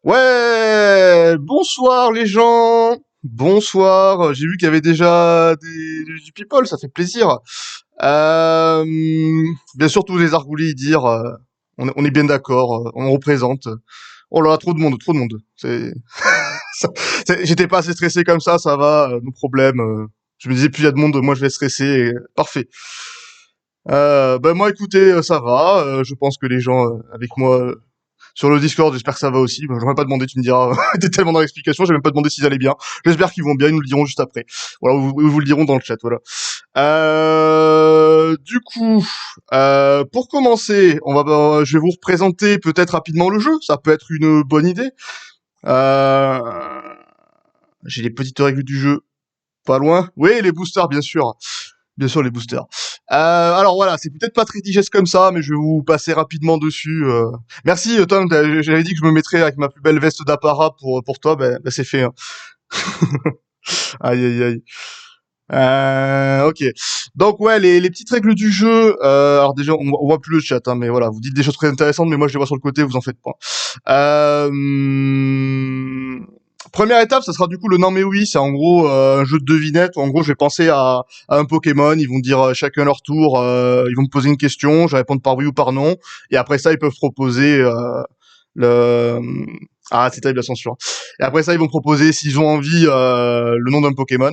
Ouais, bonsoir les gens. Bonsoir. J'ai vu qu'il y avait déjà du people, ça fait plaisir. Euh, Bien sûr, tous les argoulis dire, on est bien d'accord, on représente. Oh là, trop de monde, trop de monde. J'étais pas assez stressé comme ça va, nos problèmes. Je me disais, plus il y a de monde, moi je vais stresser. Parfait. Ben moi, écoutez, ça va. Je pense que les gens avec moi sur le Discord, j'espère que ça va aussi. Ben, j'aurais pas demandé, tu me diras. T'es tellement dans l'explication, j'ai même pas demandé s'ils allaient bien. J'espère qu'ils vont bien, ils nous le diront juste après. Voilà, vous le diront dans le chat, voilà. Du coup, pour commencer, je vais vous représenter peut-être rapidement le jeu. Ça peut être une bonne idée. Euh, j'ai les petites règles du jeu pas loin. Oui, les boosters, bien sûr. Bien sûr, les boosters. Alors voilà, c'est peut-être pas très digeste comme ça, mais je vais vous passer rapidement dessus. Merci, Tom. J'avais dit que je me mettrais avec ma plus belle veste d'apparat pour toi. Ben c'est fait. Hein. Aïe, aïe, aïe. Ok. Donc ouais, les petites règles du jeu. Alors déjà, on voit plus le chat, hein, mais voilà, vous dites des choses très intéressantes, mais moi je les vois sur le côté, vous en faites pas. Première étape, ça sera du coup le non mais oui. C'est en gros un jeu de devinette où en gros je vais penser à un Pokémon. Ils vont dire chacun leur tour. Ils vont me poser une question, je vais répondre par oui ou par non. Et après ça, ils peuvent proposer le ah c'est terrible la censure. Et après ça, ils vont proposer s'ils ont envie le nom d'un Pokémon.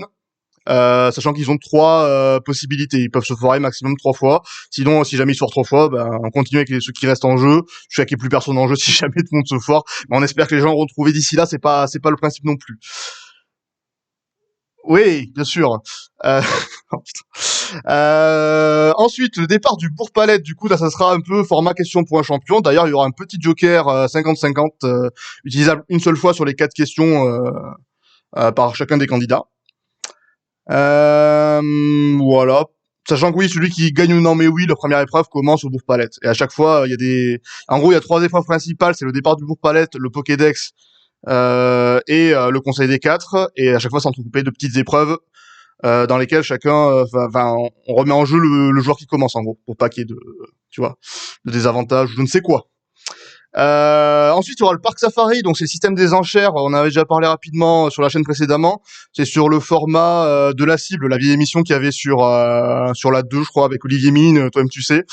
Sachant qu'ils ont trois possibilités, ils peuvent se foirer maximum 3 fois. Sinon, si jamais ils se foirent 3 fois, ben on continue avec ceux qui restent en jeu. Je sais qu'il n'y a plus personne en jeu si jamais tout le monde se foire. Mais on espère que les gens auront trouvé d'ici là. C'est pas le principe non plus. Oui, bien sûr. Euh... oh, putain. Ensuite, le départ du Bourg-Palette, du coup, là, ça sera un peu format question pour un champion. D'ailleurs, il y aura un petit joker 50-50 utilisable une seule fois sur les 4 questions par chacun des candidats. Voilà. Sachant que oui, celui qui gagne ou non mais oui, la première épreuve commence au Bourg-Palette. Et à chaque fois, il y a des... En gros, il y a 3 épreuves principales. C'est le départ du Bourg-Palette, le Pokédex et le Conseil des Quatre. Et à chaque fois, c'est entrecoupé de petites épreuves dans lesquelles chacun... on remet en jeu le joueur qui commence, en gros, pour pas qu'il y ait de... Tu vois, de désavantages, je ne sais quoi. Ensuite, il y aura le parc safari, donc c'est le système des enchères. On avait déjà parlé rapidement sur la chaîne précédemment. C'est sur le format de la cible, la vieille émission qu'il y avait sur la 2, je crois, avec Olivier Mine, toi-même tu sais.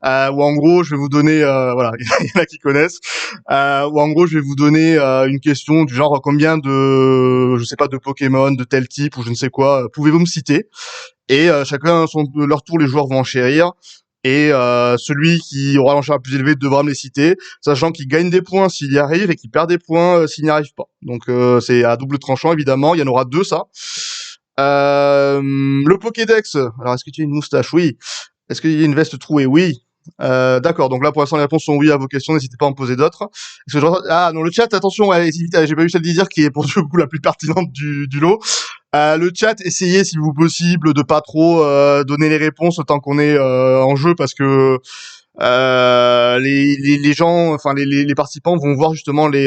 Où en gros, je vais vous donner, voilà, il y en a qui connaissent. Où en gros, je vais vous donner une question du genre combien de, je sais pas, de Pokémon de tel type ou je ne sais quoi, pouvez-vous me citer? Et chacun leur tour, les joueurs vont enchérir. Et celui qui aura l'enchère la plus élevée devra me les citer, sachant qu'il gagne des points s'il y arrive et qu'il perd des points s'il n'y arrive pas. Donc c'est à double tranchant évidemment, il y en aura 2 ça. Le Pokédex, alors est-ce que tu as une moustache? Oui. Est-ce qu'il y a une veste trouée? Oui. D'accord, donc là pour l'instant les réponses sont oui à vos questions, n'hésitez pas à en poser d'autres. Ah non, le chat, attention, ouais, j'ai pas eu celle d'Izir qui est pour du coup la plus pertinente du lot. Le chat, essayez si vous possible de pas trop donner les réponses tant qu'on est en jeu parce que les gens, enfin les participants vont voir justement le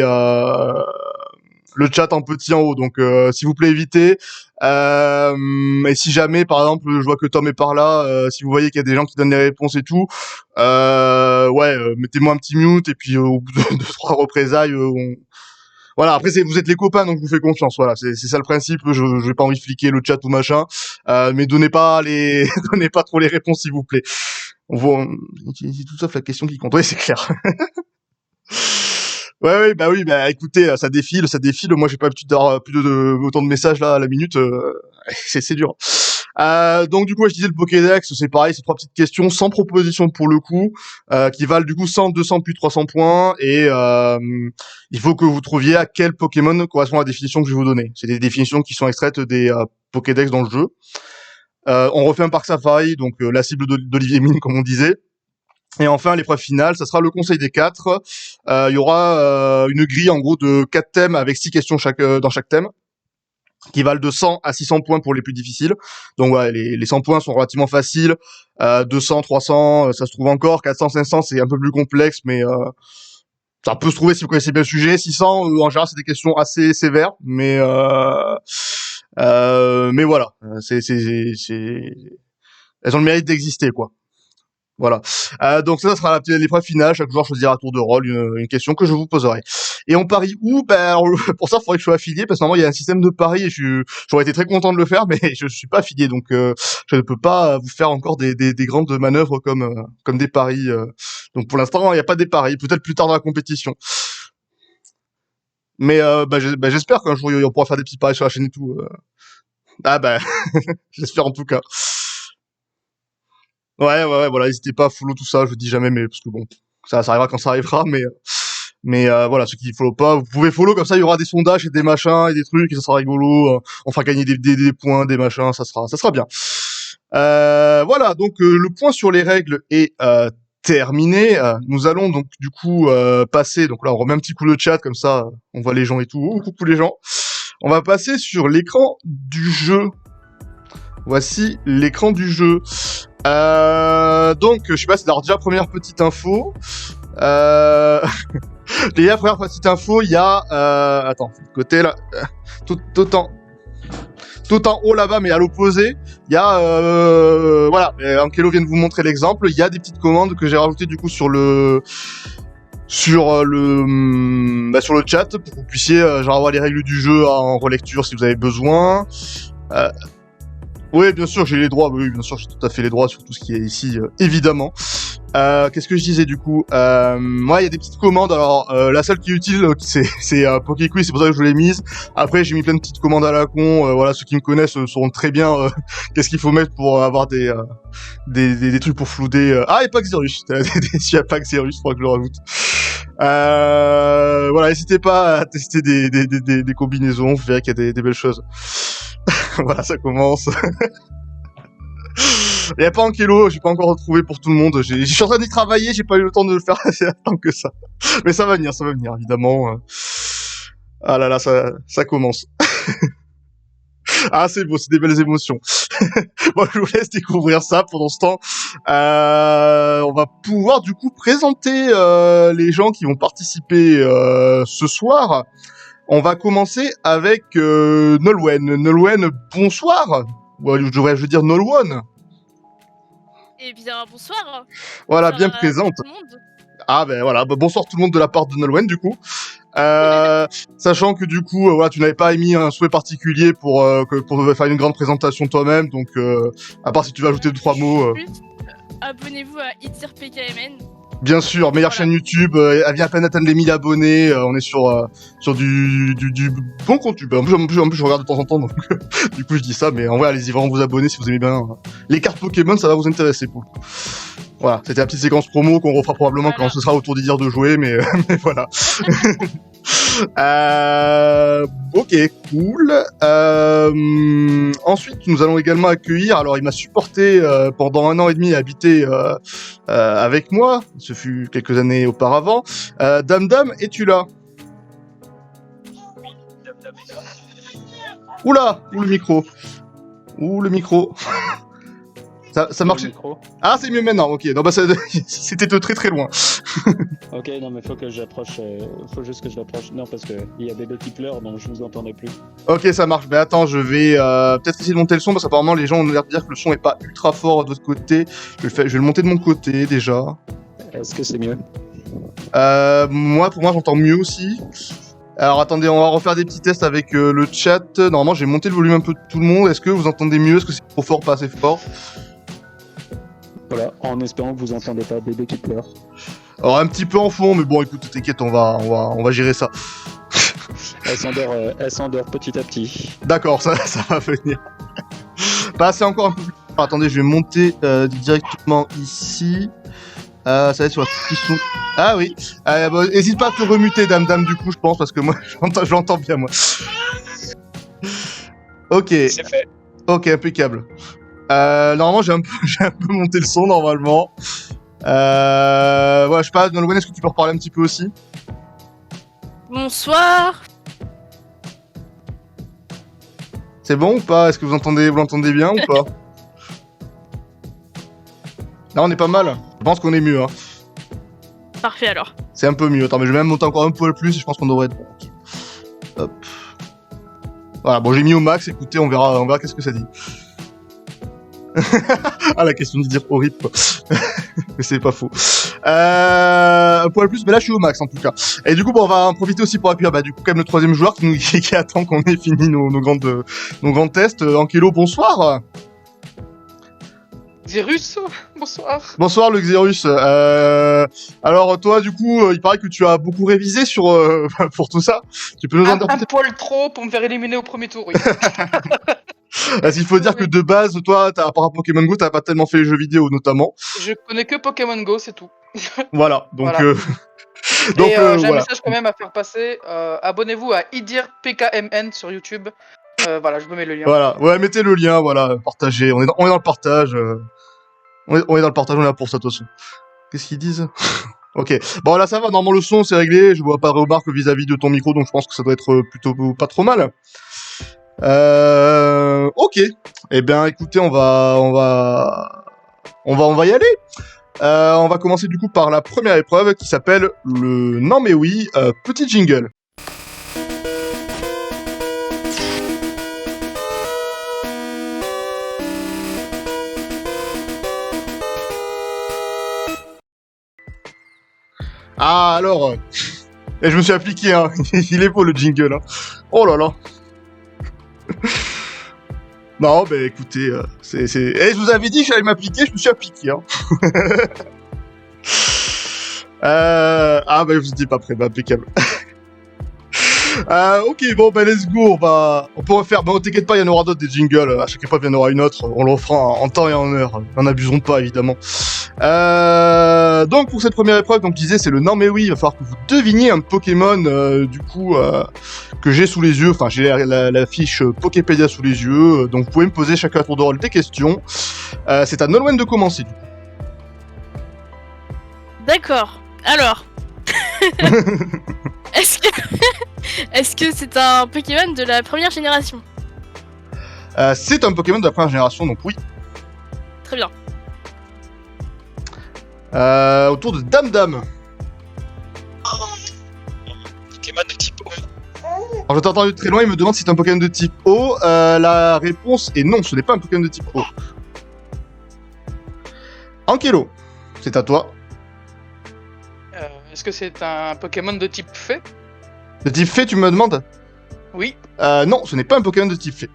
chat en petit en haut. Donc s'il vous plaît évitez. Et si jamais par exemple je vois que Tom est par là, si vous voyez qu'il y a des gens qui donnent les réponses et tout, ouais, mettez-moi un petit mute et puis au bout de 3 représailles, voilà, après vous êtes les copains donc je vous fais confiance. Voilà, c'est ça le principe. Je vais pas envie de fliquer le chat ou machin, mais donnez pas les donnez pas trop les réponses s'il vous plaît. On voit c'est tout sauf la question qui compte. Ouais, c'est clair. Ouais, ouais, bah oui, bah écoutez, ça défile, ça défile. Moi, j'ai pas l'habitude d'avoir plus autant de messages là à la minute. C'est dur. Donc du coup, je disais le Pokédex, c'est pareil, c'est 3 petites questions sans proposition pour le coup, qui valent du coup 100, 200 puis 300 points, et il faut que vous trouviez à quel Pokémon correspond la définition que je vais vous donner. C'est des définitions qui sont extraites des Pokédex dans le jeu. On refait un parc safari, donc la cible d'Olivier Mine, comme on disait. Et enfin, l'épreuve finale, ça sera le Conseil des Quatre. Il y aura une grille en gros de 4 thèmes avec 6 questions dans chaque thème, qui valent de 100 à 600 points pour les plus difficiles. Donc ouais, les 100 points sont relativement faciles. 200, 300, ça se trouve encore. 400, 500, c'est un peu plus complexe, mais ça peut se trouver si vous connaissez bien le sujet. 600, en général, c'est des questions assez sévères, mais voilà, elles ont le mérite d'exister, quoi. Voilà. Donc ça sera l'épreuve finale. Chaque joueur choisira à tour de rôle une question que je vous poserai. Et on parie où? Ben, alors, pour ça, il faudrait que je sois affilié, parce que normalement, il y a un système de paris, et j'aurais été très content de le faire, mais je suis pas affilié, donc je ne peux pas vous faire encore des grandes manœuvres comme des paris. Donc pour l'instant, il n'y a pas des paris, peut-être plus tard dans la compétition. Mais j'espère qu'un jour, on pourra faire des petits paris sur la chaîne et tout. Ah bah, j'espère en tout cas. Ouais, voilà, n'hésitez pas à follow tout ça, je dis jamais, mais parce que bon, ça arrivera quand ça arrivera, mais voilà, ceux qui follow pas, vous pouvez follow, comme ça il y aura des sondages et des machins et des trucs, et ça sera rigolo, on fera gagner des points, des machins, ça sera bien. Voilà, donc le point sur les règles est terminé. Nous allons donc du coup passer, donc là on remet un petit coup de chat, comme ça on voit les gens et tout, oh, coucou les gens. On va passer sur l'écran du jeu. Voici l'écran du jeu. Donc, je sais pas, c'est déjà première petite info. Déjà, première petite info, il y a... attends, côté là, tout en haut là-bas, mais à l'opposé, il y a... voilà, Ankelo vient de vous montrer l'exemple. Il y a des petites commandes que j'ai rajoutées du coup sur le chat pour que vous puissiez genre avoir les règles du jeu en relecture si vous avez besoin. Oui, bien sûr, j'ai les droits. Oui, bien sûr, j'ai tout à fait les droits sur tout ce qui est ici, évidemment. Qu'est-ce que je disais du coup? Moi, il y a des petites commandes. Alors, la seule qui est utile, c'est PokéQuiz, c'est pour ça que je l'ai mise. Après, j'ai mis plein de petites commandes à la con. Voilà, ceux qui me connaissent sauront très bien qu'est-ce qu'il faut mettre pour avoir des trucs pour flouder. Ah, et pas Xerus. S'il y a pas Xerus, il faudra que je le rajoute. Voilà, n'hésitez pas à tester des combinaisons. Vous verrez qu'il y a des belles choses. Voilà, ça commence. Il n'y a pas Ankelo, j'ai pas encore retrouvé pour tout le monde. Je suis en train d'y travailler, j'ai pas eu le temps de le faire assez tant que ça. Mais ça va venir, évidemment. Ah là là, ça commence. Ah, c'est beau, c'est des belles émotions. Bon, je vous laisse découvrir ça pendant ce temps. On va pouvoir du coup présenter les gens qui vont participer ce soir. On va commencer avec Nolwenn. Nolwenn, bonsoir. Ouais, je dire Nolwenn. Eh bien, bonsoir. Voilà, bonsoir bien présente. tout le monde. Ah ben voilà, bonsoir tout le monde de la part de Nolwenn du coup. Sachant que du coup, voilà, tu n'avais pas émis un souhait particulier pour faire une grande présentation toi-même, donc à part si tu veux ajouter 2-3 mots. Juste, abonnez-vous à ItsirPKMN. Bien sûr, meilleure chaîne YouTube, elle vient à peine d'atteindre les 1000 abonnés, on est sur du bon contenu. En plus, je regarde de temps en temps, donc du coup je dis ça, mais en vrai, allez-y vraiment vous abonner si vous aimez bien. Les cartes Pokémon, ça va vous intéresser pour le coup. Voilà, c'était la petite séquence promo qu'on refera probablement quand ce sera autour d'Isir de jouer, mais voilà. Ok, cool. Ensuite, nous allons également accueillir. Alors, il m'a supporté pendant 1 an et demi et habité avec moi. Ce fut quelques années auparavant. Dame, es-tu là? Oula, où le micro? Ça marche. Ah, c'est mieux maintenant, ok. Non, bah, c'était de très très loin. Ok, non, mais faut que j'approche. Faut juste que je l'approche. Non, parce que il y a bébé qui pleure, donc je vous entendais plus. Ok, ça marche. Mais attends, je vais peut-être essayer de monter le son, parce qu'apparemment les gens ont l'air de dire que le son est pas ultra fort de votre côté. Je vais le monter de mon côté déjà. Est-ce que c'est mieux? Pour moi, j'entends mieux aussi. Alors attendez, on va refaire des petits tests avec le chat. Normalement, j'ai monté le volume un peu de tout le monde. Est-ce que vous entendez mieux? Est-ce que c'est trop fort, pas assez fort? Voilà, en espérant que vous entendez pas bébé qui pleure. Alors un petit peu en fond, mais bon, écoute, t'inquiète, on va gérer ça. Elle s'endort petit à petit. D'accord, ça va venir. Bah, c'est encore un peu plus... Attendez, je vais monter directement ici. Ça va être sur la question. Ah oui. Bon, hésite pas à te remuter, dame, du coup, je pense, parce que moi, j'entends bien, moi. Ok. C'est fait. Ok, impeccable. Normalement, j'ai un peu monté le son, normalement. Voilà, je sais pas, Nolwenn, est-ce que tu peux reparler un petit peu aussi? Bonsoir. C'est bon ou pas? Est-ce que vous l'entendez bien ou pas? Là, on est pas mal. Je pense qu'on est mieux, hein. Parfait alors. C'est un peu mieux. Attends, mais je vais même monter encore un poil plus et je pense qu'on devrait être bon. Hop. Voilà, bon, j'ai mis au max, écoutez, on verra qu'est-ce que ça dit. Ah, la question de dire horrible, quoi. Mais c'est pas faux. Un poil plus, mais là je suis au max en tout cas. Et du coup, bon, on va en profiter aussi pour accueillir du coup quand même le troisième joueur qui attend qu'on ait fini nos grands tests. Ankelo, bonsoir. Xerus, bonsoir. Bonsoir le Xerus. Alors toi, du coup, il paraît que tu as beaucoup révisé sur pour tout ça. Tu peux nous en dire Un peut-être. poil trop pour me faire éliminer au premier tour, oui. Parce qu'il faut dire que de base, toi, par rapport à Pokémon Go, t'as pas tellement fait les jeux vidéo notamment. Je connais que Pokémon Go, c'est tout. Voilà. Donc Voilà. donc Et j'ai un voilà. message quand même à faire passer. Abonnez-vous à Idir PKMN sur YouTube. Voilà, je vous mets le lien. Voilà. Ouais, mettez le lien. Voilà. Partagez. On est dans le partage. On est dans le partage. On est là pour ça de toute façon. Qu'est-ce qu'ils disent? Ok. Bon là ça va. Normalement le son c'est réglé. Je vois pas de remarque vis-à-vis de ton micro, donc je pense que ça doit être plutôt pas trop mal. Ok. Eh bien, écoutez, on va y aller. On va commencer du coup par la première épreuve qui s'appelle le non mais oui, petit jingle. Ah alors, et je me suis appliqué, hein. Il est beau le jingle, hein. Oh là là. Non, bah écoutez, c'est... Eh, je vous avais dit que j'allais m'appliquer, je me suis appliqué, hein. Ah bah vous étiez pas prêt, bah impeccable. Ok, bon bah let's go, on peut refaire, bon t'inquiète pas, il y en aura d'autres des jingles, à chaque épreuve il y en aura une autre, on le refera en temps et en heure, n'en abuserons pas évidemment. Donc pour cette première épreuve, comme je disais, c'est le non mais oui, il va falloir que vous deviniez un Pokémon du coup que j'ai sous les yeux, enfin j'ai la fiche Poképédia sous les yeux, donc vous pouvez me poser chacun à tour de rôle des questions. C'est à Nolwenn de commencer du coup. D'accord. Alors. Est-ce que c'est un Pokémon de la première génération? C'est un Pokémon de la première génération, donc oui. Très bien. Autour de Dame. Pokémon de type O. Alors je t'ai entendu de très loin, il me demande si c'est un Pokémon de type O. La réponse est non, ce n'est pas un Pokémon de type O. Ankelo, c'est à toi. Est-ce que c'est un Pokémon de type fée? De type fée, tu me demandes? Oui. Non, ce n'est pas un Pokémon de type fée.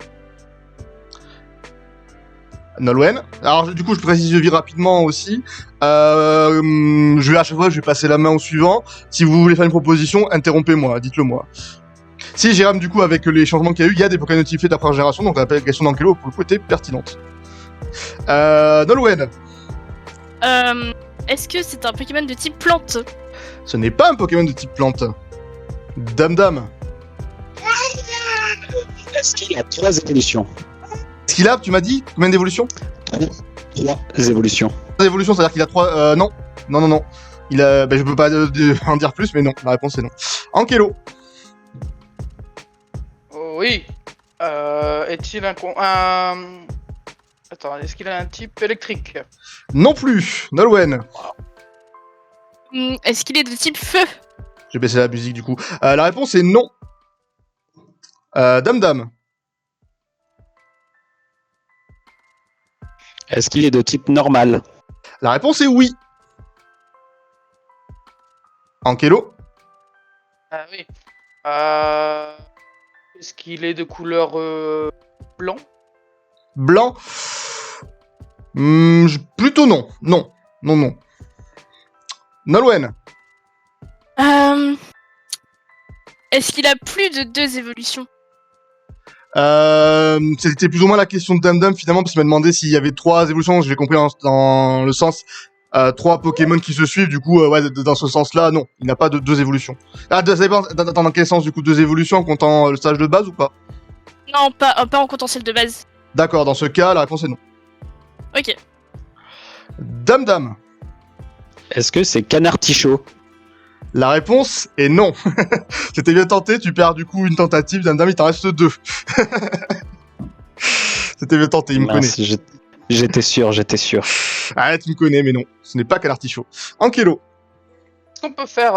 Nolwenn. Alors du coup, je précise de vie rapidement aussi. Je vais à chaque fois, je vais passer la main au suivant. Si vous voulez faire une proposition, interrompez-moi, dites-le moi. Si Jérôme, du coup, avec les changements qu'il y a eu, il y a des Pokémon de type fée de la première génération, donc la question d'Ankelo, pour le coup, était pertinente. Nolwenn. Est-ce que c'est un Pokémon de type plante? Ce n'est pas un Pokémon de type plante. Dame. Est-ce qu'il a 3 évolutions? Est-ce qu'il a, tu m'as dit, combien d'évolutions? 3 évolutions. 3 évolutions, c'est-à-dire qu'il a 3... non. Non. Il a... je peux pas en dire plus, mais non. La réponse est non. Ankelo. Oui. Est-il un... Attends, est-ce qu'il a un type électrique? Non plus. Nolwenn. Est-ce qu'il est de type feu? J'ai baissé la musique du coup. La réponse est non. Dame. Est-ce qu'il est de type normal? La réponse est oui. Ankelo. Ah oui. Est-ce qu'il est de couleur blanc? Blanc. Plutôt non. Non. Nolwenn. Est-ce qu'il a plus de 2 évolutions? C'était plus ou moins la question de Dame finalement, parce qu'il m'a demandé s'il y avait 3 évolutions. J'ai compris dans le sens 3 Pokémon qui se suivent. Du coup, ouais, dans ce sens-là, non, il n'a pas de 2 évolutions. Ah, ça dépend. Dans quel sens du coup 2 évolutions en comptant le stage de base ou pas? Non, pas en comptant celle de base. D'accord, dans ce cas, la réponse est non. Ok. Dame. Est-ce que c'est Canard-Tichot? La réponse est non. C'était bien tenté, tu perds du coup une tentative, Dame, il t'en reste 2. C'était bien tenté, il me connaît. J'étais sûr. Ah, tu me connais, mais non, ce n'est pas qu'à l'artichaut. Ankelo. Est-ce qu'on peut faire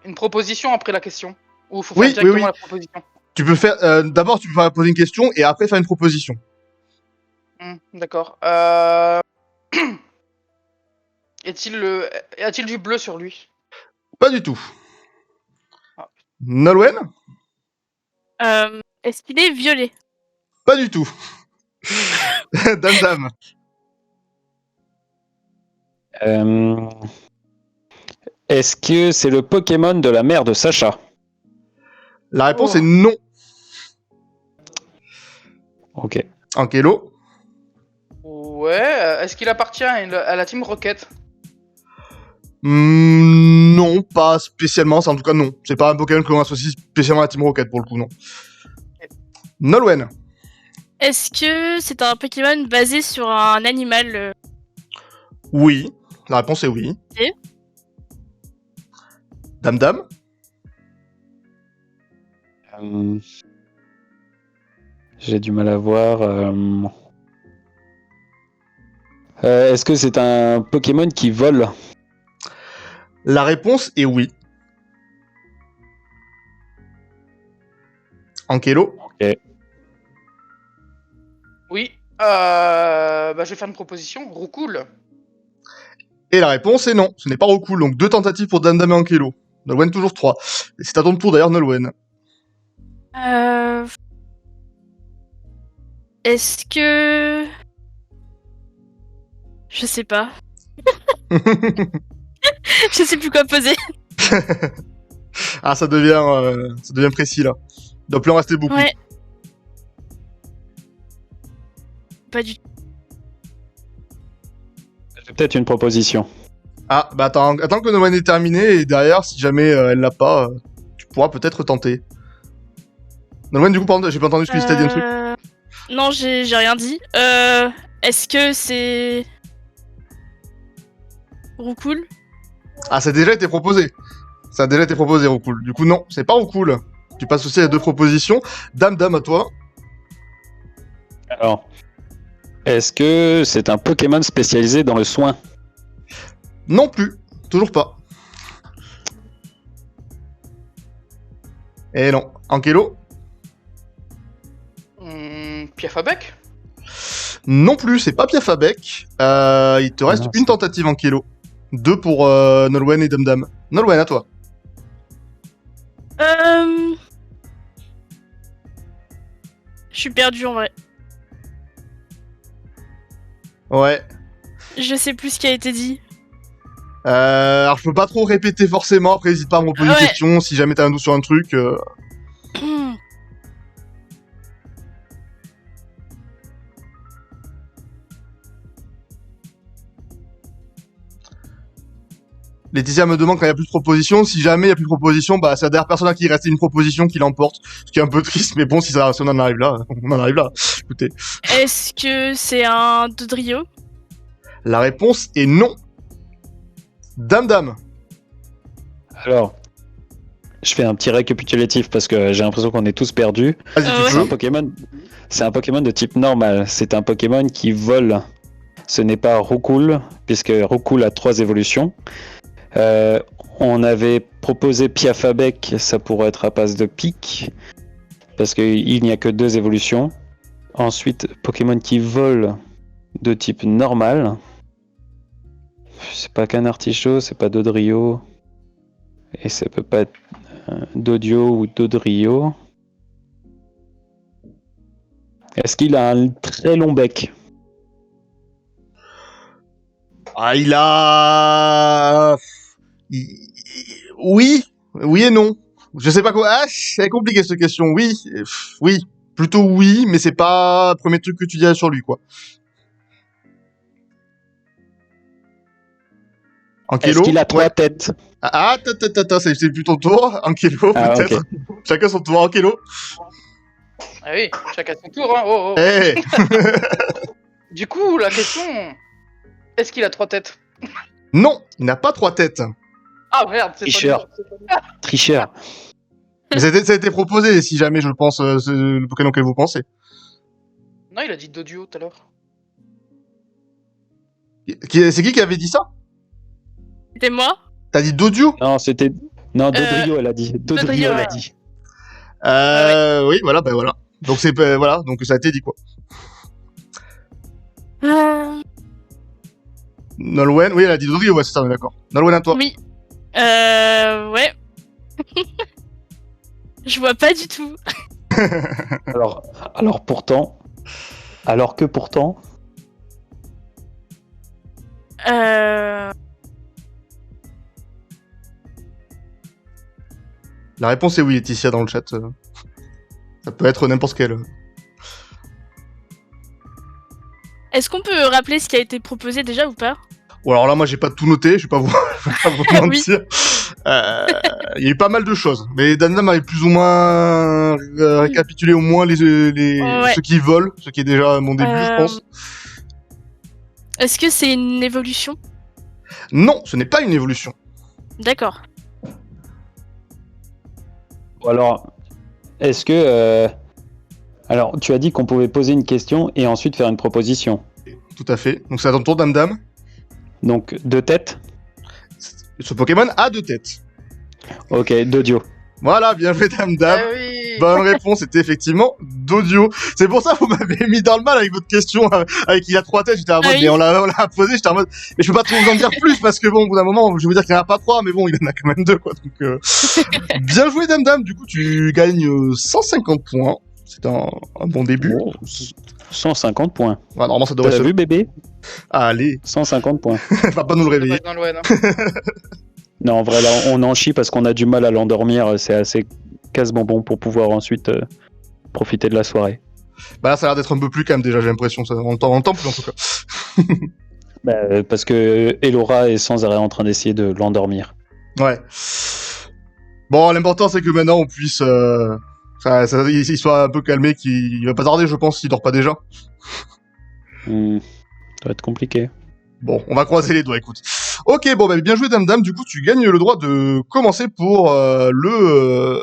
une proposition après la question? Ou faut faire Oui, directement oui. la proposition? Tu peux faire, d'abord tu peux poser une question et après faire une proposition. A-t-il du bleu sur lui? Pas du tout. Ah. Nolwenn? Est-ce qu'il est violet? Pas du tout. Dame. Est-ce que c'est le Pokémon de la mère de Sacha? La réponse Oh. est non. Ok. Ankélo? Ouais, est-ce qu'il appartient à la Team Rocket? Non, pas spécialement. En tout cas, non. C'est pas un Pokémon que l'on associe spécialement à Team Rocket pour le coup, non. Nolwenn? Est-ce que c'est un Pokémon basé sur un animal? Oui. La réponse est oui. Ok. Dame? J'ai du mal à voir. Est-ce que c'est un Pokémon qui vole? La réponse est oui. Ankélo? Ok. Oui. Je vais faire une proposition. Roucoule. Et la réponse est non. Ce n'est pas Rocool. Donc 2 tentatives pour Dame et Ankélo. Nolwenn toujours 3. Et c'est à ton tour d'ailleurs, Nolwenn. Est-ce que... Je sais pas. Je sais plus quoi poser. Ah, ça devient précis là. Il doit plus en rester beaucoup. Ouais. Pas du tout. J'ai peut-être une proposition. Ah, bah attends que Nolwenn ait terminé et derrière, si jamais elle l'a pas, tu pourras peut-être tenter. Nolwenn, du coup, pardon, j'ai pas entendu ce que tu as dit un truc. Non, j'ai rien dit. Est-ce que c'est... Roucoule? Ah, ça a déjà été proposé. Ça a déjà été proposé, Rocool. Du coup, non, c'est pas Rocool. Tu passes aussi à 2 propositions. Dame, à toi. Alors, est-ce que c'est un Pokémon spécialisé dans le soin? Non plus. Toujours pas. Et non. Ankélo? Piafabec? Non plus, c'est pas Piafabec. Il te reste Non, une tentative, Ankélo. 2 pour Nolwenn et Dame. Nolwenn, à toi. Je suis perdue en vrai. Ouais. Je sais plus ce qui a été dit. Alors, je peux pas trop répéter forcément. Après, n'hésite pas à me reposer une Ouais. question si jamais t'as un doute sur un truc. Laetitia me demande quand il y a plus de propositions. Si jamais il y a plus de propositions, bah, c'est la dernière personne à qui il restait une proposition qui l'emporte. Ce qui est un peu triste, mais bon, si on en arrive là, on en arrive là. Écoutez. Est-ce que c'est un Dodrio? La réponse est non. Dame. Alors, je fais un petit récapitulatif parce que j'ai l'impression qu'on est tous perdus. Vas-y, Ah tu ouais. peux. C'est un Pokémon de type normal. C'est un Pokémon qui vole. Ce n'est pas Roucoule, puisque Roucoule a 3 évolutions. On avait proposé Piafabec, ça pourrait être à passe de pique, parce qu'il n'y a que 2 évolutions. Ensuite, Pokémon qui vole de type normal. C'est pas qu'un artichaut, c'est pas Dodrio. Et ça peut pas être Dodio ou Dodrio. Est-ce qu'il a un très long bec? Ah, il a... Oui et non. Je sais pas quoi... Ah, c'est compliqué cette question. Oui. Plutôt oui, mais c'est pas le premier truc que tu dirais sur lui, quoi. Ankélo? Est-ce qu'il a 3 Ouais. têtes? Ah, c'est plus ton tour. Ankélo, Ah, peut-être. ok. Chacun son tour. Ankélo. Ah oui, chacun son tour, hein. Oh. Eh Du coup, la question... Est-ce qu'il a 3 têtes? Non, il n'a pas 3 têtes. Ah merde, c'est Tricheur. pas Tricheur. Mais ça a été proposé, si jamais, je pense, c'est le Pokémon auquel vous pensez. Non, il a dit Dodio tout à l'heure. C'est qui avait dit ça? C'était moi? T'as dit Dodio? Non, c'était... Non, Dodrio, elle a dit. Dodrio, Dodrio, elle a ouais. dit. Oui, voilà, bah voilà. Donc voilà, donc ça a été dit quoi. Nolwenn, oui, elle a dit Dodrio, ouais, c'est ça, on est d'accord. Nolwenn, à toi. Oui. Ouais. Je vois pas du tout. Alors pourtant, alors que pourtant, Euh... La réponse est oui, Laetitia, dans le chat. Ça peut être n'importe quel. Est-ce qu'on peut rappeler ce qui a été proposé déjà ou pas? Ou alors là, moi, j'ai pas tout noté, je vais pas vous, je vais pas vous Oui. mentir. Il y a eu pas mal de choses, mais Damdam avait plus ou moins récapitulé au moins Ouais. ceux qui volent, ce qui est déjà mon début, je pense. Est-ce que c'est une évolution? Non, ce n'est pas une évolution. D'accord. ou alors, est-ce que, alors tu as dit qu'on pouvait poser une question et ensuite faire une proposition. Tout à fait. Donc c'est à ton tour, Damdam. Donc 2 têtes. Ce Pokémon a 2 têtes. Ok, Dodio. Voilà, bien joué, Damdam. Ah oui. Bonne réponse, c'était effectivement Dodio. C'est pour ça que vous m'avez mis dans le mal avec votre question, avec il a 3 têtes, j'étais en mode, Ah oui. mais on l'a posé, j'étais en mode, mais je peux pas trop vous en dire plus, parce que bon, au bout d'un moment, je vais vous dire qu'il n'y en a pas 3, mais bon, il en a quand même 2, quoi, donc, bien joué, Damdam, du coup, tu gagnes 150 points. C'est un bon début. Oh, 150 points. Ouais, normalement, ça devrait T'as se... vu bébé? Allez, 150 points. va pas nous le réveiller. Dans l'Ouen, hein. Non, en vrai, là, on en chie parce qu'on a du mal à l'endormir. C'est assez casse-bonbon pour pouvoir ensuite profiter de la soirée. Bah là, ça a l'air d'être un peu plus calme, déjà, j'ai l'impression, ça, on entend plus, en tout cas. Parce que Elora est sans arrêt en train d'essayer de l'endormir. Ouais. Bon, l'important, c'est que maintenant, on puisse... il soit un peu calmé, qu'il va pas tarder, je pense, s'il dort pas déjà. Ça va être compliqué. Bon, on va croiser les doigts, écoute. Ok, bon, bah, bien joué, Damdam. Du coup, tu gagnes le droit de commencer pour le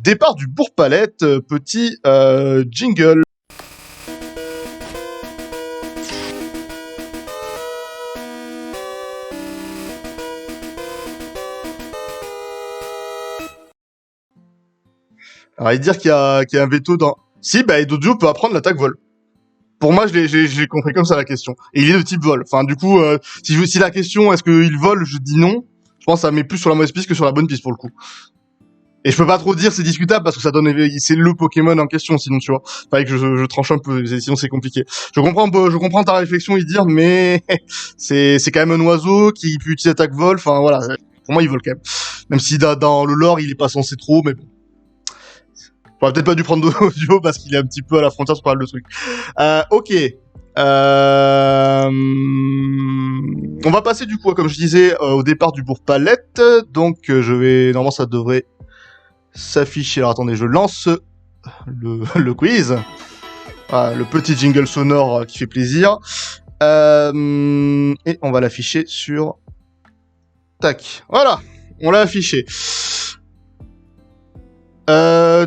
départ du Bourg-Palette. Petit jingle. Alors, il dire qu'il y a un veto dans... Si, bah, Dodio peut apprendre l'attaque vol. Pour moi, j'ai compris comme ça la question. Et il est de type vol. Enfin, du coup, si la question est-ce qu'il vole, je dis non. Je pense que ça met plus sur la mauvaise piste que sur la bonne piste pour le coup. Et je peux pas trop dire c'est discutable parce que ça donne, c'est le Pokémon en question, sinon tu vois. Fallait que je tranche un peu, sinon c'est compliqué. Je comprends ta réflexion, dire, mais c'est quand même un oiseau qui peut utiliser attaque vol. Enfin voilà, pour moi il vole quand même. Même si dans le lore il est pas censé trop, mais bon. J'aurais peut-être pas dû prendre Dodio parce qu'il est un petit peu à la frontière sur pas mal de trucs. Ok. On va passer du coup, comme je disais, au départ du Bourg-Palette. Donc je vais... Normalement ça devrait s'afficher. Alors attendez, je lance le quiz. Voilà, le petit jingle sonore qui fait plaisir. Et on va l'afficher sur... Tac. Voilà. On l'a affiché.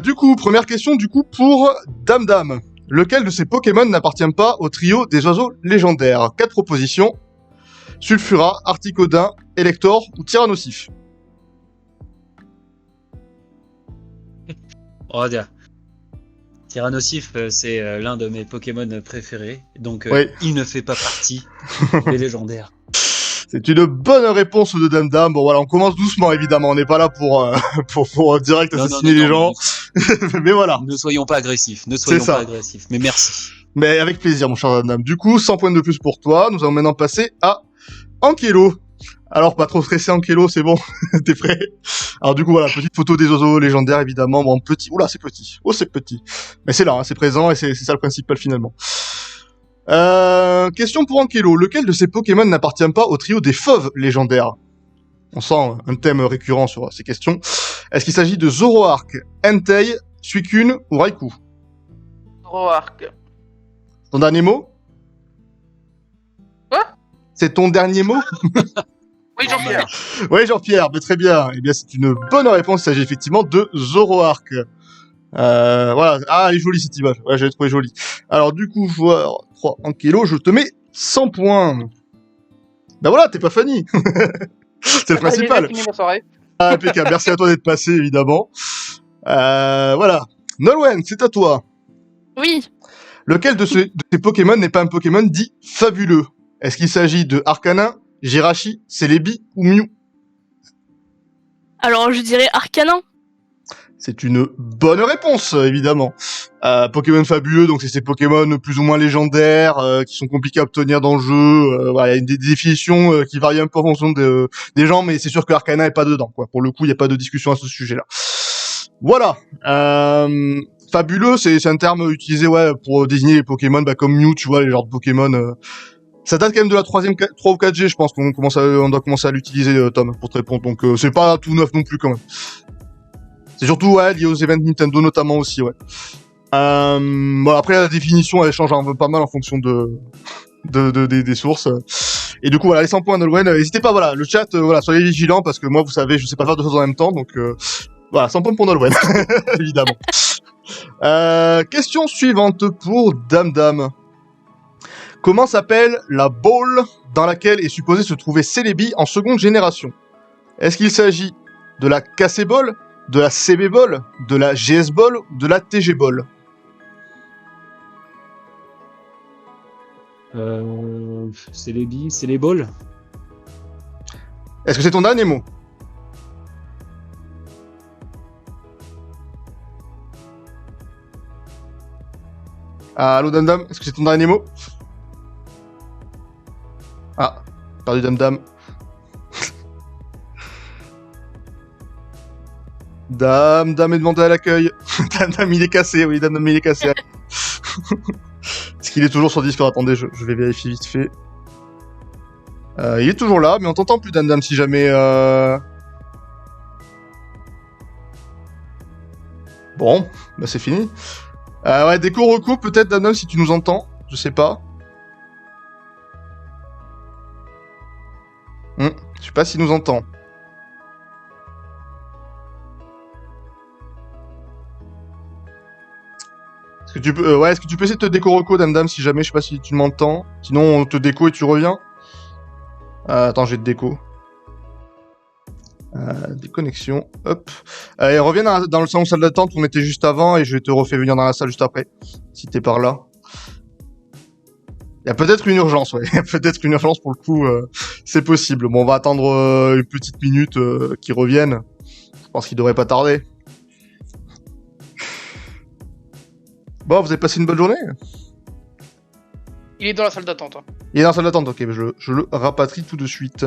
Du coup, première question pour Damdam. Lequel de ces Pokémon n'appartient pas au trio des oiseaux légendaires? 4 propositions. Sulfura, Articodin, Elector ou Tyrannosif? Oh, Tyrannosif, c'est l'un de mes Pokémon préférés, donc Oui. il ne fait pas partie des légendaires. C'est une bonne réponse de Damdam. Bon voilà, on commence doucement évidemment, on n'est pas là pour direct assassiner les gens. Mais voilà. Ne soyons pas agressifs, mais merci. Mais avec plaisir mon cher Damdam. Du coup, 100 points de plus pour toi. Nous allons maintenant passer à Ankylo. Alors pas trop stressé Ankylo, c'est bon. T'es prêt? Alors du coup voilà, petite photo des oiseaux légendaires évidemment. Bon petit. Oula, c'est petit. Oh c'est petit. Mais c'est là, hein, c'est présent et c'est ça le principal finalement. Question pour Ankylo. Lequel de ces Pokémon n'appartient pas au trio des fauves légendaires? On sent un thème récurrent sur ces questions. Est-ce qu'il s'agit de Zoroark, Entei, Suicune ou Raikou? Zoroark. Ton dernier mot? Quoi? C'est ton dernier mot? Oui, Jean-Pierre. Oui, Jean-Pierre, mais très bien. Eh bien, c'est une bonne réponse. Il s'agit effectivement de Zoroark. Voilà. Ah, elle est jolie cette image. Ouais, je l'ai trouvé jolie. Alors, du coup, joueur 3 Ankylo, je te mets 100 points. Ben voilà, t'es pas Fanny. C'est le principal. Fini ma soirée. Ah, impeccable. Merci à toi d'être passé, évidemment. Voilà. Nolwenn, c'est à toi. Oui. Lequel de ces Pokémon n'est pas un Pokémon dit fabuleux? Est-ce qu'il s'agit de Arcanin, Jirachi, Celebi ou Mew? Alors, je dirais Arcanin. C'est une bonne réponse, évidemment. Pokémon fabuleux, donc c'est ces Pokémon plus ou moins légendaires, qui sont compliqués à obtenir dans le jeu. Voilà, il y a des définitions qui varient un peu en fonction des gens, mais c'est sûr que Arcana est pas dedans, quoi. Pour le coup, il n'y a pas de discussion à ce sujet-là. Voilà. Fabuleux, c'est un terme utilisé pour désigner les Pokémon comme Mew, tu vois, les genres de Pokémon. Ça date quand même de la 3 ou 4G, je pense qu'on doit commencer à l'utiliser, Tom, pour te répondre. Donc c'est pas tout neuf non plus quand même. C'est surtout lié aux events Nintendo notamment aussi, ouais. Bon, après la définition elle change pas mal en fonction des sources. Et du coup voilà, les 100 points Nolwenn, n'hésitez pas, voilà, le chat, voilà, soyez vigilants parce que moi vous savez, je sais pas faire deux choses en même temps, donc voilà, 100 points pour Nolwenn, évidemment. Question suivante pour Dame. Comment s'appelle la ball dans laquelle est supposé se trouver Celebi en seconde génération? Est-ce qu'il s'agit de la KC Ball, de la CB Ball, de la GS Ball ou de la TG Ball? C'est les billes, c'est les balls. Est-ce que c'est ton dernier mot? Allô Dame, est-ce que c'est ton dernier mot? Ah, perdu Dame. Dame est demandé à l'accueil. Dame il est cassé, oui, Dame il est cassé. Est-ce qu'il est toujours sur Discord? Attendez, je vais vérifier vite fait. Il est toujours là, mais on t'entend plus Dame si jamais... Bon, bah c'est fini. Ouais, déco reco peut-être Dame si tu nous entends, je sais pas. Je sais pas s'il nous entend. Est-ce que tu peux, est-ce que tu peux essayer de te déco reco, Dame, si jamais, je sais pas si tu m'entends. Sinon, on te déco et tu reviens. Attends, j'ai de déco. Déconnexion, hop. Et reviens dans le salon salle d'attente où on était juste avant et je vais te refaire venir dans la salle juste après. Si t'es par là. Il y a peut-être une urgence, ouais. Il y a peut-être une urgence pour le coup, c'est possible. Bon, on va attendre une petite minute qu'ils reviennent. Je pense qu'il devrait pas tarder. Bon, vous avez passé une bonne journée? Il est dans la salle d'attente. Hein. Il est dans la salle d'attente, ok, je le rapatrie tout de suite.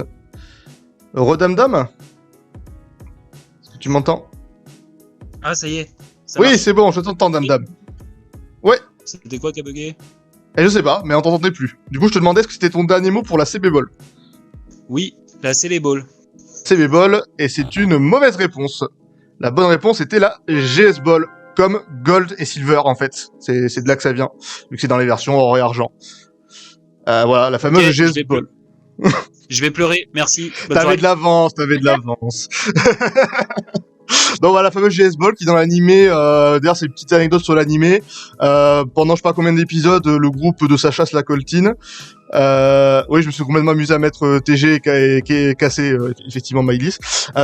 Dame est-ce que tu m'entends? Ah, ça y est. Oui, c'est bon, je t'entends, Dame. Ouais. C'était quoi qui a bugué? Et je sais pas, mais on t'entendait plus. Du coup, je te demandais est-ce que c'était ton dernier mot pour la CB Ball? Oui, là, c'est les balls. CB Ball, et c'est une mauvaise réponse. La bonne réponse était la GS Ball. Comme Gold et Silver, en fait. C'est de là que ça vient. Vu que c'est dans les versions or et argent. Voilà, la fameuse GS Ball. Je vais pleurer, merci. T'avais de l'avance. Donc voilà, la fameuse GS Ball qui dans l'animé, d'ailleurs c'est une petite anecdote sur l'animé, pendant je sais pas combien d'épisodes, le groupe de Sacha la Coltine, oui je me suis complètement amusé à mettre TG et cassé effectivement Maïlis,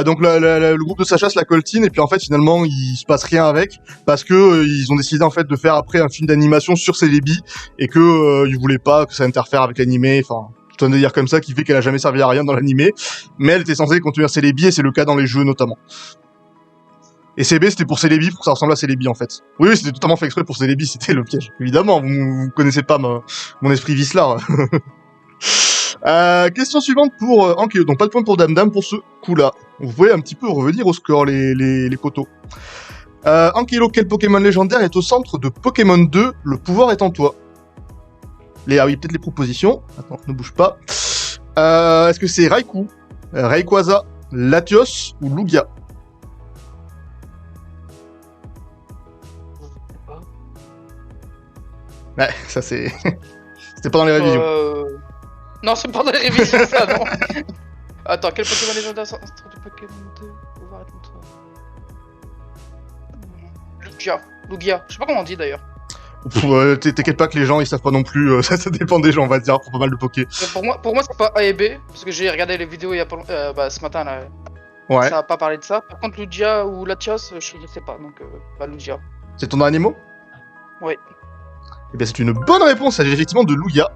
donc le groupe de Sacha la Coltine, et puis en fait finalement il se passe rien avec, parce que ils ont décidé en fait de faire après un film d'animation sur Celebi, et que ils voulaient pas que ça interfère avec l'animé, enfin... tout un délire comme ça qui fait qu'elle a jamais servi à rien dans l'animé, mais elle était censée continuer Celebi, et c'est le cas dans les jeux notamment. Et CB c'était pour Celebi, pour que ça ressemble à Celebi en fait. Oui, c'était totalement fait exprès pour Celebi, c'était le piège. Évidemment, vous connaissez pas mon esprit vicelard. Question suivante pour Ankylo, donc pas de point pour Dame pour ce coup-là. Vous pouvez un petit peu revenir au score, les poteaux. Ankylo, quel Pokémon légendaire est au centre de Pokémon 2, le pouvoir est en toi? Ah oui, peut-être les propositions. Attends, ne bouge pas. Est-ce que c'est Raikou, Rayquaza, Latios ou Lugia? Ouais, ça c'est... C'était pas dans les révisions. Non, c'est pas dans les révisions, ça, non. Attends, quel Pokémon légendaire centre de Pokémon 2 pouvoir être en toi? Lugia. Je sais pas comment on dit d'ailleurs. T'inquiète pas que les gens ils savent pas non plus, ça dépend des gens on va dire, pour pas mal de Poké. Pour moi c'est pas A et B, parce que j'ai regardé les vidéos il y a pas ce matin là. Ouais. Ça a pas parlé de ça. Par contre Lugia ou Latios, je sais pas, donc Lugia. C'est ton dernier mot? Oui. Eh bien c'est une bonne réponse, il s'agit effectivement de Lugia.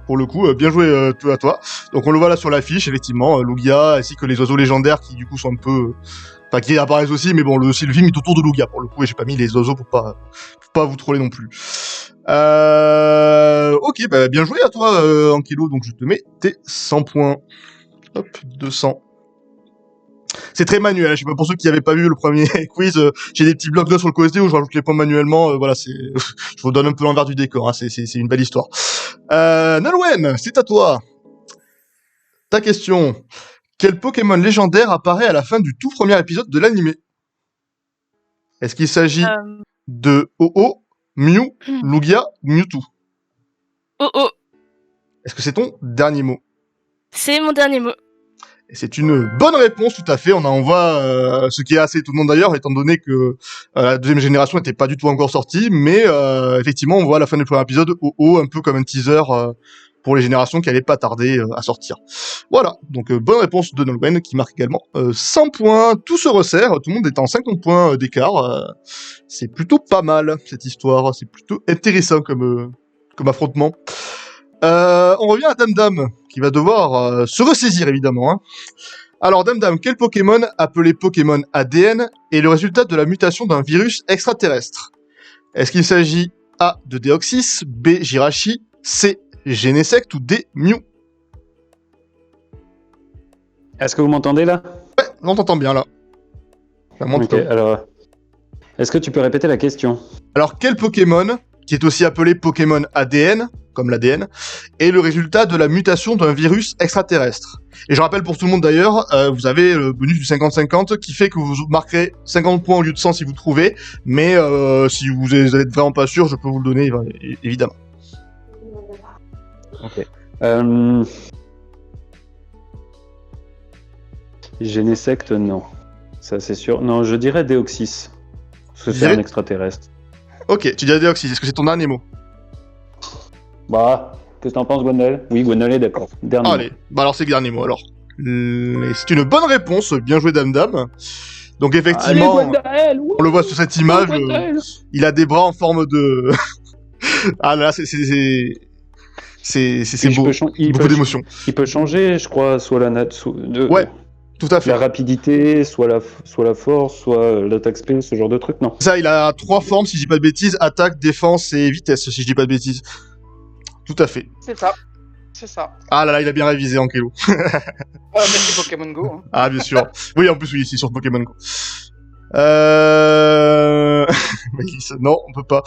pour le coup, bien joué à toi. Donc on le voit là sur l'affiche, effectivement, Lugia, ainsi que les oiseaux légendaires qui du coup sont un peu... Enfin, qui apparaissent aussi, mais bon, le film est autour de Lugia pour le coup, et j'ai pas mis les oiseaux pour pas vous troller non plus. Ok, bah, bien joué à toi, Ankelo, donc je te mets tes 100 points. Hop, 200. C'est très manuel, je sais pas, pour ceux qui n'avaient pas vu le premier quiz, j'ai des petits blocs là sur le côté où je rajoute les points manuellement, voilà, c'est, je vous donne un peu l'envers du décor, hein, c'est une belle histoire. Nolwenn, c'est à toi. Ta question. Quel Pokémon légendaire apparaît à la fin du tout premier épisode de l'animé? Est-ce qu'il s'agit de Ho-Oh, Mew, Lugia ou Mewtwo? Oh. Est-ce que c'est ton dernier mot? C'est mon dernier mot. Et c'est une bonne réponse, tout à fait. On en voit, ce qui est assez étonnant d'ailleurs, étant donné que la deuxième génération n'était pas du tout encore sortie, mais effectivement, on voit à la fin du premier épisode Ho-Oh un peu comme un teaser pour les générations qui allaient pas tarder à sortir. Voilà, donc bonne réponse de Nolwenn qui marque également 100 points. Tout se resserre, tout le monde est en 50 points d'écart. C'est plutôt pas mal cette histoire, c'est plutôt intéressant comme affrontement. On revient à Damdam, qui va devoir se ressaisir évidemment. Hein. Alors Damdam, quel Pokémon appelé Pokémon ADN est le résultat de la mutation d'un virus extraterrestre? Est-ce qu'il s'agit A de Deoxys, B Jirachi, C Genesect ou D Mew? Est-ce que vous m'entendez là? Ouais, on t'entend bien là. Ok, alors, est-ce que tu peux répéter la question? Alors quel Pokémon, qui est aussi appelé Pokémon ADN, comme l'ADN, est le résultat de la mutation d'un virus extraterrestre? Et je rappelle pour tout le monde d'ailleurs, vous avez le bonus du 50-50 qui fait que vous marquerez 50 points au lieu de 100 si vous trouvez, mais si vous êtes vraiment pas sûr, je peux vous le donner évidemment. Ok. Genesect, non. Ça c'est sûr. Non, je dirais Deoxys. Parce que c'est un extraterrestre. Ok, tu dis Deoxys, est-ce que c'est ton dernier mot? Bah, qu'est-ce que t'en penses, Gwendal? Oui, Gwendal est d'accord. Dernier Allez, bah alors c'est le dernier mot alors. C'est une bonne réponse, bien joué Damdam. Donc effectivement, allez, on le voit sur cette image, il a des bras en forme de... ah là, c'est beau, beaucoup d'émotions. Il peut changer, je crois, soit la ouais, tout à fait. La rapidité, soit la force, soit l'attaque spé, ce genre de truc, non? Ça, il a 3 formes, si je dis pas de bêtises, attaque, défense et vitesse, si je dis pas de bêtises. Tout à fait. C'est ça. C'est ça. Ah là là, il a bien révisé Ankelo. Mais c'est Pokémon Go. Hein. Ah, bien sûr. Oui, en plus, oui, c'est sur Pokémon Go. Non, on peut pas.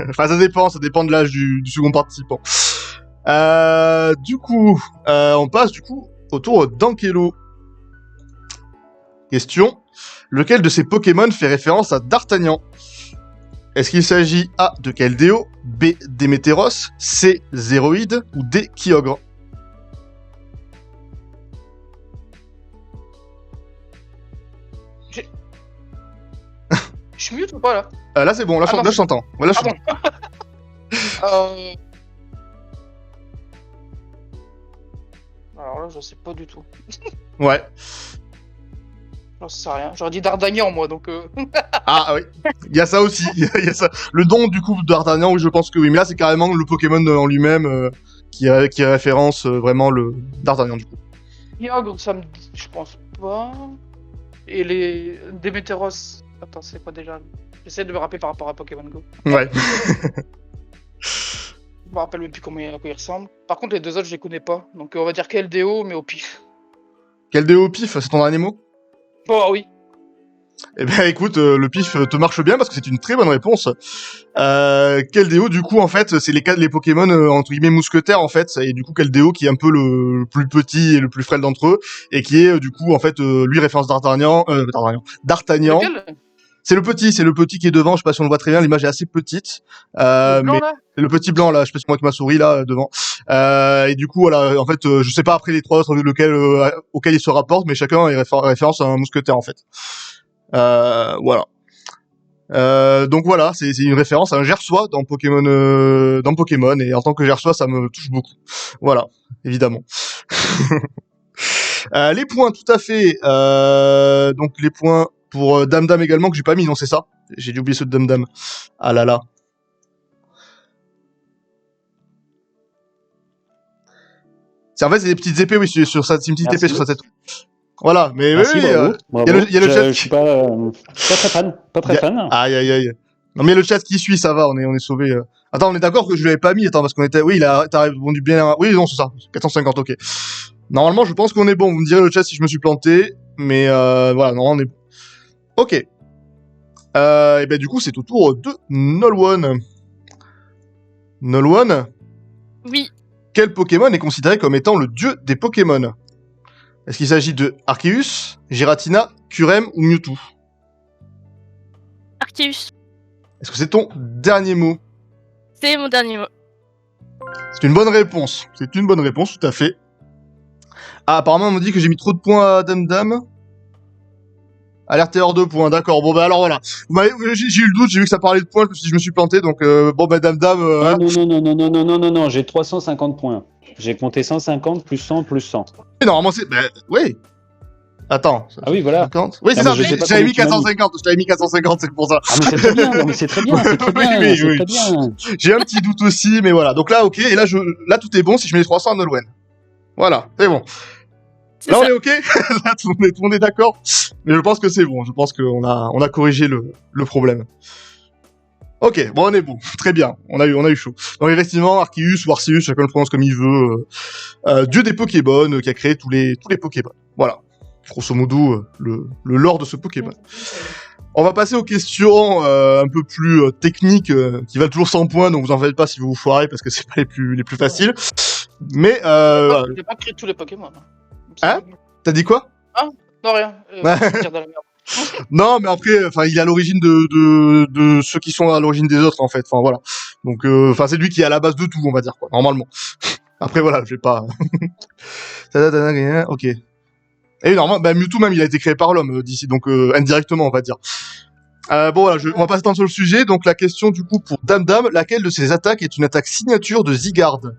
Enfin, ça dépend de l'âge du second participant. Du coup, on passe au tour d'Ankelo. Question. Lequel de ces Pokémon fait référence à D'Artagnan? Est-ce qu'il s'agit A de Keldeo, B Démétéros, C Zéroïde ou D Kyogre? Je suis mute ou pas là? Là c'est bon, là je t'entends. Là, je t'entends. Alors là, je sais pas du tout. Ouais. J'en sais rien. J'aurais dit D'Artagnan moi donc. Ah oui, il y a ça aussi. Il y a ça. Le don du coup d'Artagnan, oui, je pense que oui. Mais là c'est carrément le Pokémon en lui-même qui référence vraiment le D'Artagnan du coup. Kyogre, ça me dit, je pense pas. Et les Démétéros. Attends, c'est quoi déjà? J'essaie de me rappeler par rapport à Pokémon Go. Ouais. Je me rappelle même plus à quoi ils ressemblent. Par contre, les deux autres, je les connais pas. Donc, on va dire KLDO, mais au pif. KLDO au pif, c'est ton dernier mot? Oh oui. Eh ben écoute, le pif te marche bien parce que c'est une très bonne réponse. KLDO, du coup, en fait, c'est les Pokémon entre guillemets mousquetaires en fait, et du coup KLDO qui est un peu le plus petit et le plus frêle d'entre eux, et qui est du coup en fait lui référence D'Artagnan. Lequel? C'est le petit qui est devant. Je sais pas si on le voit très bien. L'image est assez petite. Le blanc, Mais là le petit blanc là, je sais pas si c'est moi avec ma souris là devant. Et du coup voilà, en fait, je sais pas après les trois autres auxquels il se rapporte, mais chacun est référence à un mousquetaire en fait. Voilà. Donc voilà, c'est une référence à un Gersois dans Pokémon, et en tant que Gersois, ça me touche beaucoup. Voilà, évidemment. Les points, tout à fait. Donc les points pour Damdam également que j'ai pas mis, non c'est ça? J'ai dû oublier ceux de Damdam. Ah là là. En fait, c'est des petites épées, oui, sur sa, c'est une petite Merci. épée sur sa tête. Voilà, mais Merci, oui, bravo. il y a le chat Je qui- suis pas très fan. Pas très Y a- fan. Aïe, aïe, aïe. Non, mais il y a le chat qui suit, ça va, on est sauvé. Attends, on est d'accord que je l'avais pas mis, attends, parce qu'on était, oui, t'as répondu bien, oui, non, c'est ça, 450, ok. Normalement, je pense qu'on est bon, vous me direz le chat si je me suis planté, mais voilà, normalement, on est bon. Ok. Et ben, du coup, c'est au tour de Nolwenn. Nolwenn, Oui, quel Pokémon est considéré comme étant le dieu des Pokémon? Est-ce qu'il s'agit de Arceus, Giratina, Curem ou Mewtwo? Arceus. Est-ce que c'est ton dernier mot? C'est mon dernier mot. C'est une bonne réponse. C'est une bonne réponse, tout à fait. Ah, apparemment, on me dit que j'ai mis trop de points à Dame. Alerté hors 2 points, d'accord. Bon, bah alors voilà. J'ai eu le doute, j'ai vu que ça parlait de points, je me suis planté, donc bon, bah Dame. Ah, non, j'ai 350 points. J'ai compté 150 plus 100 plus 100. Normalement, c'est. Bah, oui. Attends. Ah oui, voilà. 50. Oui, c'est Ah, ça, mais je sais pas j'avais mis combien tu m'as mis. 450, je t'avais mis 450, c'est pour ça. Ah, mais c'est très bien, non, mais c'est très bien, c'est très bien, Oui, c'est oui. très bien. J'ai un petit doute aussi, mais voilà. Donc là, ok, et là, là, tout est bon si je mets les 300 à Nolwenn. Voilà, c'est bon. C'est Là, ça. on est ok. Là, tout le monde est d'accord. Mais je pense que c'est bon. Je pense qu'on a corrigé le problème. Ok, bon, on est bon. Très bien. On a eu chaud. Donc, effectivement, Arceus ou Arceus, chacun le prononce comme il veut. Dieu des Pokémon, qui a créé tous les Pokémon. Voilà. Grosso modo, le lore de ce Pokémon. On va passer aux questions un peu plus techniques, qui valent toujours 100 points, donc vous en faites pas si vous vous foirez, parce que c'est pas les plus faciles. Mais, voilà. J'ai pas créé tous les Pokémon. Hein T'as dit quoi? Non, rien. Je vais dire de la merde. Non, mais après, enfin, il est à l'origine de ceux qui sont à l'origine des autres, en fait. Enfin, voilà. Donc, enfin, c'est lui qui est à la base de tout, on va dire, quoi, normalement. Après, voilà, je vais pas... Ok. Et normalement, bah, Mewtwo, même, il a été créé par l'homme, d'ici, donc, indirectement, on va dire. Bon, voilà, on va pas s'étendre sur le sujet. Donc, la question, du coup, pour Dame, laquelle de ces attaques est une attaque signature de Zygarde?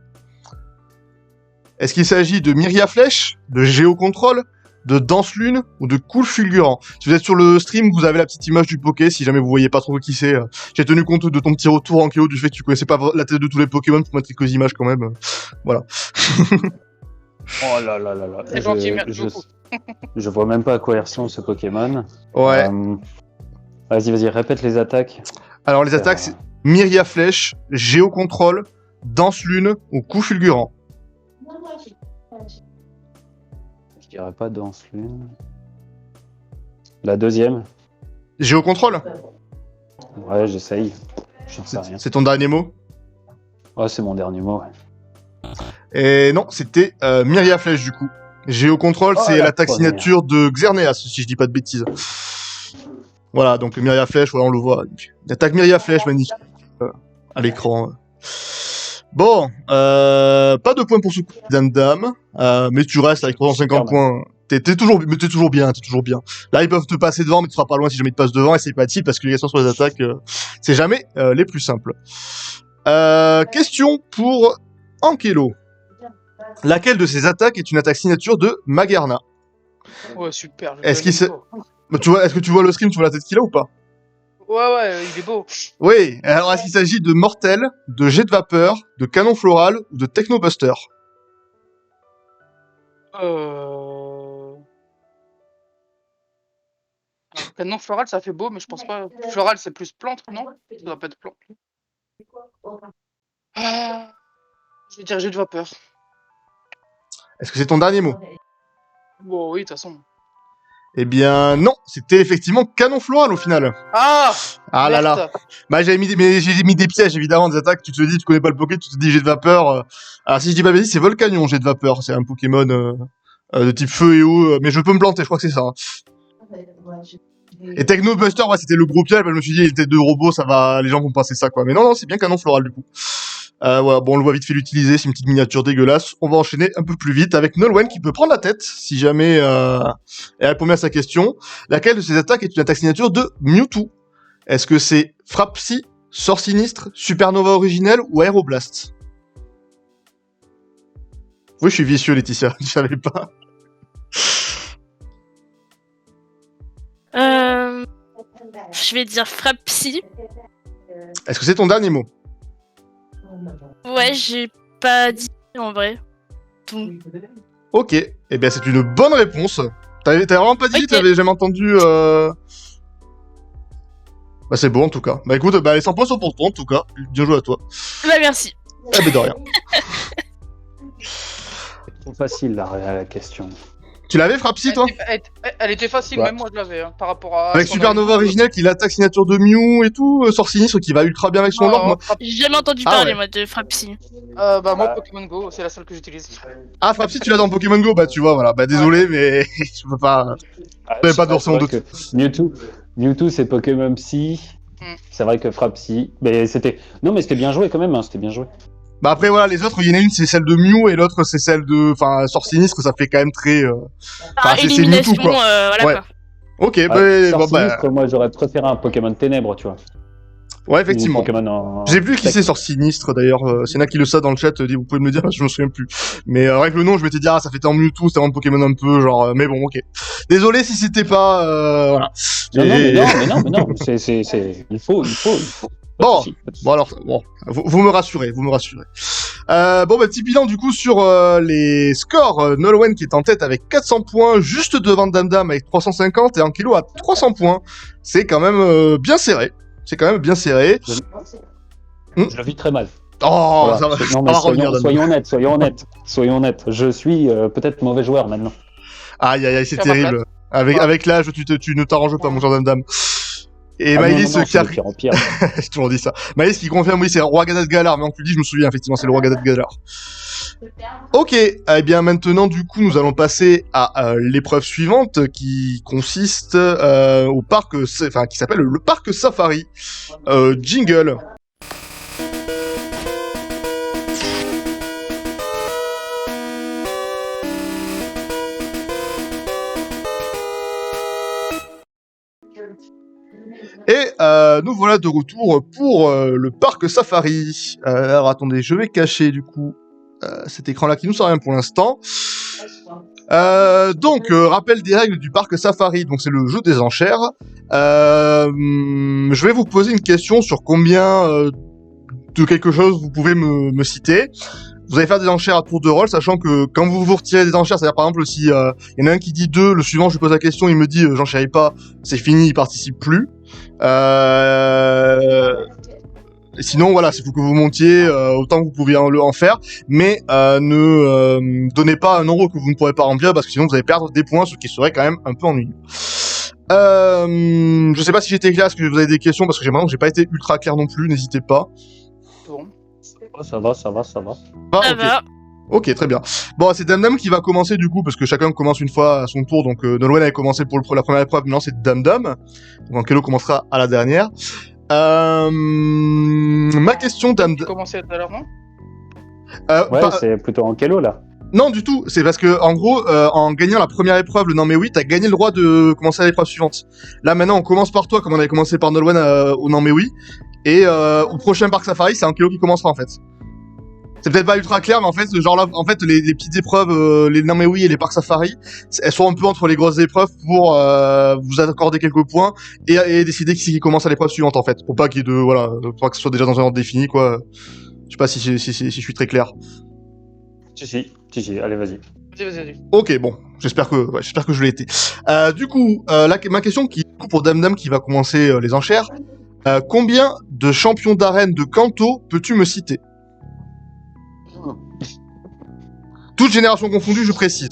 Est-ce qu'il s'agit de Myria Flèche, de Géocontrôle, de Danse Lune ou de Cool Fulgurant? Si vous êtes sur le stream, vous avez la petite image du Poké, si jamais vous voyez pas trop qui c'est. J'ai tenu compte de ton petit retour en Kéo, du fait que tu connaissais pas la tête de tous les Pokémon pour mettre quelques images quand même. Voilà. Oh là là là là. C'est gentil, merci beaucoup. Je vois même pas à quoi il ressemble ce Pokémon. Ouais. Vas-y, répète les attaques. Alors les attaques, c'est Myria Flèche, Géocontrôle, Danse Lune ou Coup Fulgurant. Je dirais pas Danse Lune. La deuxième. Géocontrôle? Ouais, j'essaye. J'en sais rien. C'est ton dernier mot? Ouais, c'est mon dernier mot. Ouais. Et non, c'était Myria Flèche du coup. Géocontrôle, Oh, c'est la l'attaque première. signature de Xerneas, si je dis pas de bêtises. Voilà, donc Myria Flèche, voilà, on le voit. L'attaque Myria Flèche, magnifique. À l'écran. Bon, pas de points pour ce coup, Dame. Mais tu restes avec 350 Super, points. T'es toujours bien, t'es toujours bien. Là, ils peuvent te passer devant, mais tu seras pas loin si jamais ils te passent devant, et c'est pas utile parce que les questions sur les attaques, c'est jamais les plus simples. Question pour Ankello. Laquelle de ces attaques est une attaque signature de Magarna? Ouais, super. Est-ce qu'il se- Est-ce que tu vois le stream, tu vois la tête qu'il a ou pas? Ouais, il est beau. Oui, alors est-ce qu'il s'agit de Mortel, de Jet de Vapeur, de Canon Floral ou de Technobuster? Alors, canon floral, ça fait beau, mais je pense pas. Floral, c'est plus plante, non? Ça doit pas être plante. Je vais dire jet de vapeur. Est-ce que c'est ton dernier mot? Bon, oui, de toute façon. Eh bien, non, c'était effectivement Canon Floral au final. Ah Ah là là. merde. Bah, j'ai mis des pièges évidemment, des attaques. Tu te dis, tu connais pas le Poké, tu te dis Jet de Vapeur. Alors, si je dis pas bêtise, c'est Volcanion, Jet de Vapeur. C'est un Pokémon de type feu et eau. Mais je peux me planter, je crois que c'est ça. Hein. Et Technobuster, ouais, c'était le gros piège. Je me suis dit, il était deux robots, ça va, les gens vont passer ça, quoi. Mais non, c'est bien Canon Floral, du coup. Voilà, bon, on le voit vite fait l'utiliser, c'est une petite miniature dégueulasse. On va enchaîner un peu plus vite avec Nolwenn qui peut prendre la tête, si jamais elle répond bien à sa question. Laquelle de ces attaques est une attaque signature de Mewtwo? Est-ce que c'est Frappe Psy, Sort Sinistre, Supernova Originelle ou Aéroblast? Oui, je suis vicieux, Laetitia, je savais pas. Je vais dire frappe psy. Est-ce que c'est ton dernier mot? Ouais, j'ai pas dit en vrai. tout. Ok, eh bien c'est une bonne réponse. T'avais vraiment pas dit, Ok. t'avais jamais entendu... Bah c'est bon en tout cas. Bah écoute, bah les 100 points sont pour toi en tout cas. Bien joué à toi. Bah merci. Eh ben de rien. C'est trop facile la question. Tu l'avais Frapsy toi? Elle était facile, Ouais. même moi je l'avais, hein, par rapport à. Avec ce qu'on Supernova avait dit. original qui l'attaque signature de Mew et tout, sort sinistre qui va ultra bien avec son Non, lore. Moi. J'ai jamais entendu Ah parler ouais. moi de Frapsy. Bah, moi, Ah. Pokémon Go, c'est la seule que j'utilise. Ah Frapsy tu l'as dans Pokémon Go? Bah tu vois voilà. Bah désolé mais je peux pas... J'avais pas de version c'est vrai doute. que Mewtwo c'est Pokémon Psy. C'est vrai que Frapsy. Mais c'était bien joué quand même, hein, c'était bien joué. Bah après voilà, les autres, il y en a une c'est celle de Mew et l'autre c'est celle de... Enfin, sort sinistre, ça fait quand même très... Par c'est élimination, Mewtwo, quoi. voilà Ouais. quoi. Ok, Ouais, bah... Sort bon, bah... Sinistre, moi j'aurais préféré un Pokémon Ténèbres, tu vois. Ouais, Ou effectivement. Pokémon en... Je sais plus qui c'est sort sinistre d'ailleurs. S'il y en a qui le savent dans le chat, vous pouvez me le dire, je me souviens plus. Mais avec le nom, je m'étais dit ah ça fait en Mewtwo, c'était un Pokémon un peu genre. Mais bon, ok. Désolé si c'était pas voilà. Non, Et- mais non, c'est... Il faut. Pas de Bon. souci, pas de souci. Bon alors, bon, vous me rassurez, vous me rassurez. Bon bah petit bilan du coup sur les scores. Nolwenn qui est en tête avec 400 points, juste devant Damdam avec 350 et Ankelo à 300 points. C'est quand même bien serré. C'est quand même bien serré. Je le vis très mal. Oh, Voilà. ça va, Non, mais ça va revenir. Damdam. soyons honnêtes. Je suis peut-être mauvais joueur maintenant. Aïe aïe aïe, c'est Ça va terrible. Avec l'âge, tu ne t'arranges pas, mon cher Damdam. Et Ah, Maëlys non, qui c'est a... de pire en pire. J'ai toujours dit ça. Maëlys qui confirme, oui, c'est le roi Gadat Galar. Mais on te le dit, je me souviens, effectivement, c'est le roi Gadat Galar. Ok, eh bien maintenant, du coup, nous allons passer à l'épreuve suivante qui consiste au parc... Enfin, qui s'appelle le parc Safari. Jingle. Et nous voilà de retour pour le parc Safari. Alors attendez, je vais cacher du coup cet écran-là qui nous sert à rien pour l'instant. Donc, rappel des règles du parc Safari. Donc c'est le jeu des enchères. Je vais vous poser une question sur combien de quelque chose vous pouvez me citer. Vous allez faire des enchères à tour de rôle, sachant que quand vous retirez des enchères, c'est-à-dire par exemple si y en a un qui dit 2, le suivant je lui pose la question, il me dit j'enchéris pas, c'est fini, il participe plus. Et sinon voilà, il faut que vous montiez autant que vous pouviez en faire, mais ne donnez pas un nombre que vous ne pourrez pas remplir parce que sinon vous allez perdre des points, ce qui serait quand même un peu ennuyeux. Je sais pas si j'étais clair, est-ce que vous avez des questions parce que j'ai l'impression que j'ai pas été ultra clair non plus, n'hésitez pas. Bon. Oh, ça va. Ah, Ça ok. va. Ok, très bien. Bon, c'est Damdam qui va commencer du coup, parce que chacun commence une fois à son tour. Donc, Nolwenn avait commencé pour la première épreuve, maintenant c'est Damdam. Donc, Ankelo commencera à la dernière. Ma question, Tu Damdam. commençais tout à l'heure, non? Ouais, c'est plutôt Ankelo là. Non, du tout. C'est parce que, en gros, en gagnant la première épreuve, le non mais oui, t'as gagné le droit de commencer à l'épreuve suivante. Là, maintenant, on commence par toi, comme on avait commencé par Nolwenn au non mais oui. Et au prochain parc Safari, c'est Ankelo qui commencera en fait. C'est peut-être pas ultra clair, mais en fait, genre là, en fait, les petites épreuves, les non mais oui et les parcs Safari, elles sont un peu entre les grosses épreuves pour vous accorder quelques points et décider qui commence à l'épreuve suivante en fait, pour pas qu'il y ait de voilà, pour pas que ce soit déjà dans un ordre défini quoi. Je sais pas si je suis très clair. Si, allez, vas-y. Vas-y. Ok, bon, j'espère que je l'ai été. Du coup, ma question qui est pour Damdam qui va commencer les enchères. Combien de champions d'arène de Kanto peux-tu me citer? Toute génération confondue, je précise.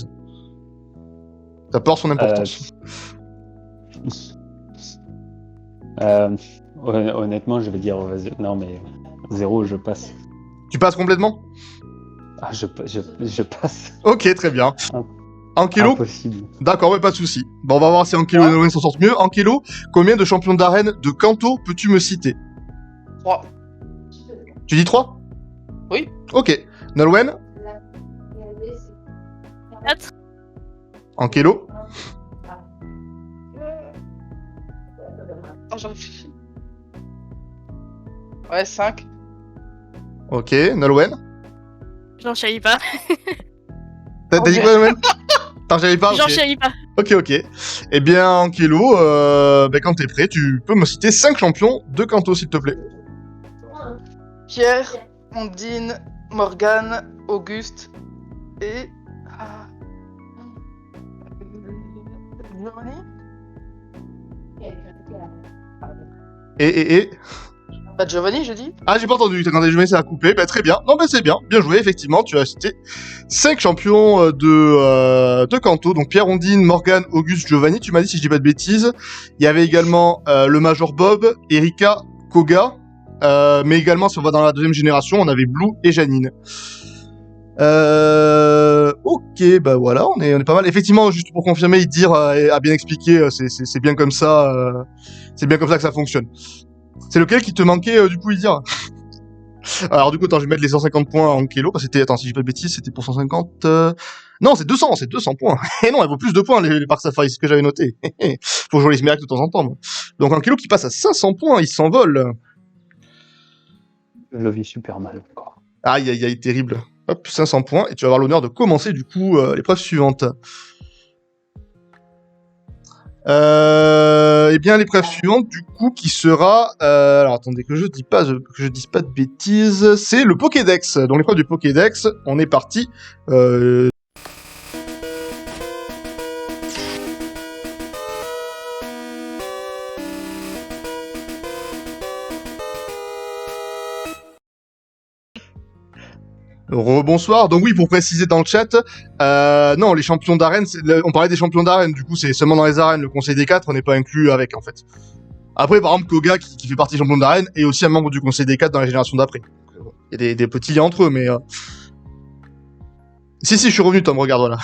Ça porte son importance. Honnêtement, je vais dire non, mais 0, je passe. Tu passes complètement? Ah, je passe. Ok, très bien. Ankelo? Impossible. D'accord, mais pas de souci. Bon, on va voir si Ankelo et Nolwenn s'en sortent mieux. Ankelo, combien de champions d'arène de Kanto peux-tu me citer? 3. Tu dis 3? Oui. Ok. Nolwenn? 4. Ankelo? Attends, j'en réfléchis. Ouais, 5. Ok. Nolwenn? J'en chéris pas. T'as dit quoi, Nolwenn? T'en savais pas? J'en Ok. chéris pas. Ok. Eh bien, Ankelo, quand t'es prêt, tu peux me citer 5 champions de Kanto, s'il te plaît. Pierre, Ondine, Morgane, Auguste, Et. Ah. Giovanni. Et... Bah, Giovanni, j'ai dit. Ah, j'ai pas entendu, quand j'ai joué, ça a coupé. Bah, très bien. Non, bah, c'est bien. Bien joué, effectivement. Tu as cité 5 champions de Kanto. Donc, Pierre Ondine, Morgan, Auguste, Giovanni. Tu m'as dit, si je dis pas de bêtises. Il y avait également le Major Bob, Erika, Koga. Mais également, si on va dans la deuxième génération, on avait Blue et Janine. Ok, bah voilà, on est pas mal. Effectivement, juste pour confirmer, Idir a bien expliqué, c'est bien comme ça, c'est bien comme ça que ça fonctionne. C'est lequel qui te manquait, du coup, Idir? Alors, du coup, attends, je vais mettre les 150 points en kilo, parce que c'était, attends, si je dis pas de bêtises, c'était pour 150, non, c'est 200 points. Et non, elle vaut plus de points, les Parc Safari, c'est ce que j'avais noté. Faut jouer les miracles de temps en temps, moi. Donc, un kilo qui passe à 500 points, il s'envole. Je le vis super mal encore. Aïe, aïe, aïe, terrible. Hop, 500 points, et tu vas avoir l'honneur de commencer, du coup, l'épreuve suivante. Eh bien, l'épreuve suivante, du coup, qui sera... alors, attendez, que je dise pas de bêtises. C'est le Pokédex. Dans l'épreuve du Pokédex, on est parti... Rebonsoir. Donc oui, pour préciser dans le chat, non, les champions d'arène, on parlait des champions d'arène, du coup c'est seulement dans les arènes, le conseil des 4 n'est pas inclus avec en fait. Après, par exemple, Koga, qui fait partie des champions d'arène, est aussi un membre du conseil des 4 dans la génération d'après. Il y a des petits liens entre eux, mais... Si, je suis revenu, Tom, regarde, voilà.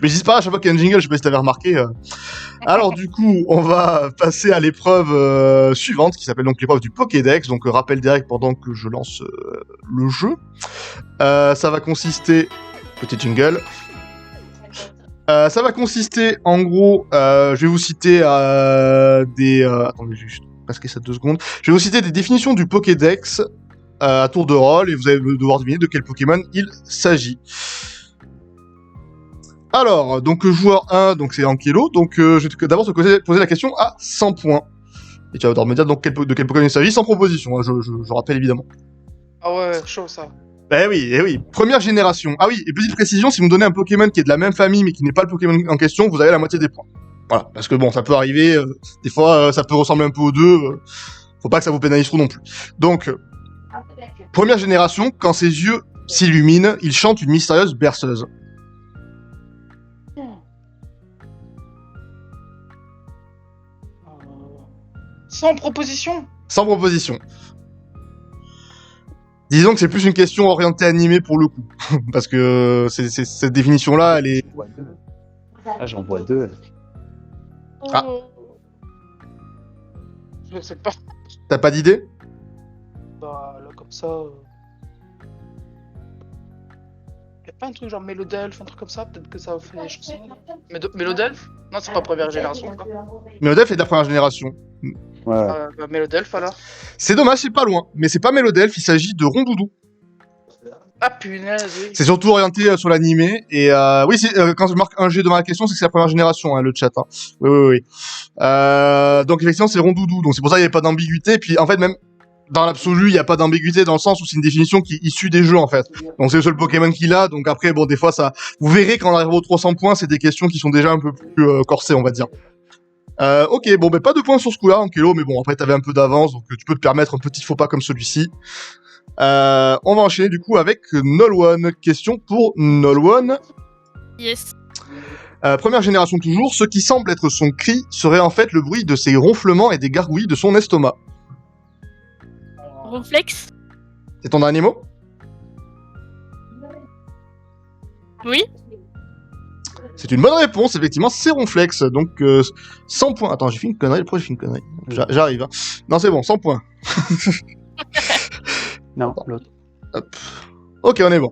Mais je dis pas, à chaque fois qu'il y a un jingle, je sais pas si t'avais remarqué. Alors du coup, on va passer à l'épreuve suivante, qui s'appelle donc l'épreuve du Pokédex. Donc rappel direct pendant que je lance le jeu. Ça va consister... Petit jingle. Ça va consister, en gros, je vais vous citer des... attendez, je vais juste passer ça 2 secondes. Je vais vous citer des définitions du Pokédex à tour de rôle, et vous allez devoir deviner de quel Pokémon il s'agit. Alors, donc joueur 1, donc c'est Ankylo, donc je vais d'abord te poser la question à 100 points. Et tu vas devoir me dire donc de quel Pokémon il s'agit, sans proposition, hein, je rappelle évidemment. Ah ouais, chaud ça. Eh oui. Première génération. Ah oui, et petite précision, si vous me donnez un Pokémon qui est de la même famille mais qui n'est pas le Pokémon en question, vous avez la moitié des points. Voilà, parce que bon, ça peut arriver, des fois ça peut ressembler un peu aux deux, faut pas que ça vous pénalise trop non plus. Donc, première génération, quand ses yeux s'illuminent, il chante une mystérieuse berceuse. Sans proposition. Sans proposition. Disons que c'est plus une question orientée animée pour le coup. Parce que cette définition-là, elle est... Ah, j'en vois 2. Ah. Je sais pas. T'as pas d'idée? Bah là comme ça. Y'a pas un truc genre Mélodelph, un truc comme ça, peut-être que ça fait des chansons. Mélodelph? Non, c'est pas première génération encore. Mélodelph est de la première génération. Ouais. Bah, Mélodelph alors. C'est dommage, c'est pas loin. Mais c'est pas Mélodelph, il s'agit de Rondoudou. Ah punaise, oui. C'est surtout orienté sur l'animé. Et oui, quand je marque un G devant la question, c'est que c'est la première génération, hein, le chat. Hein. Oui. Donc effectivement, c'est Rondoudou. Donc c'est pour ça qu'il n'y a pas d'ambiguïté. Puis en fait, même dans l'absolu, il n'y a pas d'ambiguïté dans le sens où c'est une définition qui est issue des jeux, en fait. Donc c'est le seul Pokémon qu'il a. Donc après, bon, des fois, ça... Vous verrez quand on arrive aux 300 points, c'est des questions qui sont déjà un peu plus corsées, on va dire. Ok, bon, ben pas de points sur ce coup-là, en kilo, mais bon, après t'avais un peu d'avance, donc tu peux te permettre un petit faux pas comme celui-ci. On va enchaîner du coup avec Nolwenn. Question pour Nolwenn. Yes. Première génération toujours, ce qui semble être son cri serait en fait le bruit de ses ronflements et des gargouilles de son estomac. Ronflex? C'est ton dernier mot? Oui. C'est une bonne réponse, effectivement, c'est Ronflex, donc 100 points. Attends, j'ai fait une connerie, pourquoi j'ai fait une connerie? J'arrive, hein. Non, c'est bon, 100 points. Non, l'autre. Hop. Ok, on est bon.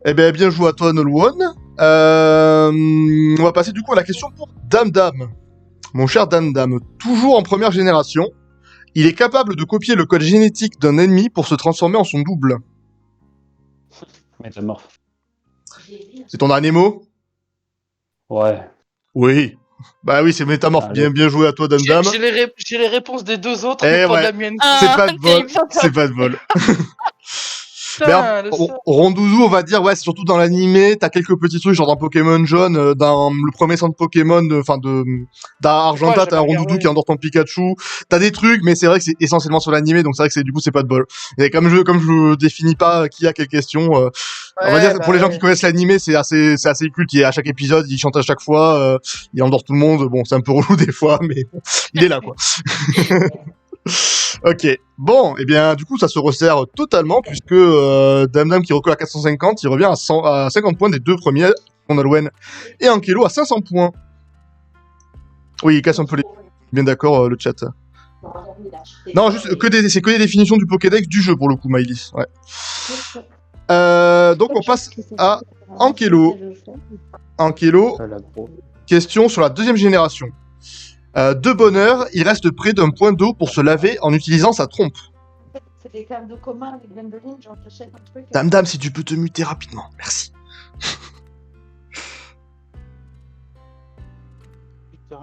Eh bien joué à toi, Nolwenn. On va passer du coup à la question pour Damdam. Mon cher Damdam, toujours en première génération, il est capable de copier le code génétique d'un ennemi pour se transformer en son double. Métamorphe. C'est ton dernier mot? Ouais. Oui. Bah oui, c'est Métamorphe. Allez. Bien joué à toi, Damdam. J'ai les réponses des deux autres, Eh mais pas ouais. de la mienne. Ah, C'est pas de bol. terrible. C'est pas de bol. sein, le sein. Rondouzou, on va dire, ouais, c'est surtout dans l'animé, t'as quelques petits trucs, genre dans Pokémon jaune, dans le premier centre Pokémon, d'Argenta, Ouais, t'as un j'avais Rondoudou regardé. qui endort ton Pikachu, t'as des trucs, mais c'est vrai que c'est essentiellement sur l'animé, donc c'est vrai que du coup, c'est pas de bol. Et comme je définis pas qui a quelle question, on va dire, pour les gens qui connaissent l'animé, c'est assez culte, à chaque épisode, il chante à chaque fois, il endort tout le monde, bon, c'est un peu relou des fois, mais bon, il est là, quoi. Ok, bon, et bien du coup ça se resserre totalement puisque Dame qui recule à 450, il revient à 50 points des deux premiers, Nolwenn et Ankelo à 500 points. Oui, il casse un peu les... Bien d'accord, le chat. Non, juste c'est que des définitions du Pokédex du jeu pour le coup, Maïlis. Ouais. Donc on passe à Ankelo. Ankelo, question sur la deuxième génération. De bonne heure, il reste près d'un point d'eau pour se laver en utilisant sa trompe. C'est des cartes de commun avec Gwendoline, genre j'achète un truc. Dame, si tu peux te muter rapidement, merci. Putain.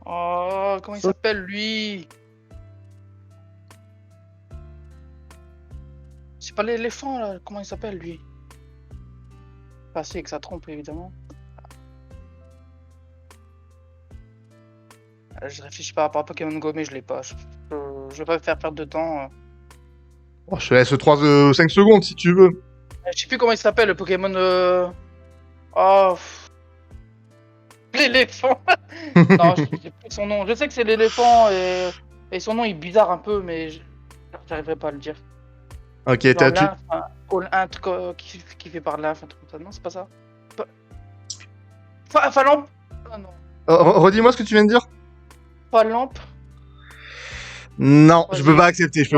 Oh, comment il s'appelle lui? C'est pas l'éléphant là, comment il s'appelle lui? Passé avec sa trompe évidemment. Je réfléchis par rapport à Pokémon Go, mais je l'ai pas. Je vais pas faire perdre de temps. Oh, je te laisse 5 secondes si tu veux. Je sais plus comment il s'appelle le Pokémon. Oh. L'éléphant. Non, je sais plus son nom. Je sais que c'est l'éléphant et son nom est bizarre un peu, mais j'arriverai pas à le dire. Ok, Genre lymphe, un truc qui fait par lymphe, un truc comme ça. Non, c'est pas ça. Phalampe. Ah non. Redis-moi ce que tu viens de dire. Phalampe. Non, Vas-y. je peux pas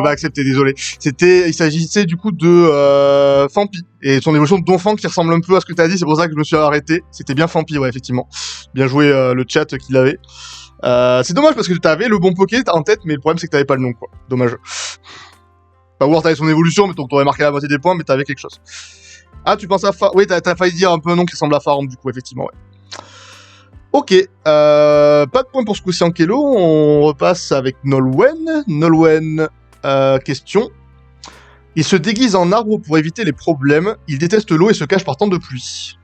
accepter, désolé. Il s'agissait du coup de Fampi et son évolution de Donphan qui ressemble un peu à ce que t'as dit, c'est pour ça que je me suis arrêté. C'était bien Fampi, ouais, effectivement. Bien joué le chat qu'il avait. C'est dommage parce que t'avais le bon Poké en tête, mais le problème c'est que t'avais pas le nom, quoi. Dommage. Pas voir t'avais son évolution, mais donc t'aurais marqué la moitié des points, mais t'avais quelque chose. Ah, tu penses à Oui, t'as failli dire un peu un nom qui ressemble à Pharambe, du coup, effectivement, ouais. Ok, pas de point pour ce coup-ci Ankelo, on repasse avec Nolwenn. Nolwenn, question. Il se déguise en arbre pour éviter les problèmes, il déteste l'eau et se cache par temps de pluie.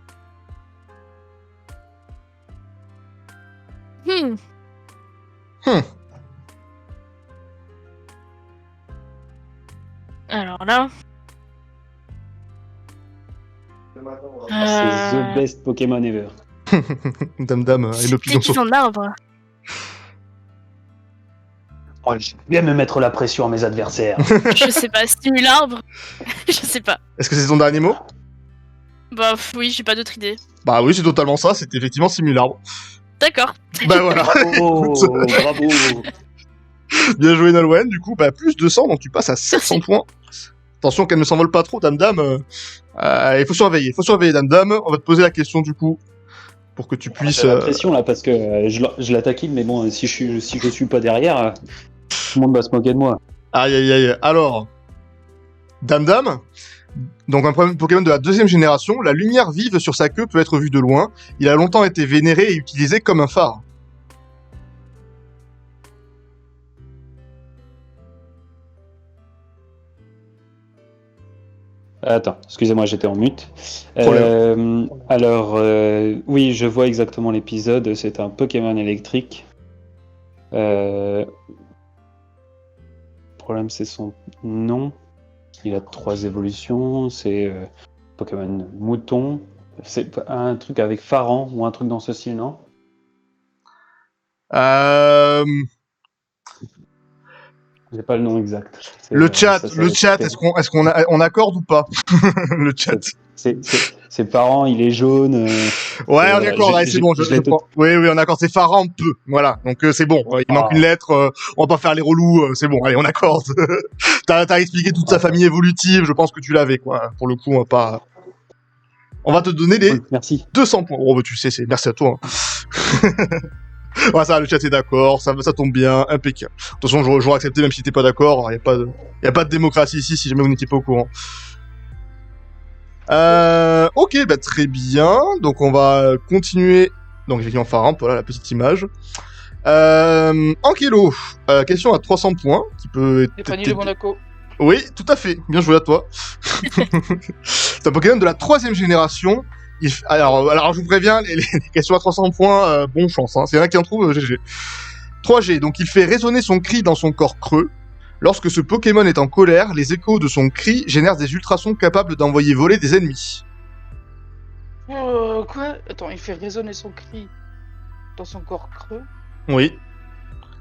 Alors là. C'est the best Pokémon ever. Dame a une opinion sur... Déguise en arbre. Oh, je viens me mettre la pression à mes adversaires. Je sais pas, stimule l'arbre. Je sais pas. Est-ce que c'est ton dernier mot? Bah oui, j'ai pas d'autre idée. Bah oui, c'est totalement ça, c'est effectivement Simularbre. D'accord. Bah voilà. Oh, bravo. Bien joué Nolwenn, du coup, bah plus 200, donc tu passes à 700 points. Attention qu'elle ne s'envole pas trop, Dame. Il faut surveiller, Dame. On va te poser la question, du coup, pour que tu puisses... J'ai la pression, là, parce que je l'attaque, mais bon, si je suis pas derrière, tout le monde va se moquer de moi. Aïe, aïe, aïe. Alors, Dame, donc un Pokémon de la deuxième génération, la lumière vive sur sa queue peut être vue de loin. Il a longtemps été vénéré et utilisé comme un phare. Attends, excusez-moi, j'étais en mute. Problème. Alors, oui, je vois exactement l'épisode. C'est un Pokémon électrique. Le problème, c'est son nom. Il a 3 évolutions. C'est Pokémon mouton. C'est un truc avec Pharan ou un truc dans ce style, non? J'ai pas le nom exact. Le chat, est-ce qu'on accorde ou pas? Le chat. C'est Pharan, il est jaune. Ouais, on accorde, c'est bon, je l'ai prends. Oui, on accorde, c'est Pharan peu. Voilà, donc c'est bon. Il manque une lettre, on va pas faire les relous, c'est bon, allez, on accorde. T'as expliqué toute sa famille évolutive, je pense que tu l'avais, quoi. Pour le coup, on va pas... On va te donner les Merci. 200 points. Oh, bah tu sais, merci à toi. Ouais, ça, le chat est d'accord, ça tombe bien, impeccable. De toute façon, j'aurais accepté même si t'es pas d'accord, y a pas de démocratie ici si jamais vous n'étiez pas au courant. Ok, bah très bien, donc on va continuer. Donc effectivement, Pharambe, voilà la petite image. Ankelo, question à 300 points, qui peut Stéphanie de Monaco. Oui, tout à fait. Bien joué à toi. C'est un Pokémon de la 3e génération. Alors, je vous préviens, les questions à 300 points, bon chance. Hein. S'il y en a qui en trouvent, GG. 3G, donc il fait résonner son cri dans son corps creux. Lorsque ce Pokémon est en colère, les échos de son cri génèrent des ultrasons capables d'envoyer voler des ennemis. Quoi? Attends, il fait résonner son cri dans son corps creux. Oui.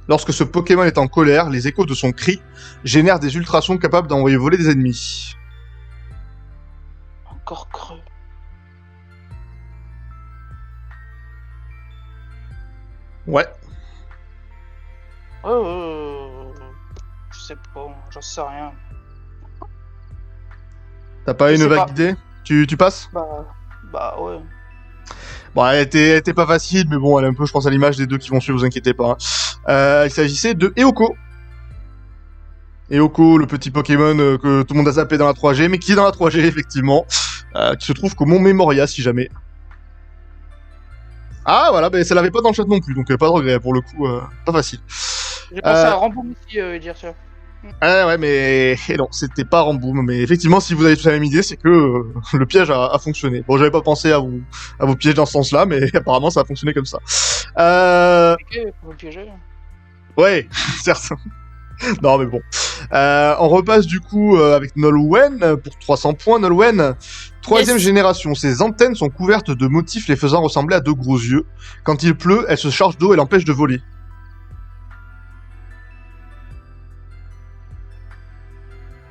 Lorsque ce Pokémon est en colère, les échos de son cri génèrent des ultrasons capables d'envoyer voler des ennemis. Un corps creux. Ouais. Je sais pas, j'en sais rien. T'as pas Je une sais vague pas. idée? Tu passes? Bah ouais. Bon, elle était pas facile, mais bon, elle est un peu, je pense, à l'image des deux qui vont suivre, vous inquiétez pas. Il s'agissait de Eoko. Eoko, le petit Pokémon que tout le monde a zappé dans la 3G, mais qui est dans la 3G, effectivement, qui se trouve qu'au Mont Memoria, si jamais. Ah, voilà, ben ça l'avait pas dans le chat non plus, donc pas de regret, pour le coup, pas facile. J'ai pensé à Ramboum aussi, dire ça. Ouais, mais et non, c'était pas Ramboum, mais effectivement, si vous avez tous la même idée, c'est que le piège a fonctionné. Bon, j'avais pas pensé à vous piéger dans ce sens-là, mais apparemment, ça a fonctionné comme ça. Ok, faut me piéger. Ouais, certes. Non, mais bon. On repasse du coup avec Nolwenn pour 300 points. Nolwenn, 3e Yes. génération. Ses antennes sont couvertes de motifs les faisant ressembler à deux gros yeux. Quand il pleut, elle se charge d'eau et l'empêche de voler.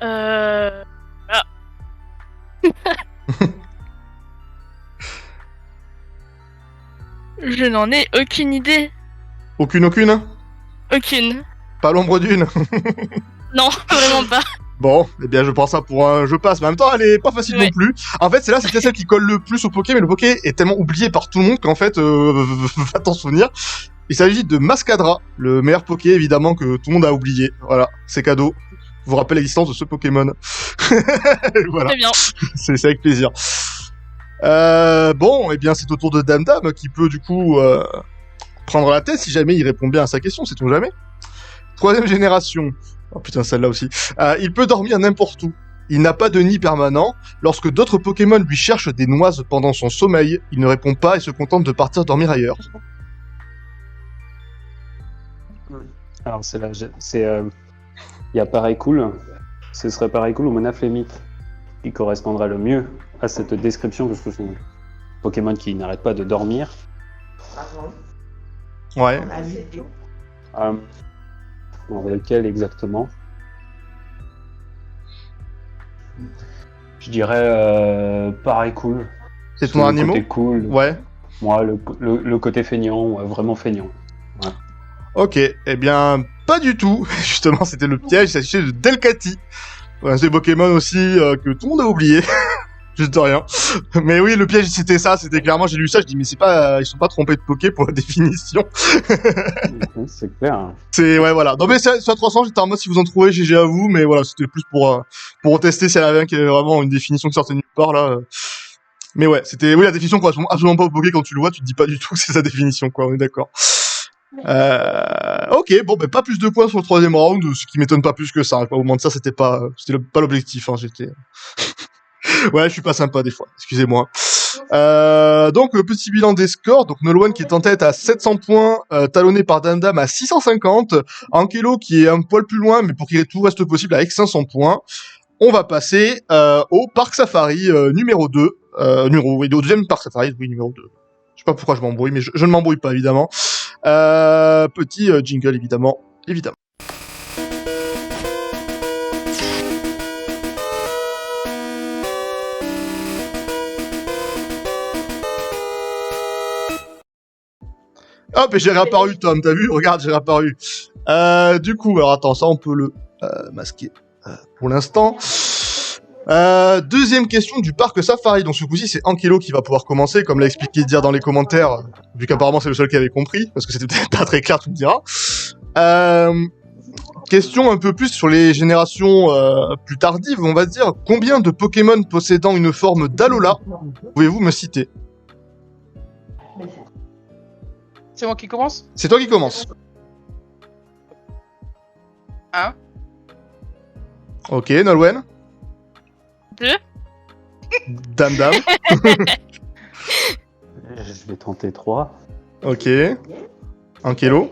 Ah. Je n'en ai aucune idée. Aucune Aucune. Pas l'ombre d'une. Non, vraiment pas. Bon, eh bien, je prends ça pour un je passe. Mais en même temps, elle est pas facile Ouais. non plus. En fait, c'est peut-être celle qui colle le plus au Poké, mais le Poké est tellement oublié par tout le monde qu'en fait, va t'en souvenir. Il s'agit de Mascadra, le meilleur Poké, évidemment, que tout le monde a oublié. Voilà, c'est cadeau. Je vous rappelle l'existence de ce Pokémon. Voilà, Très bien. c'est avec plaisir. Bon, eh bien, c'est au tour de Damdam qui peut, du coup, prendre la tête si jamais il répond bien à sa question, sait-on jamais. 3e génération. Oh putain, celle-là aussi. Il peut dormir n'importe où. Il n'a pas de nid permanent. Lorsque d'autres Pokémon lui cherchent des noises pendant son sommeil, il ne répond pas et se contente de partir dormir ailleurs. Alors c'est là, il y a pareil cool. Ce serait pareil cool ou Monaflémite qui correspondrait le mieux à cette description que je trouve un Pokémon qui n'arrête pas de dormir. Ouais. Bon, lequel exactement? Je dirais pareil cool. C'est ton Le animal? côté cool. Ouais. Moi, le côté feignant, ouais, vraiment feignant. Ok. Eh bien, pas du tout. Justement, c'était le piège. Il s'agissait de Delcatty. Ouais, c'est Pokémon aussi que tout le monde a oublié. Juste rien. Mais oui, le piège, c'était ça. C'était clairement, j'ai lu ça, je dis, mais c'est pas, ils sont pas trompés de Poké pour la définition. C'est clair. C'est, ouais, voilà. Non, mais sur 300, j'étais en mode si vous en trouvez, GG à vous, mais voilà, c'était plus pour tester si elle avait un qui avait vraiment une définition qui sortait nulle part, là. Mais ouais, c'était, oui, la définition correspond absolument pas au Poké quand tu le vois, tu te dis pas du tout que c'est sa définition, quoi, on est d'accord. Ok, bon, ben, pas plus de points sur le 3e round, ce qui m'étonne pas plus que ça. Au moment de ça, c'était pas l'objectif, hein, j'étais... Ouais, je suis pas sympa des fois, excusez-moi. Donc, le petit bilan des scores. Donc, Nolwenn qui est en tête à 700 points, talonné par Damdam à 650. Ankelo qui est un poil plus loin, mais pour qu'il tout reste possible avec 500 points. On va passer au Parc Safari numéro 2. Au deuxième Parc Safari, oui, numéro 2. Je sais pas pourquoi je m'embrouille, mais je ne m'embrouille pas, évidemment. Petit jingle, évidemment. Hop, et j'ai réapparu, Tom, t'as vu? Regarde, j'ai réapparu. Du coup, alors attends, ça on peut le masquer pour l'instant. Deuxième question du parc Safari. Donc ce coup-ci, c'est Ankelo qui va pouvoir commencer, comme l'a expliqué Dire dans les commentaires, vu qu'apparemment c'est le seul qui avait compris, parce que c'était peut-être pas très clair, tu me diras. Question un peu plus sur les générations plus tardives, on va dire. Combien de Pokémon possédant une forme d'Alola pouvez-vous me citer? C'est moi qui commence? C'est toi qui commence. 1. Ok, Nolwenn. 2. Dame. Je vais tenter 3. Ok. Ankelo.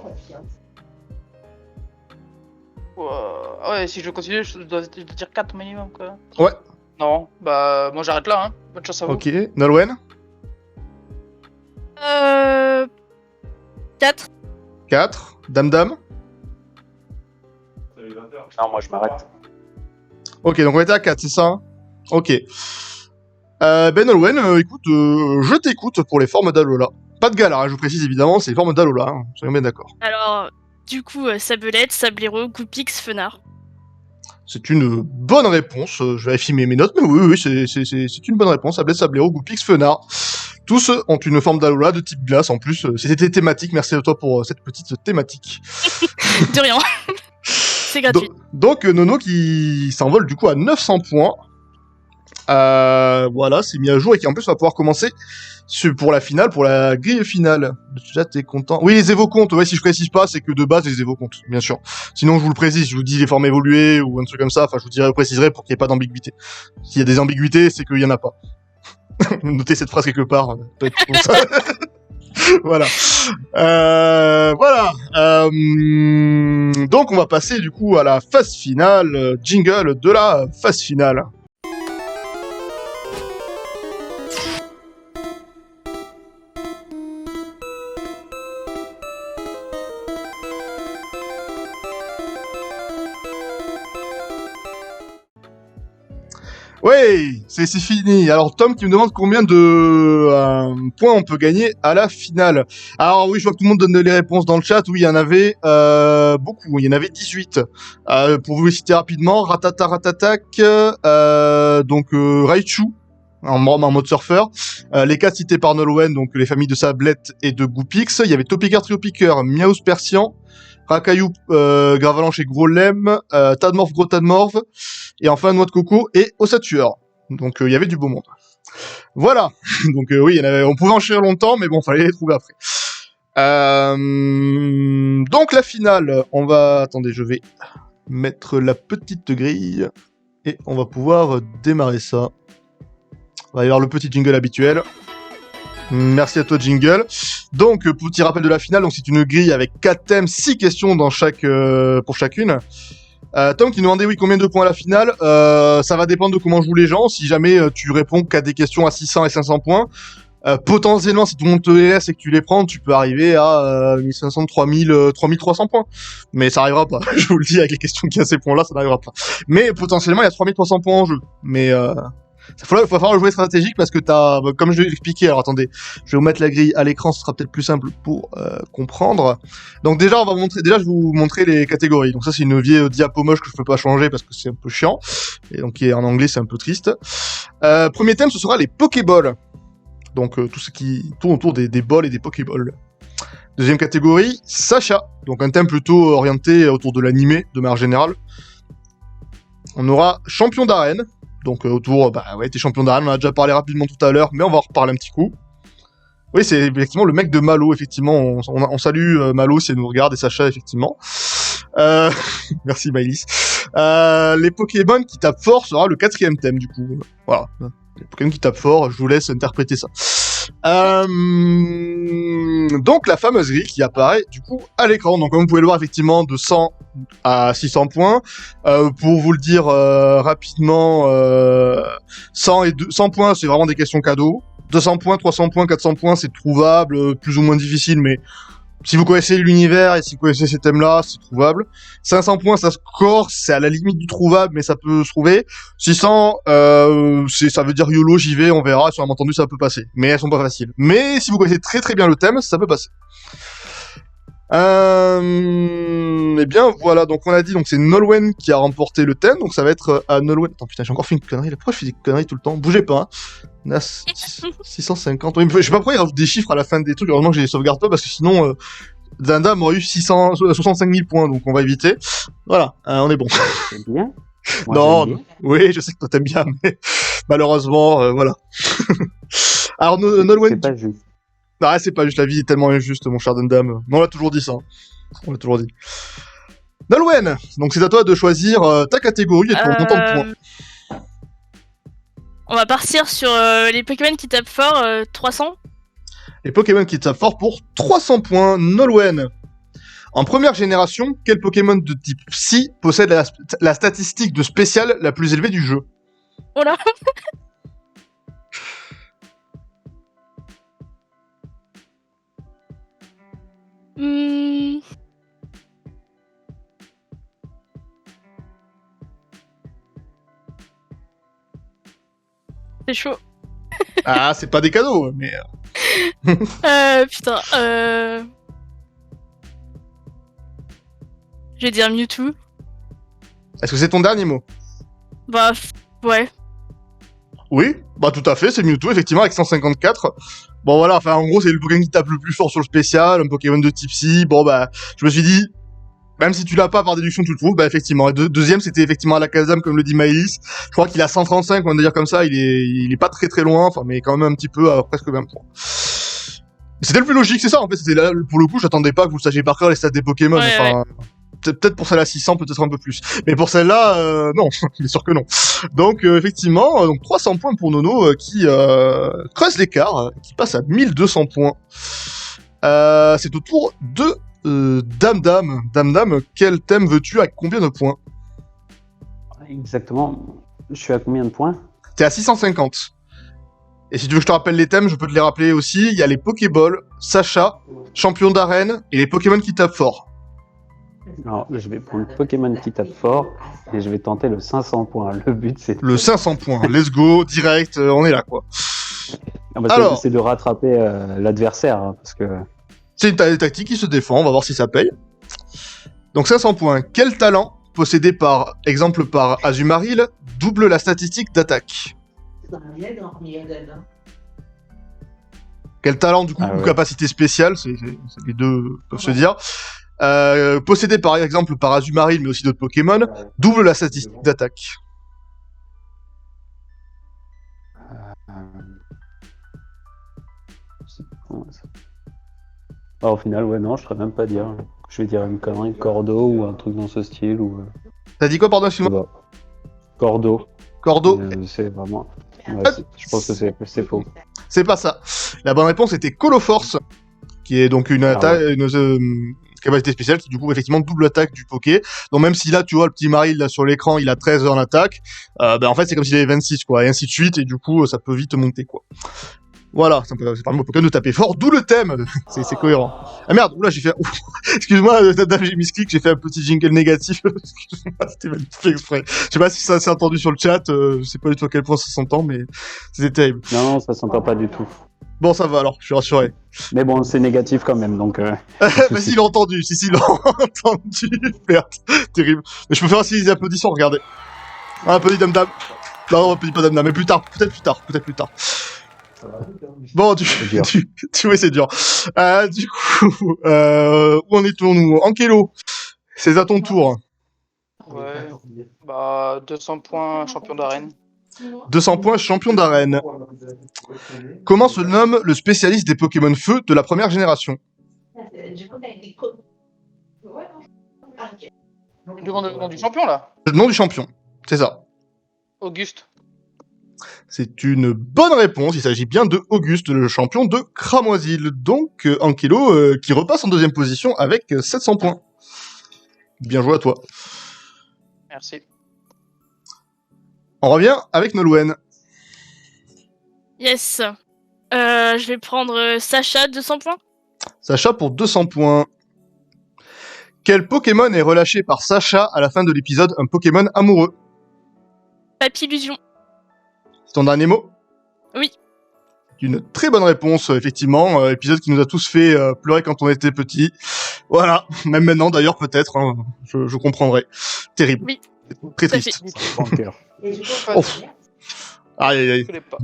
Ouais, si je continue, je dois dire 4 minimum, quoi. Ouais. Non, bah, moi j'arrête là, hein. Bonne chance à vous. Ok. Nolwenn. 4. 4. Dame. Non, moi je m'arrête. Ok, donc on était à 4, c'est ça hein. Ok. Nolwenn, écoute, je t'écoute pour les formes d'Alola. Pas de Galar, hein, je vous précise évidemment, c'est les formes d'Alola, hein, soyons bien d'accord. Alors, du coup, Sabelette, Sablero, Goupix, Fenard. C'est une bonne réponse, je vérifie mes notes, mais oui, c'est une bonne réponse. Sablette, Sablero, Goupix, Fenard. Tous ont une forme d'Alola de type glace, en plus, c'était thématique, merci à toi pour cette petite thématique. De rien. C'est gratuit. Donc Nono qui s'envole du coup à 900 points. Voilà, c'est mis à jour et qui en plus va pouvoir commencer pour la finale, pour la grille finale. Déjà, t'es content? Oui, les évocomptes, ouais, si je précise pas, c'est que de base, les évocomptes, bien sûr. Sinon, je vous le précise, je vous dis les formes évoluées ou un truc comme ça, enfin, je vous dirai, préciserai pour qu'il n'y ait pas d'ambiguïté. S'il y a des ambiguïtés, c'est qu'il y en a pas. Notez cette phrase quelque part, peut-être pour ça. Voilà. Voilà. Donc, on va passer du coup à la phase finale. Jingle de la phase finale. Ouais, c'est fini. Alors Tom qui me demande combien de points on peut gagner à la finale. Alors oui, je vois que tout le monde donne les réponses dans le chat. Oui, il y en avait beaucoup. Il y en avait 18. Pour vous les citer rapidement, Ratata Ratatak, donc Raichu en mode surfeur. Les 4 cités par Nolwenn, donc les familles de Sablette et de Goupix. Il y avait Topiqueur, Triopiqueur, Miaus Persian, Rakaillou, Gravalanche et Grolem, Tadmorph, Gros Tadmorph, et enfin Noix de Coco et Ossatueur. Donc il y avait du beau monde. Voilà. Donc oui, il y en avait, on pouvait en chier longtemps, mais bon, fallait les trouver après. Donc la finale, on va... Attendez, je vais mettre la petite grille, et on va pouvoir démarrer ça. On va y avoir le petit jingle habituel. Merci à toi, Jingle. Donc, petit rappel de la finale, donc c'est une grille avec 4 thèmes, 6 questions dans pour chacune. Tom qui nous demandait, oui, combien de points à la finale. Ça va dépendre de comment jouent les gens. Si jamais tu réponds qu'à des questions à 600 et 500 points, potentiellement, si tout le monde te laisse et que tu les prends, tu peux arriver à 1500, 3000, 3300 points. Mais ça arrivera pas. Je vous le dis, avec les questions qui a ces points-là, ça n'arrivera pas. Mais potentiellement, il y a 3300 points en jeu. Mais il va falloir jouer stratégique parce que comme je l'ai expliqué, alors attendez, je vais vous mettre la grille à l'écran, ce sera peut-être plus simple pour comprendre. Donc déjà, je vais vous montrer les catégories. Donc ça, c'est une vieille diapo moche que je peux pas changer parce que c'est un peu chiant. Et donc en anglais, c'est un peu triste. Premier thème, ce sera les Pokéballs. Donc tout ce qui tourne autour des balls et des Pokéballs. Deuxième catégorie, Sacha. Donc un thème plutôt orienté autour de l'animé, de manière générale. On aura champion d'arène. Donc autour, t'es champion d'arène, on en a déjà parlé rapidement tout à l'heure, mais on va en reparler un petit coup. Oui, c'est effectivement le mec de Malo, effectivement, on salue Malo si elle nous regarde, et Sacha, effectivement. Merci Maïlis. Les Pokémon qui tapent fort sera le 4e thème, du coup. Voilà, les Pokémon qui tapent fort, je vous laisse interpréter ça. Donc la fameuse grille qui apparaît du coup à l'écran. Donc comme vous pouvez le voir effectivement de 100 à 600 points. Pour vous le dire rapidement, 100 points c'est vraiment des questions cadeaux. 200 points, 300 points, 400 points c'est trouvable, plus ou moins difficile, mais si vous connaissez l'univers et si vous connaissez ces thèmes-là, c'est trouvable. 500 points, ça score, c'est à la limite du trouvable, mais ça peut se trouver. 600, ça veut dire YOLO, j'y vais, on verra. Sur un entendu, ça peut passer. Mais elles sont pas faciles. Mais si vous connaissez très très bien le thème, ça peut passer. Eh bien, voilà. Donc, on a dit, donc c'est Nolwenn qui a remporté le thème. Donc, ça va être à Nolwenn. Attends, putain, j'ai encore fait une connerie. Pourquoi je fais des conneries tout le temps? Bougez pas, hein. On a 650. Oui, je sais pas pourquoi ils rajoutent des chiffres à la fin des trucs. Heureusement que j'ai les sauvegarde pas parce que sinon, Danda m'aurait eu 65 000 points. Donc, on va éviter. Voilà, on est bon. C'est bien. Moi, Non, j'aime bien. oui, je sais que toi t'aimes bien, mais malheureusement, voilà. Alors, Nolwenn, C'est pas juste. c'est pas juste, la vie est tellement injuste, mon cher Dundam. Mais on l'a toujours dit ça. On l'a toujours dit. Nolwenn, donc c'est à toi de choisir ta catégorie et ton montant de points. On va partir sur les Pokémon qui tapent fort, 300. Les Pokémon qui tapent fort pour 300 points. Nolwenn. En première génération, quel Pokémon de type Psy possède la statistique de spécial la plus élevée du jeu? Oh là. C'est chaud. Ah, c'est pas des cadeaux, mais... Putain, je vais dire Mewtwo. Est-ce que c'est ton dernier mot? Bah, ouais. Oui, bah tout à fait, c'est Mewtwo, effectivement, avec 154. Bon voilà, enfin en gros c'est le Pokémon qui tape le plus fort sur le spécial, un Pokémon de type Psy. Bon bah, je me suis dit, même si tu l'as pas par déduction tu le trouves, bah effectivement. Et deuxième c'était effectivement Alakazam, comme le dit Maïlis. Je crois qu'il a 135, on va dire comme ça, il est pas très très loin, enfin mais quand même un petit peu à presque 20 points. C'était le plus logique, c'est ça en fait, c'était là, pour le coup j'attendais pas que vous le sachiez par cœur les stats des Pokémon, Ouais, enfin... Peut-être pour celle-là 600, peut-être un peu plus. Mais pour celle-là, non, bien sûr que non. Donc effectivement, donc 300 points pour Nono qui creuse l'écart, qui passe à 1200 points. C'est au tour de Dame Dame. Dame Dame, quel thème veux-tu à combien de points? Exactement. Je suis à combien de points? T'es à 650. Et si tu veux que je te rappelle les thèmes, je peux te les rappeler aussi. Il y a les Pokéballs, Sacha, champion d'arène et les Pokémon qui tapent fort. Alors, je vais prendre Pokémon qui tape fort et je vais tenter le 500 points. Le but, c'est Le 500 points, let's go, direct, on est là quoi. Alors. c'est de rattraper l'adversaire, hein, parce que C'est une tactique qui se défend, on va voir si ça paye. Donc 500 points. Quel talent, possédé par Azumarill, double la statistique d'attaque? Quel talent, du coup, ou capacité spéciale, c'est les deux peuvent se dire. Possédé par exemple par Azumarill, mais aussi d'autres Pokémon, double la statistique d'attaque. Au final, ouais, non, je saurais même pas dire. Je vais dire une connerie, Cordo ou un truc dans ce style. Ou... T'as dit quoi, pardon, excuse-moi? Cordo. Cordo. C'est vraiment... Ouais, je pense que c'est faux. C'est pas ça. La bonne réponse était Coloforce, qui est donc une capacité spéciale qui du coup effectivement double l'attaque du Poké. Donc même si là tu vois le petit Marill là sur l'écran il a 13 en attaque, en fait c'est comme s'il avait 26 quoi, et ainsi de suite, et du coup ça peut vite monter quoi. Voilà, ça permet au Pokémon de taper fort, d'où le thème. C'est cohérent. Ah merde, oula j'ai fait... Excuse-moi, j'ai mis ce clic, j'ai fait un petit jingle négatif. Excuse-moi, c'était mal fait exprès. Je sais pas si ça s'est entendu sur le chat, je sais pas du tout à quel point ça s'entend, mais c'était terrible. Non, ça s'entend pas du tout. Bon, ça va alors, je suis rassuré. Mais bon, c'est négatif quand même, donc... Mais s'il l'a entendu, si il l'a entendu, merde, terrible. Mais je peux faire aussi des applaudissements, regardez. Un applaudit Dame Dame. Non, on applaudit pas Dame Dame, mais plus tard, peut-être plus tard. Bon, tu vois, c'est dur. Du coup, où en étions-nous? Ankelo, c'est à ton tour. Ouais, bah 200 points champion d'arène. 200 points champion d'arène. Comment se nomme le spécialiste des Pokémon Feu de la première génération? On demande le nom du champion là. Le nom du champion, c'est ça. Auguste. C'est une bonne réponse, il s'agit bien de Auguste, le champion de Cramoisil. Donc Ankelo qui repasse en deuxième position avec 700 points. Bien joué à toi. Merci. On revient avec Nolwenn. Yes. Je vais prendre Sacha, 200 points. Sacha pour 200 points. Quel Pokémon est relâché par Sacha à la fin de l'épisode Un Pokémon amoureux? Papillusion. C'est ton dernier mot? Oui. Une très bonne réponse, effectivement. Épisode qui nous a tous fait pleurer quand on était petits. Voilà. Même maintenant, d'ailleurs, peut-être. Hein. Je comprendrai. Terrible. Oui. Très Tout à triste. Oh. Aïe, aïe, aïe. Je connais pas.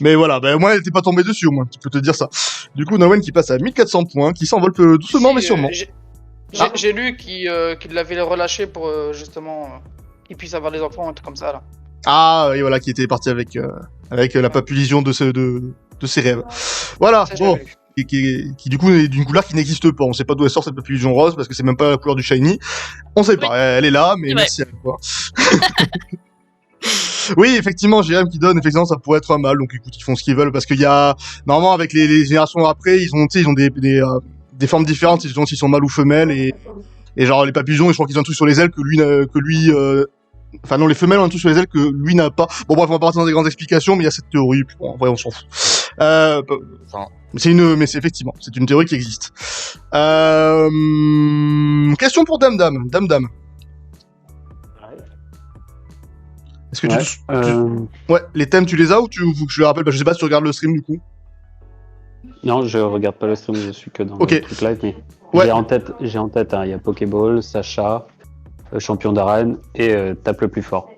Mais voilà, ben moi, elle était pas tombée dessus, au moins. Tu peux te dire ça. Du coup, Nolwenn qui passe à 1400 points, qui s'envole doucement, mais sûrement. J'ai lu qu'il l'avait relâché pour justement qu'il puisse avoir des enfants, un truc comme ça là. Ah, oui, voilà, qui était parti avec la papillusion de ses rêves. Voilà, Ça, bon. vu. qui du coup est d'une couleur qui n'existe pas. On sait pas d'où elle sort cette papillusion rose parce que c'est même pas la couleur du shiny. On sait pas. Oui. Elle est là, mais Ouais. merci à elle, quoi. Oui, effectivement, JM qui donne, effectivement, ça pourrait être un mal. Donc écoute, ils font ce qu'ils veulent parce qu'il y a normalement avec les générations après, ils ont des formes différentes. Ils ont s'ils sont mâles ou femelles et genre les papillons, je crois qu'ils ont un truc sur les ailes que lui. Enfin non, les femelles ont un truc sur les ailes que lui n'a pas. Bon bref, on va pas rentrer dans des grandes explications, mais il y a cette théorie. Puis bon, en vrai, on s'en fout. Enfin, mais c'est effectivement, c'est une théorie qui existe. Question pour Dame. Est-ce que ouais, les thèmes tu les as ou tu faut que je les rappelle? Bah, je sais pas si tu regardes le stream du coup. Non, je regarde pas le stream, je suis que dans Ok. le truc live, mais Ouais. j'ai en tête, hein, il y a Pokéball, Sacha, champion d'arène et tape le plus fort.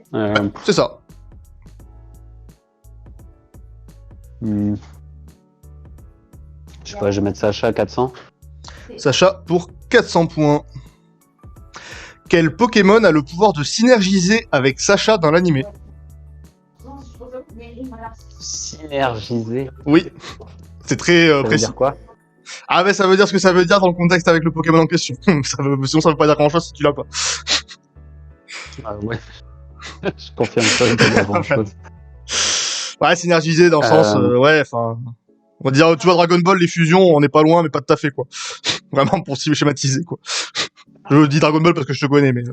C'est ça. Je sais pas, je vais mettre Sacha à 400. Sacha pour 400 points. Quel Pokémon a le pouvoir de synergiser avec Sacha dans l'animé? Synergiser. Oui, c'est très Ça veut précis. dire quoi? Ah mais ça veut dire ce que ça veut dire dans le contexte avec le Pokémon en question. Sinon ça veut pas dire grand chose si tu l'as pas. Ah, ouais. Je confirme ça, je pas grand chose. Ouais, synergiser dans le sens, ouais, enfin, on va dire, tu vois Dragon Ball, les fusions, on n'est pas loin, mais pas tout à fait quoi. Vraiment pour schématiser quoi. Je dis Dragon Ball parce que je te connais, mais.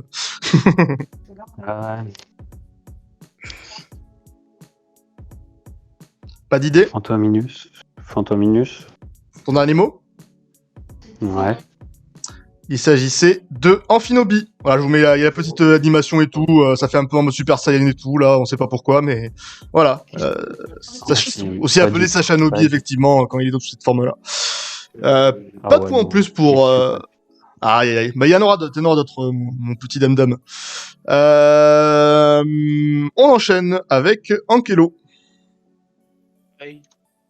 Pas d'idée? Fantominus. Ton dernier mot? Ouais. Il s'agissait de Amphinobi. Voilà, je vous mets il y a la petite animation et tout, ça fait un peu en mode Super Saiyan et tout, là, on sait pas pourquoi, mais voilà. Aussi appelé Sachanobi, effectivement, quand il est dans cette forme-là. Pas de points en plus pour... Aïe, aïe, aïe. Bah, il y en aura d'autres, mon petit dame. On enchaîne avec Ankelo.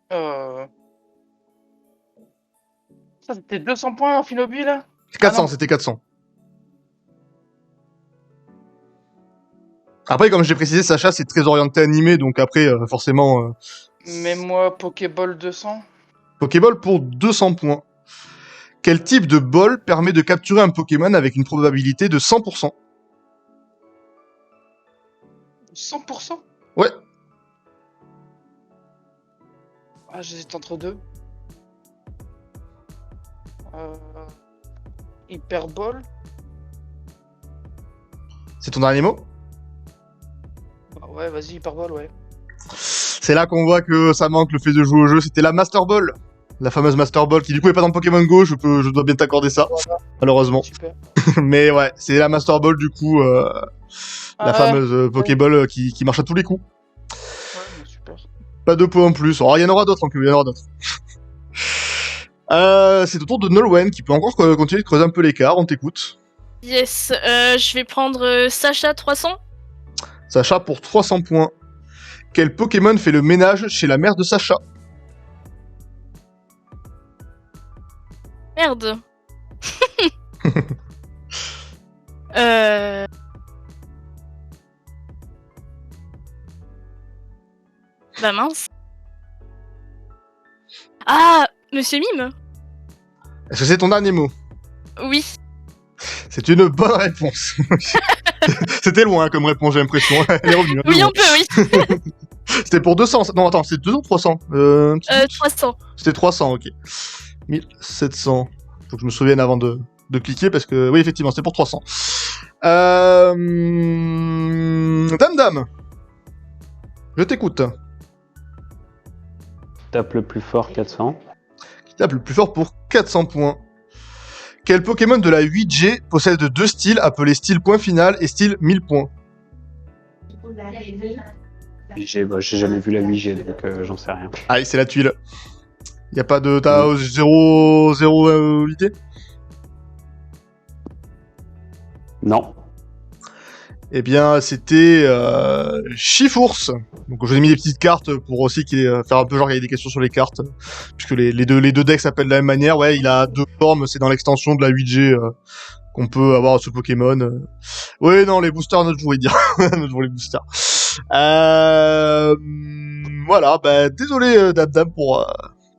Ça, c'était 200 points en Phinobi, là? 400, non. c'était 400. Après, comme j'ai précisé, Sacha, c'est très orienté animé, donc après, forcément... Mais moi, Pokéball 200. Pokéball pour 200 points. Quel type de ball permet de capturer un Pokémon avec une probabilité de 100%? 100%? Ouais. Ah, j'hésite entre deux. Hyperball. C'est ton dernier mot? Bah ouais, vas-y, Hyperball, ouais. C'est là qu'on voit que ça manque le fait de jouer au jeu. C'était la Master Ball. La fameuse Master Ball, qui du coup est pas dans Pokémon Go, je dois bien t'accorder ça, malheureusement. Super. Mais ouais, c'est la Master Ball du coup, la fameuse Pokéball qui marche à tous les coups. Ouais, mais super. Pas de points en plus. Oh, il y en aura d'autres, il y en aura d'autres. C'est au tour de Nolwenn qui peut encore continuer de creuser un peu l'écart, on t'écoute. Yes, je vais prendre Sacha 300. Sacha pour 300 points. Quel Pokémon fait le ménage chez la mère de Sacha? Merde. Bah mince. Ah, Monsieur Mime. Est-ce que c'est ton dernier mot? Oui. C'est une bonne réponse. C'était loin comme réponse, j'ai l'impression. Elle est revenue. Oui, un peu, oui. C'était pour 200. Non, attends, c'était 200 ou 300 300. C'était 300, ok. 1700. Faut que je me souvienne avant de cliquer parce que... Oui, effectivement, c'était pour 300. Dame. Je t'écoute. Tape le plus fort, 400. Qui tape le plus fort pour 400 points. Quel Pokémon de la 8G possède deux styles appelés style point final et style 1000 points? J'ai jamais vu la 8G, donc j'en sais rien. Allez, c'est la tuile. Y a pas de... T'as zéro idée? Non. Eh bien, c'était Chifours. Donc, je vous ai mis des petites cartes pour aussi faire un peu genre il y a des questions sur les cartes, puisque les deux decks s'appellent de la même manière. Ouais, il a deux formes. C'est dans l'extension de la 8G qu'on peut avoir ce Pokémon. Oui, non, les boosters, je voulais dire, les boosters. Voilà. Bah, désolé, Dame, pour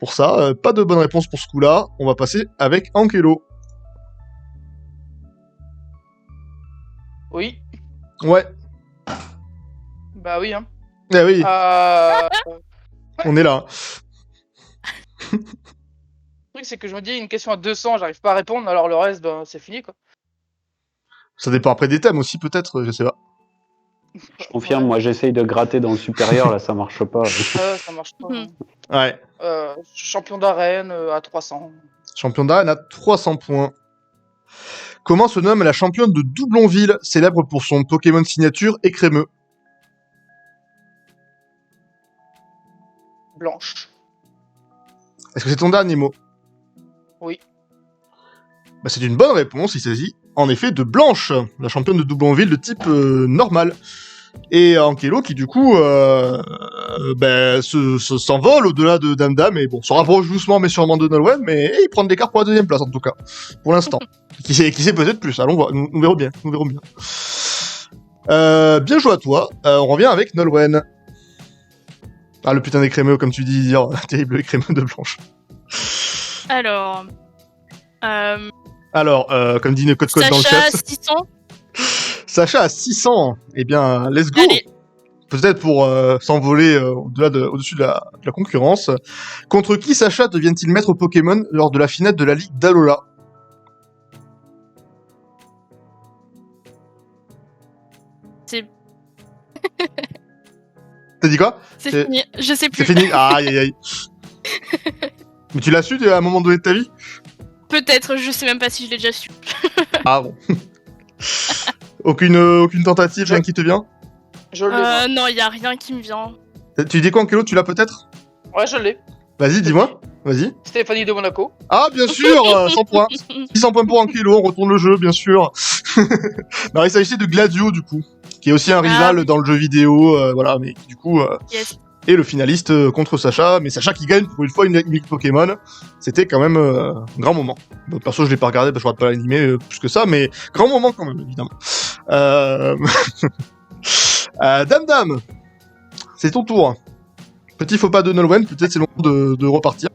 pour ça. Pas de bonne réponse pour ce coup-là. On va passer avec Ankelo. Oui. Ouais. Bah oui, hein. Eh oui, Le on est là. truc, c'est que je me dis, une question à 200, j'arrive pas à répondre, alors le reste, ben, c'est fini, quoi. Ça dépend après des thèmes aussi, peut-être, je sais pas. Je confirme, moi j'essaye de gratter dans le supérieur, là ça marche pas. Ça marche pas. Mhm. Ouais. Champion d'arène à 300. Champion d'arène à 300 points. Comment se nomme la championne de Doublonville, célèbre pour son Pokémon signature écrémeux? Blanche. Est-ce que c'est ton dernier mot? Oui. Bah, c'est une bonne réponse, il s'agit en effet de Blanche, la championne de Doublonville de type normal. Et Ankelo qui du coup s'envole au-delà de Damdam et bon, se rapproche doucement mais sûrement de Nolwenn, mais il prend de l'écart pour la deuxième place en tout cas, pour l'instant. Qui sait peut-être plus, allons voir, nous verrons bien, bien joué à toi, on revient avec Nolwenn. Ah, le putain d'écrémeux, comme tu dis, dire terrible écrémeux de Blanche. Alors, Comme dit une code dans le Sacha, chat. 600. Sacha à 600. Eh bien, let's go. Allez. Peut-être pour s'envoler au-dessus de la concurrence. Contre qui Sacha deviennent-ils maître Pokémon lors de la finale de la Ligue d'Alola? C'est T'as dit quoi? c'est fini. Je sais plus. C'est fini. Aïe, aïe, aïe. Mais tu l'as su à un moment donné de ta vie? Peut-être, je sais même pas si je l'ai déjà su. Ah bon. Aucune tentative, rien qui te vient? Je l'ai. moi. Non, il y a rien qui me vient. Tu dis quoi, Ankelo? Tu l'as peut-être? Ouais, je l'ai. Vas-y, dis-moi. Vas-y. Stéphanie de Monaco. Ah, bien sûr, 100 points. 600 points pour Ankelo, on retourne le jeu, bien sûr. Non, il s'agissait de Gladio, du coup, qui est aussi un rival oui. dans le jeu vidéo, voilà, mais qui, du coup, Yes. est le finaliste contre Sacha, mais Sacha qui gagne pour une fois une Ligue Pokémon, c'était quand même un grand moment. Bon, perso, je l'ai pas regardé, parce que je regarde pas l'animé plus que ça, mais grand moment quand même, évidemment. Damdam, c'est ton tour. Petit faux pas de Nolwenn, peut-être c'est le moment de repartir.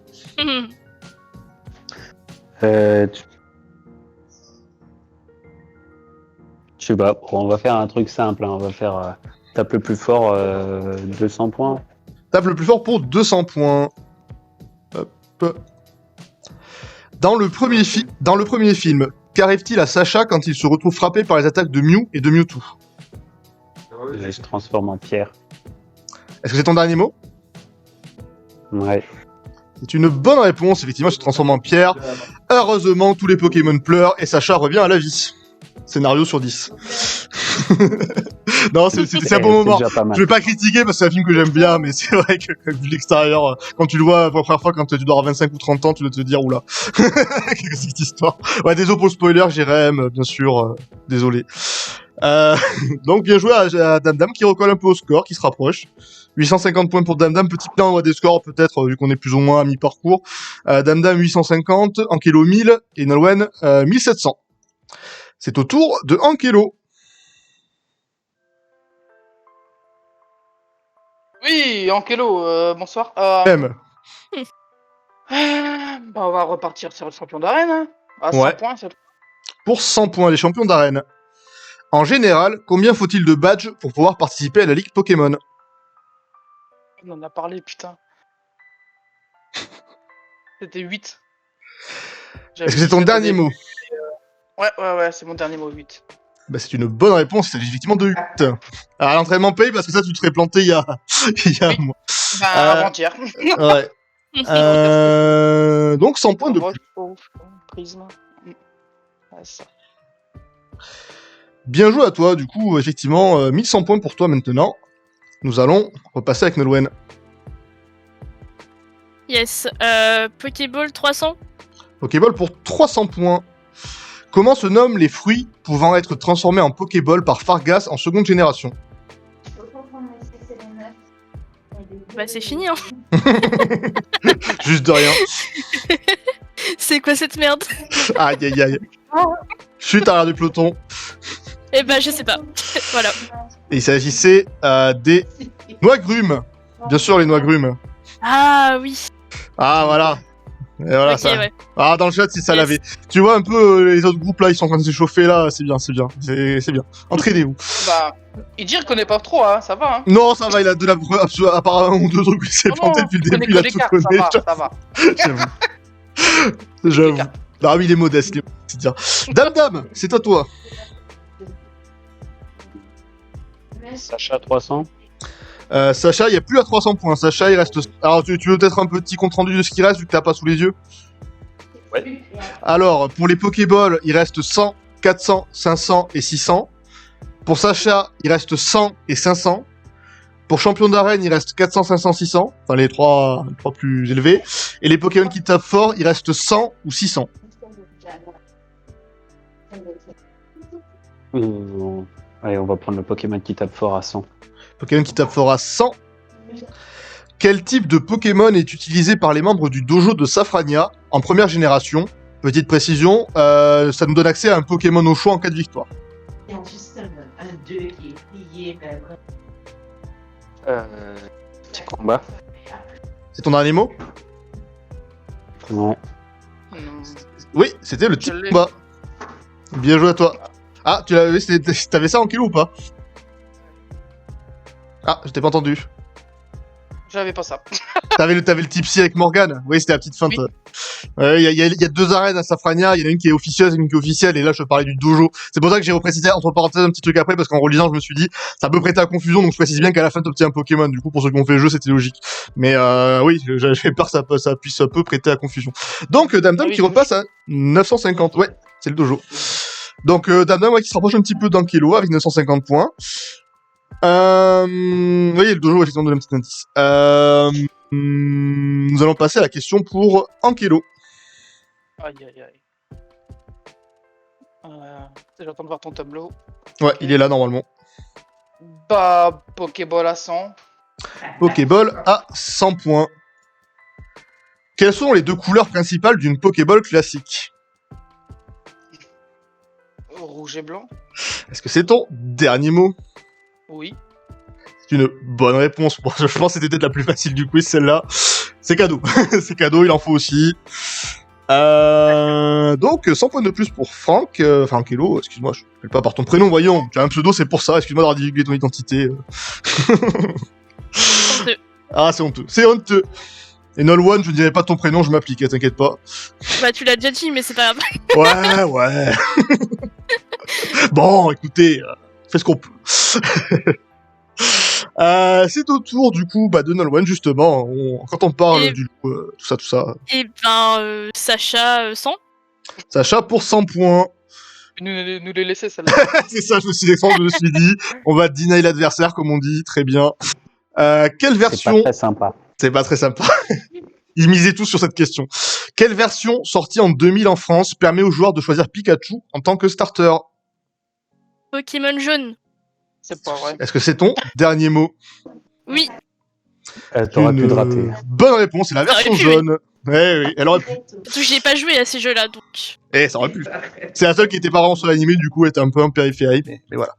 Je sais pas, bon, on va faire un truc simple, hein, on va faire tape le plus fort 200 points. Tape le plus fort pour 200 points. Hop. Dans le premier film, qu'arrive-t-il à Sacha quand il se retrouve frappé par les attaques de Mew et de Mewtwo? Il se transforme en pierre. Est-ce que c'est ton dernier mot? Ouais. C'est une bonne réponse, effectivement, il se transforme en pierre. Heureusement, tous les Pokémon pleurent et Sacha revient à la vie. Scénario sur 10. Non, c'est un bon moment. Déjà pas mal. Je vais pas critiquer parce que c'est un film que j'aime bien, mais c'est vrai que vu l'extérieur, quand tu le vois pour la première fois, quand tu dois avoir 25 ou 30 ans, tu dois te dire, oula, qu'est-ce que c'est que cette histoire? Ouais, désolé pour le spoiler, Jérém, bien sûr, désolé. Donc, bien joué à Damdam qui recolle un peu au score, qui se rapproche. 850 points pour Damdam, petit plan, on voit des scores peut-être, vu qu'on est plus ou moins à mi-parcours. Damdam 850, Ankelo 1000, et Nolwenn 1700. C'est au tour de Ankelo. Oui, Ankelo, bonsoir. M. On va repartir sur le champion d'arène. Hein. À 100 Ouais. points, c'est Pour 100 points, les champions d'arène. En général, combien faut-il de badges pour pouvoir participer à la Ligue Pokémon? On en a parlé, putain. C'était 8. Est-ce que c'est ton dernier mot? Ouais, c'est mon dernier mot, 8. Bah, c'est une bonne réponse, il s'agit effectivement de 8. Alors, l'entraînement paye parce que ça, tu te serais planté il y a un Oui. mois. Avant-hier. Ouais. Donc, 100 points de plus. Prisme. Ouais, ça. Bien joué à toi, du coup, effectivement, 1100 points pour toi maintenant. Nous allons repasser avec Nolwenn. Yes. Pokéball 300. Pokéball pour 300 points. Comment se nomment les fruits pouvant être transformés en Pokéball par Fargas en seconde génération? Bah, c'est fini, hein. Juste de rien. C'est quoi cette merde? Aïe, aïe, aïe. Chute à l'arrière du peloton. Eh ben, je sais pas. Voilà. Et il s'agissait des noix grumes. Bien sûr, les noix grumes. Ah oui. Ah, voilà. Et voilà, Ok, ça. ouais. Ah, dans le chat, si ça Yes. l'avait. Tu vois un peu les autres groupes là, ils sont en train de s'échauffer là, c'est bien, c'est bien. C'est bien. Entraînez-vous. Bah, il dit connaît pas trop, hein, ça va. Hein. Non, ça va, il a de la preuve, à part un ou deux trucs où il s'est Non, planté non, depuis le il connaît début, il a que les tout cartes, connu. ça va. J'avoue. J'avoue. cartes. Ah oui, il est modeste, c'est dire. Dame, c'est à toi. Sacha 300. Sacha, il n'y a plus à 300 points. Sacha, il reste. Alors, tu veux peut-être un petit compte rendu de ce qui reste, vu que t'as pas sous les yeux? Ouais. Alors, pour les Pokéballs, il reste 100, 400, 500 et 600. Pour Sacha, il reste 100 et 500. Pour champion d'arène, il reste 400, 500, 600. Enfin, les trois plus élevés. Et les Pokémon qui tapent fort, il reste 100 ou 600. Allez, on va prendre le Pokémon qui tape fort à 100. Pokémon qui tape fort à 100. Quel type de Pokémon est utilisé par les membres du dojo de Safrania en première génération? Petite précision, ça nous donne accès à un Pokémon au choix en cas de victoire. Il y a juste un 2 qui est plié, mais après. Petit combat. C'est ton dernier mot? Ouais. Oui, c'était le Je type l'ai. combat. Bien joué à toi. Ah, t'avais ça en kilo ou pas? Ah, je t'ai pas entendu. J'avais pas ça. T'avais le type psy avec Morgane. Oui, c'était la petite feinte. Oui. Il y a deux arènes à Safrania. Il y en a une qui est officieuse et une qui est officielle. Et là, je parlais du dojo. C'est pour ça que j'ai reprécisé entre parenthèses un petit truc après, parce qu'en relisant, je me suis dit, ça peut prêter à confusion. Donc, je précise bien qu'à la fin, t'obtiens un Pokémon. Du coup, pour ceux qui ont fait le jeu, c'était logique. Mais oui, j'avais peur que ça peut prêter à confusion. Donc, Dame Ah oui, qui repasse à 950. Ouais, c'est le dojo. Donc, Dame ouais, qui se rapproche un petit peu d'Ankelo avec 950 points. Vous voyez, le dojo, effectivement, donne un petit indice. Nous allons passer à la question pour Ankelo. Aïe. J'attends de voir ton tableau. Ouais, il est là, normalement. Bah, Pokéball à 100. Pokéball à 100 points. Quelles sont les deux couleurs principales d'une Pokéball classique? Rouge et blanc. Est-ce que c'est ton dernier mot? Oui. C'est une bonne réponse. Bon, je pense que c'était peut-être la plus facile du quiz, celle-là. C'est cadeau. C'est cadeau, il en faut aussi. Donc, 100 points de plus pour Franck. Enfin, Ankelo, excuse-moi, je ne m'appelle pas par ton prénom, voyons. Tu as un pseudo, c'est pour ça. Excuse-moi d'avoir divulgué ton identité. Honteux. Ah, c'est honteux. C'est honteux. Et Nolwan, je ne dirai pas ton prénom, je m'applique, t'inquiète pas. Bah, tu l'as déjà dit, mais c'est pas grave. Ouais. Bon, écoutez, fais ce qu'on peut. C'est au tour, du coup, de Nolwan, justement. Quand on parle Et- du loup, tout ça. Et ben, Sacha 100. Sacha pour 100 points. Nous les laisser celle-là. C'est ça, je me suis défendu, je me suis dit. On va deny l'adversaire, comme on dit, très bien. Quelle C'est pas version... très sympa. C'est pas très sympa. Ils misaient tous sur cette question. Quelle version, sortie en 2000 en France, permet aux joueurs de choisir Pikachu en tant que starter? Pokémon jaune. C'est pas vrai. Est-ce que c'est ton dernier mot? Oui. T'aurais Une pu te rater. bonne réponse, c'est la version aurait pu, oui. jaune. Oui, elle aurait pu. Parce que j'y ai pas joué à ces jeux-là, donc. Ça aurait pu. C'est la seule qui était pas vraiment sur l'animé, du coup, elle était un peu en périphérie, mais voilà.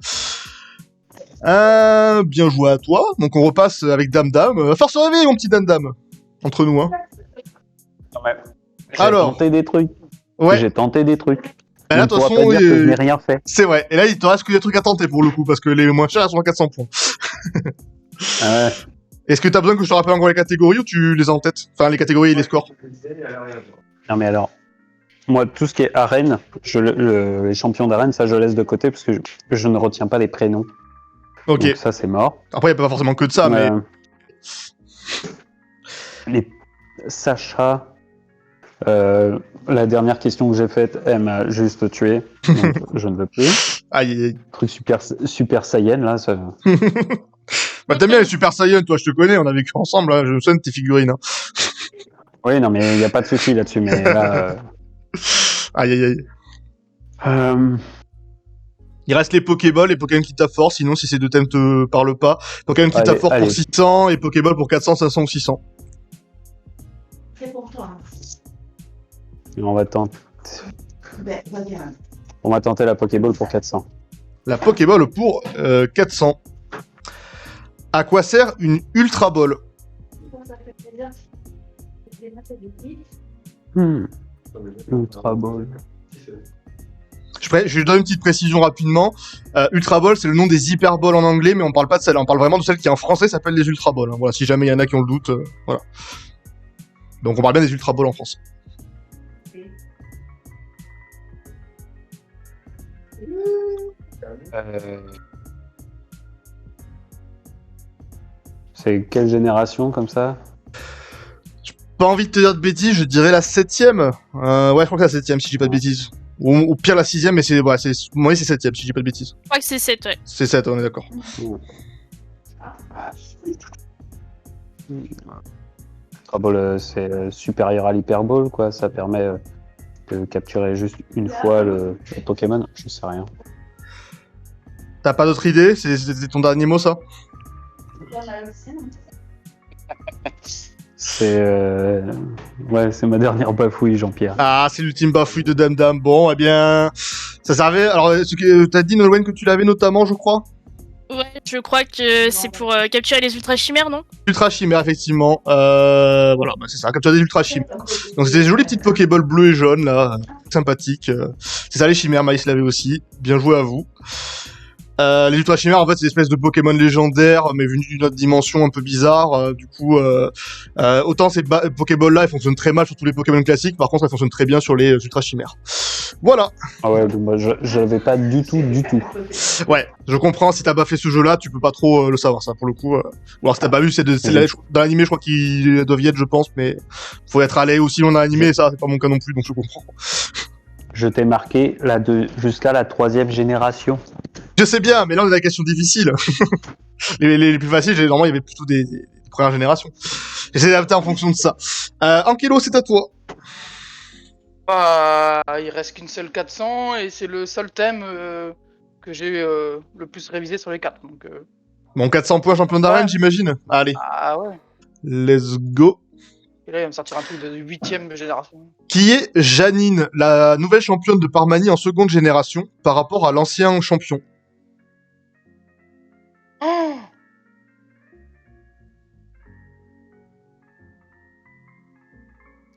Bien joué à toi. Donc on repasse avec Dame. Va falloir se réveiller, mon petit Dame. Entre nous, hein. J'ai Alors. tenté des trucs. Ouais. J'ai tenté des trucs. Et là, On de toute pourra façon, pas dire que je n'ai rien fait. c'est vrai. Et là, il te reste que des trucs à tenter pour le coup, parce que les moins chers, elles sont à 400 points. Ouais. Est-ce que t'as besoin que je te rappelle encore les catégories ou tu les as en tête? Enfin, les catégories et les scores. Non mais alors, moi tout ce qui est arène, les champions d'arène, ça je laisse de côté parce que je ne retiens pas les prénoms. Ok. Donc ça c'est mort. Après, il n'y a pas forcément que de ça, mais... Les Sacha, la dernière question que j'ai faite, elle m'a juste tué. Donc je ne veux plus. Aïe. Truc super Saiyan là. Ça... T'aimes bien les Super Saiyan, toi, je te connais, on a vécu ensemble, hein, je me souviens de tes figurines. Hein. Oui non mais il n'y a pas de souci là-dessus. Mais là, Aïe. Il reste les Pokéballs, les Pokémon qui tapent fort, sinon si ces deux thèmes te parlent pas. Pokémon qui tapent fort pour 600 et Pokéball pour 400, 500 ou 600. C'est pour toi. on va tenter. Ben, vas-y, hein. On va tenter la Pokéball pour 400. La Pokéball pour 400. À quoi sert une Ultra Ball? Ça fait plaisir. Ultra Ball. Je donne une petite précision rapidement. Ultra Ball, c'est le nom des Hyper Balls en anglais, mais on parle pas de celle-là. On parle vraiment de celle qui en français s'appelle les Ultra Balls. Hein. Voilà, si jamais il y en a qui ont le doute, voilà. Donc on parle bien des Ultra Balls en France. C'est quelle génération comme ça? Pas envie de te dire de bêtises, je dirais la 7ème. Ouais, je crois que c'est la 7ème si je dis pas de bêtises. Ou pire la 6ème, mais c'est ouais, c'est 7ème si je dis pas de bêtises. Je crois que c'est 7, ouais. C'est 7, on est d'accord. Ultra Ball, c'est supérieur à l'Hyper Ball, quoi. Ça permet de capturer juste une fois le Pokémon. Je sais rien. T'as pas d'autre idée? C'est ton dernier mot, ça? Ouais, c'est ma dernière bafouille, Jean-Pierre. Ah, c'est l'ultime bafouille de Dame Dame. Bon, eh bien, ça servait. Alors, t'as dit, Nolwenn, que tu l'avais notamment, je crois? Ouais, je crois que c'est pour capturer les ultra chimères, non? Ultra chimère, effectivement. Voilà, bah, c'est ça, capturer des ultra chimères. Donc, c'est des jolies petites Pokéballs bleues et jaunes, là. Sympathiques. C'est ça, les chimères. Maïs l'avait aussi. Bien joué à vous. Les ultra chimères, en fait, c'est des espèces de Pokémon légendaires, mais venus d'une autre dimension un peu bizarre. Du coup, autant ces Pokéballs-là, elles fonctionnent très mal sur tous les Pokémon classiques. Par contre, elles fonctionnent très bien sur les ultra chimères. Voilà. Ah ouais, moi, je l'avais pas du tout. Ouais, je comprends. Si t'as pas fait ce jeu-là, tu peux pas trop le savoir, ça, pour le coup. Ou alors, si t'as pas vu, dans l'animé, je crois qu'ils doivent y être, je pense, mais faut être allé aussi loin dans l'animé, et ça, c'est pas mon cas non plus, donc je comprends. Je t'ai marqué jusqu'à la 3e génération. Je sais bien, mais là, on a des questions difficiles. les plus faciles, normalement, il y avait plutôt des premières générations. J'essaie d'adapter en fonction de ça. Ankylo, c'est à toi. Il reste qu'une seule 400 et c'est le seul thème que j'ai le plus révisé sur les 4. Donc, Bon, 400 points champion d'arène, Ouais. j'imagine. Allez, Ah ouais. let's go. Et là, il va me sortir un truc de 8ème génération. Qui est Janine, la nouvelle championne de Parmanie en seconde génération, par rapport à l'ancien champion? Oh,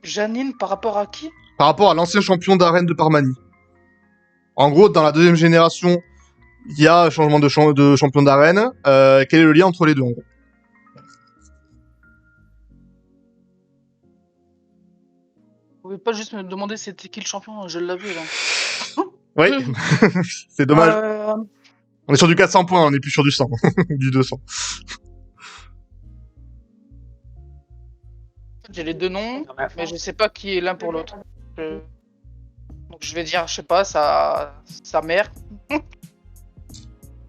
Janine, par rapport à qui? Par rapport à l'ancien champion d'arène de Parmanie. En gros, dans la deuxième génération, il y a un changement de champion d'arène. Quel est le lien entre les deux, en gros? Vous pouvez pas juste me demander c'était qui le champion? Je l'avais là. Oui, c'est dommage. Euh, On est sur du 400 points, on est plus sur du 100, du 200. J'ai les deux noms, mais je sais pas qui est l'un pour l'autre. Donc je vais dire, je sais pas, sa mère.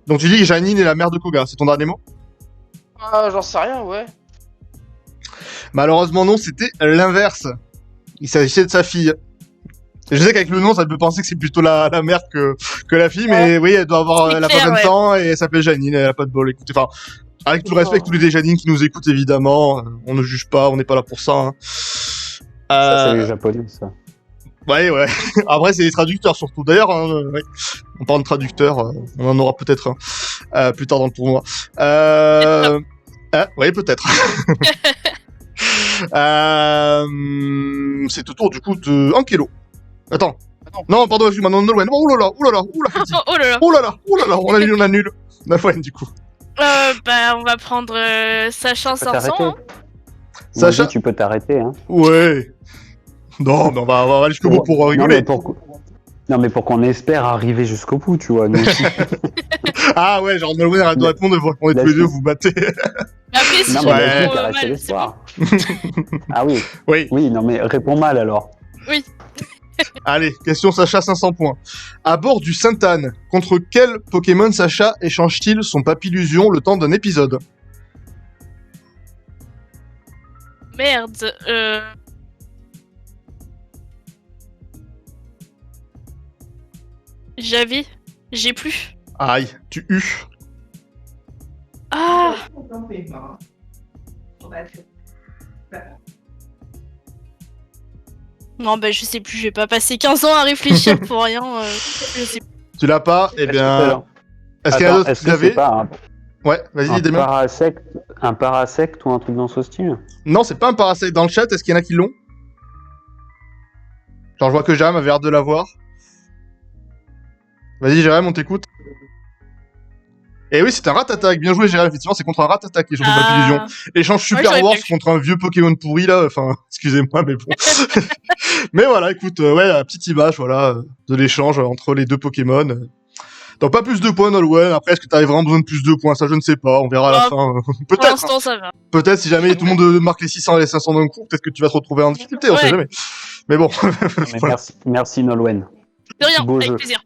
Donc tu dis que Janine est la mère de Koga, c'est ton dernier mot? Ah, j'en sais rien, ouais. Malheureusement non, c'était l'inverse. Il s'agissait de sa fille. Et je sais qu'avec le nom, ça peut penser que c'est plutôt la mère que la fille, mais oui, elle doit avoir, C'est elle a clair, pas 20 ouais. ans et elle s'appelle Janine, elle a pas de bol. Écoutez, enfin, avec tout le respect, tous les Janine qui nous écoutent, évidemment, on ne juge pas, on n'est pas là pour ça. Hein. Ça, c'est les Japonais, ça. Ouais. Après, c'est les traducteurs surtout. D'ailleurs, ouais. On parle de traducteurs, on en aura peut-être plus tard dans le tournoi. Oui, peut-être. C'est au tour du coup de Ankylo. Attends. Non, pardon, excuse-moi, non, Nolwenn. Oh là là, Fatih. Oh là là. Oh là là, on annule. Nolwenn, du coup. Bah, on va prendre Sacha 500. Hein. Sacha, tu peux t'arrêter, hein. ouais. Non, mais on va aller jusqu'au bout pour rigoler. Non, mais pour qu'on espère arriver jusqu'au bout, tu vois, nous aussi. Ah ouais, genre Nolwenn arrête de répondre, vous répondez tous les deux, vous battez. Mais après, si Non, je mais Ouais. vas-y, réponds t'as resté mal, c'est l'espoir. bon. Ah oui. Oui. Oui, non, mais réponds mal alors. Oui. Allez, question Sacha 500 points. À bord du Sainte-Anne, contre quel Pokémon Sacha échange-t-il son papillusion le temps d'un épisode? Merde. J'ai plus. Aïe, tu hues. Ah. Non, bah, je sais plus, je vais pas passer 15 ans à réfléchir pour rien. Je sais plus. Tu l'as pas? Eh bien... Est-ce qu'il y en a d'autres qui Est-ce que c'est l'avaient? pas Ouais, vas-y, Damien. Un parasect ou un truc dans ce style? Non, c'est pas un Parasect dans le chat. Est-ce qu'il y en a qui l'ont? Genre, je vois que Jérém avait l'air de l'avoir. Vas-y, Jérém, on t'écoute. Et oui, c'est un Rat-Attack. Bien joué, Jérém. Effectivement, c'est contre un Rat-Attack, les champions de la division. Échange Super j'aurais Wars bien vu. contre un vieux Pokémon pourri, là. Enfin, excusez-moi, mais bon. Mais voilà, écoute, ouais, la petite image, voilà, de l'échange entre les deux Pokémon. Donc, pas plus de points, Nolwenn. Après, est-ce que t'avais vraiment besoin de plus de points? Ça, je ne sais pas. On verra à la Oh, fin. Pour Peut-être. l'instant, ça va. Peut-être, si jamais tout le monde marque les 600 et les 500 d'un coup, peut-être que tu vas te retrouver en difficulté, on sait Ouais. jamais. Mais bon. Mais Voilà. merci Nolwenn. De rien, Beau avec jeu. plaisir.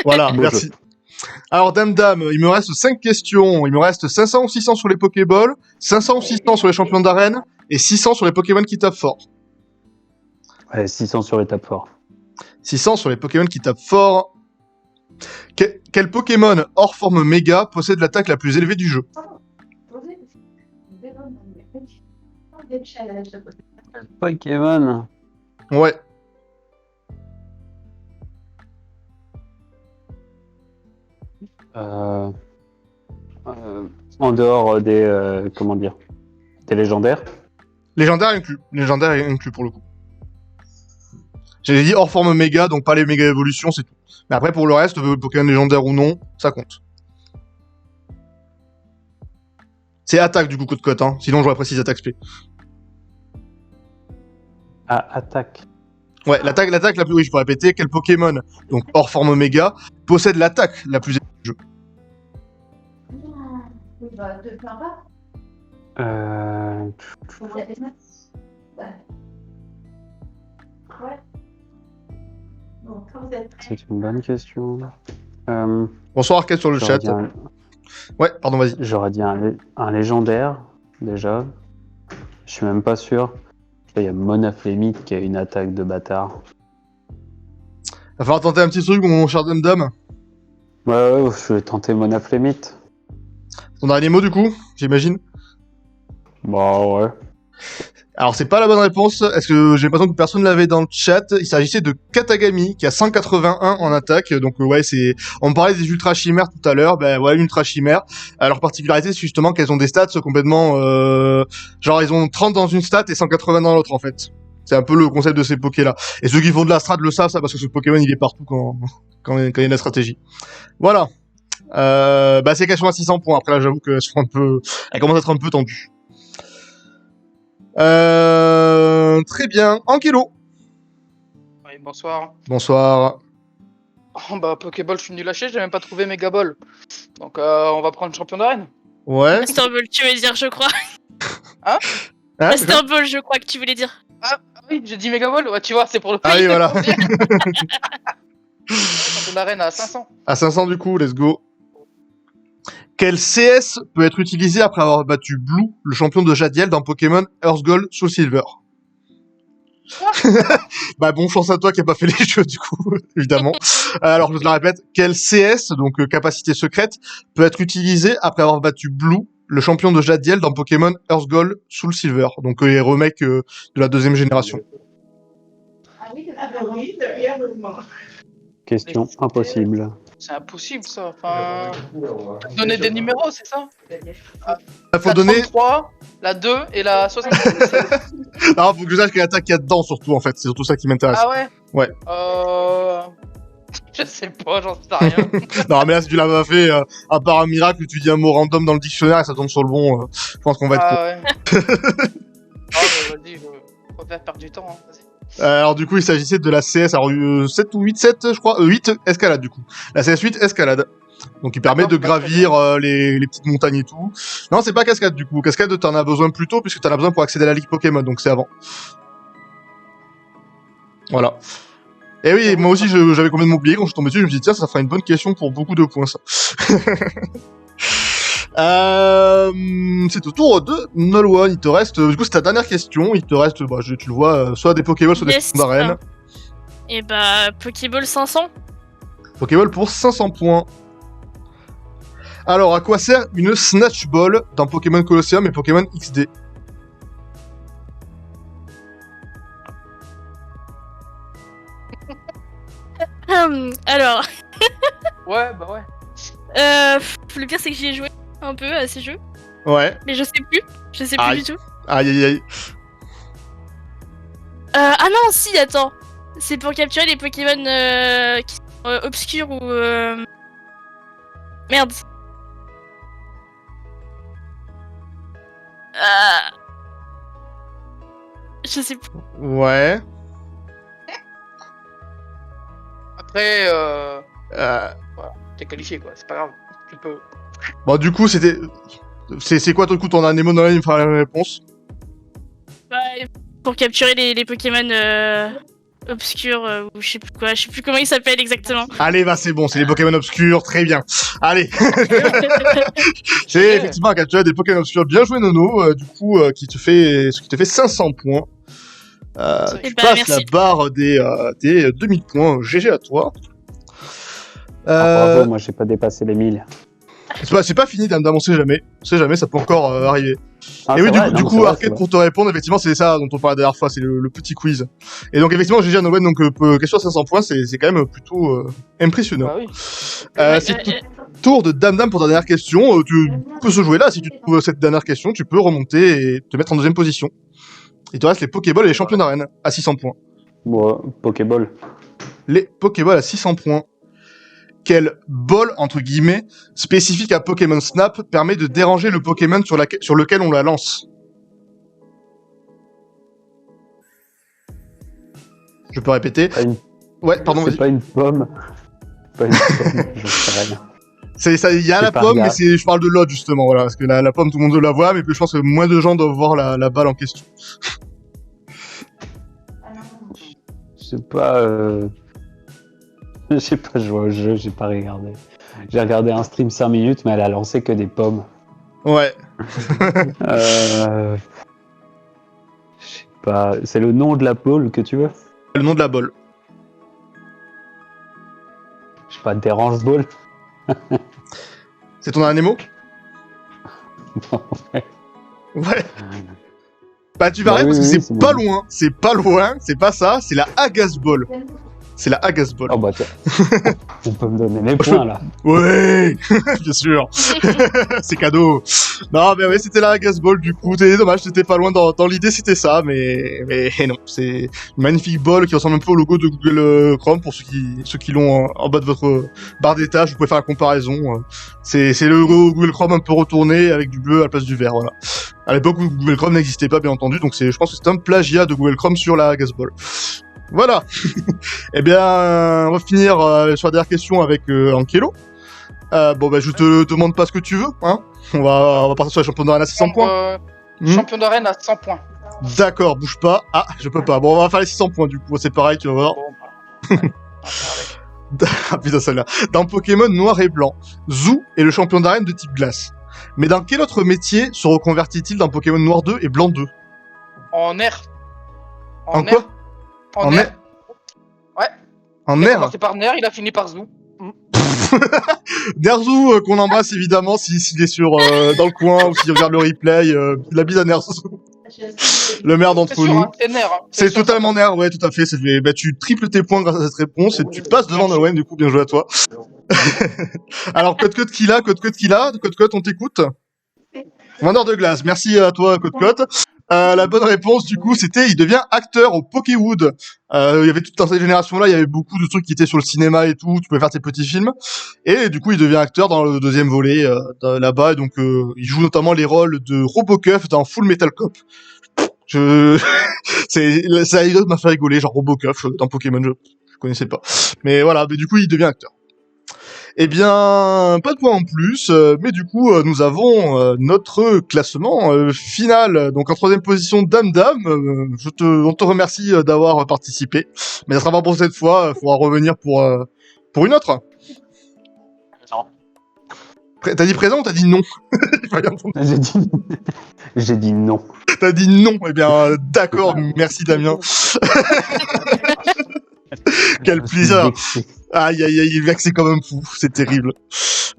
Voilà, Beau merci. Alors, Dame, il me reste 5 questions. Il me reste 500 ou 600 sur les Pokéballs, 500 ou 600 sur les champions d'arène, et 600 sur les Pokémon qui tapent fort. Ouais, 600 sur l'étape fort. 600 sur les Pokémon qui tapent fort. Quel Pokémon hors forme méga possède l'attaque la plus élevée du jeu? Pokémon. Ouais. Euh, en dehors des comment dire, des légendaires. Légendaire inclus. Légendaire est inclus pour le coup. J'avais dit hors forme méga, donc pas les méga évolutions, c'est tout. Mais après, pour le reste, Pokémon légendaire ou non, ça compte. C'est attaque du coup, code cote, hein. Sinon, j'aurais précisé attaque spé. Ah, attaque. Ouais, l'attaque la plus... Oui, je peux répéter. Quel Pokémon, donc hors forme méga, possède l'attaque la plus élevée du jeu? Oui, bah, te plains pas. Ouais. Bon, quand vous êtes prêts. C'est une bonne question. Bonsoir, Arcade sur le J'aurais chat. dit un- Ouais, pardon, vas-y. J'aurais dit un légendaire, déjà. Je suis même pas sûr. Il y a Monaflémite qui a une attaque de bâtard. Va falloir tenter un petit truc, mon cher Dame. Ouais, je vais tenter Monaflémite. Ton dernier mot, du coup, j'imagine. Bah ouais. Alors, c'est pas la bonne réponse. Est-ce que j'ai l'impression que personne l'avait dans le chat? Il s'agissait de Katagami, qui a 181 en attaque. Donc, ouais, c'est... On parlait des ultra chimères tout à l'heure. Ben, ouais, ultra chimères. Leur particularité, c'est justement qu'elles ont des stats complètement... Genre, ils ont 30 dans une stat et 180 dans l'autre, en fait. C'est un peu le concept de ces Pokés-là. Et ceux qui font de la strat le savent, ça, parce que ce Pokémon, il est partout quand il y a de la stratégie. Voilà. Bah, c'est question à 600 points. Après, là, j'avoue que elle commence à être un peu tendue. Très bien. Angelo. Oui, bonsoir. Bonsoir. Oh, bah, Pokéball, je suis nul à chier, j'ai même pas trouvé Megaball. Donc, on va prendre champion d'arène. Ouais. Master Ball, tu veux dire, je crois. Hein, Master Ball, je crois que tu voulais dire. Ah oui, j'ai dit Megaball. Ouais, tu vois, c'est pour le Ah oui, voilà. Champion d'arène à 500. À 500 du coup, let's go. Quel CS peut être utilisé après avoir battu Blue, le champion de Jadiel dans Pokémon Earth Gold Soul Silver? Bah bon chance à toi qui a pas fait les jeux du coup, évidemment. Alors je te la répète, quel CS, donc capacité secrète, peut être utilisé après avoir battu Blue, le champion de Jadiel dans Pokémon Earth Gold Soul Silver, donc les remakes de la deuxième génération. Ah oui, derrière le moment. Question impossible. C'est impossible ça. Enfin, donner des numéros, c'est ça? Il faut La donner... 33, la 2 et la 66. Non, faut que je sache quelle attaque il y a dedans surtout en fait, c'est surtout ça qui m'intéresse. Ah ouais? Ouais. Je sais pas, j'en sais rien. Non mais là si tu l'as pas fait, à part un miracle, tu dis un mot random dans le dictionnaire et ça tombe sur le bon, je pense qu'on va être... Ah ouais. Ah bah vas-y, je préfère perdre du temps. Hein. Vas-y. Alors du coup il s'agissait de la CS, alors 7 ou 8-7 je crois, 8 escalade du coup. La CS 8 escalade. Donc il permet de gravir les petites montagnes et tout. Non c'est pas cascade du coup, cascade t'en as besoin plus tôt puisque t'en as besoin pour accéder à la ligue Pokémon, donc c'est avant. Voilà. Et oui, moi aussi j'avais complètement oublié quand je suis tombé dessus, je me suis dit tiens ça fera une bonne question pour beaucoup de points ça. C'est au tour de Nolwenn, il te reste, du coup c'est ta dernière question, il te reste, bah, tu le vois, soit des Pokéballs, soit des Yes. champions d'arène. Et bah, Pokéball 500. Pokéball pour 500 points. Alors, à quoi sert une Snatch Ball dans Pokémon Colosseum et Pokémon XD? Alors, Ouais, bah ouais. le pire c'est que j'y ai joué un peu à ces jeux. Ouais. mais je sais plus. Je sais plus Aïe. du tout. Aïe aïe aïe. Ah non, si, attends. C'est pour capturer les Pokémon qui sont obscurs ou. Merde. Je sais plus. Ouais. Après, Euh, t'es qualifié quoi, c'est pas grave. Tu peux. Bon, du coup, c'était. C'est quoi, ton coup, ton anémone dans il me fera la réponse? Bah, pour capturer les Pokémon obscurs ou je sais plus quoi. Je sais plus comment ils s'appellent exactement. Allez, va, c'est bon, c'est les Pokémon obscurs, très bien. Allez. C'est effectivement capturer des Pokémon obscurs. Bien joué, Nono. Du coup, ce qui te fait 500 points. Eh Tu ben, passes merci. la barre des 2000 points. GG à toi. Bravo, moi j'ai pas dépassé les 1000. C'est pas fini, Dame, on sait jamais. On sait jamais, ça peut encore arriver. Ah, Et oui, c'est vrai, du non, coup, c'est vrai, Arcade, c'est vrai. pour te répondre, effectivement, c'est ça dont on parlait la dernière fois, c'est le petit quiz. Et donc, effectivement, GG à Nolwenn, donc, question à 500 points, c'est quand même plutôt impressionnant. Bah oui. C'est tout tour de Dame pour ta dernière question. Tu peux se jouer là, si tu trouves cette dernière question, tu peux remonter et te mettre en deuxième position. Il te reste les Pokéballs et les champions d'arène à 600 points. Bon, Pokéball. Les Pokéballs à 600 points. Quel ball, entre guillemets, spécifique à Pokémon Snap permet de déranger le Pokémon sur lequel on la lance? Je peux répéter. Pas une- Ouais, pardon, C'est vas-y. pas une pomme. Pas une pomme, j'en sais rien. Il y a J'ai la pas pomme, mais regardé. je parle de l'autre, justement, voilà. Parce que la pomme, tout le monde la voit, mais je pense que moins de gens doivent voir la balle en question. Je sais pas. Je sais pas jouer au jeu, j'ai pas regardé. J'ai regardé un stream 5 minutes, mais elle a lancé que des pommes. Ouais. Je sais pas. C'est le nom de la pole que tu veux? Le nom de la balle. Je sais pas, dérange ball. C'est ton dernier mot? Ouais. Bah, tu vas Bah rire oui, parce que oui, c'est c'est pas bon. loin. C'est pas loin. C'est pas ça. C'est la Agas Ball. C'est la Agas Ball. Oh bah tiens. On peut me donner les points là. Ouais, bien sûr. C'est cadeau. Non, mais ouais, c'était la Agas Ball du coup. C'est dommage, c'était pas loin dans l'idée, c'était ça, mais non, c'est une magnifique ball qui ressemble un peu au logo de Google Chrome pour ceux qui l'ont en bas de votre barre d'étage. Vous pouvez faire la comparaison. C'est le logo Google Chrome un peu retourné avec du bleu à la place du vert. Voilà. À l'époque où Google Chrome n'existait pas, bien entendu, donc je pense que c'est un plagiat de Google Chrome sur la Agas Ball. Voilà. Eh bien, on va finir sur la dernière question avec Ankelo. Bon, bah, je te demande pas ce que tu veux, hein. On va partir sur les champions d'arène à 600 points. Champion d'arène à 100 points. D'accord, bouge pas. Ah, je peux pas. Bon, on va faire les 600 points, du coup. C'est pareil, tu vas voir. Bon, bah, Ah, putain, celle-là. Dans Pokémon Noir et Blanc, Zou est le champion d'arène de type glace. Mais dans quel autre métier se reconvertit-il dans Pokémon Noir 2 et Blanc 2? en air. En quoi? En air. Ouais. En Il a air? commencé par Nair, il a fini par Zou. Nerzu, qu'on embrasse évidemment s'il est sur dans le coin ou s'il regarde le replay. La bise à Nerzu, le maire C'est d'entre sûr, nous. hein, c'est Nair. Hein. C'est sûr, totalement Nerf, ouais, tout à fait. Bah, tu triples tes points grâce à cette réponse et tu passes devant Nolwenn, du coup, bien joué à toi. Alors, Code qui l'a, on t'écoute. Vendeur de glace, merci à toi, Code. La bonne réponse, du coup, c'était il devient acteur au Pokéwood. Il y avait toute cette génération-là, il y avait beaucoup de trucs qui étaient sur le cinéma et tout, tu pouvais faire tes petits films. Et du coup, il devient acteur dans le deuxième volet là-bas. Et donc, il joue notamment les rôles de Robocuff dans Full Metal Cop. Ça m'a fait rigoler, genre Robocuff dans Pokémon, je connaissais pas. Mais voilà, mais du coup, il devient acteur. Eh bien, pas de points en plus, mais du coup, nous avons notre classement final. Donc en troisième position, Dame. On te remercie d'avoir participé, mais ça sera pas pour cette fois. Il faudra revenir pour une autre. Non. T'as dit présent ou t'as dit non? J'ai pas bien entendu. J'ai dit non. T'as dit non. Eh bien, d'accord. Merci Damien. Quel plaisir. Aïe, il est vexé comme un fou, c'est terrible.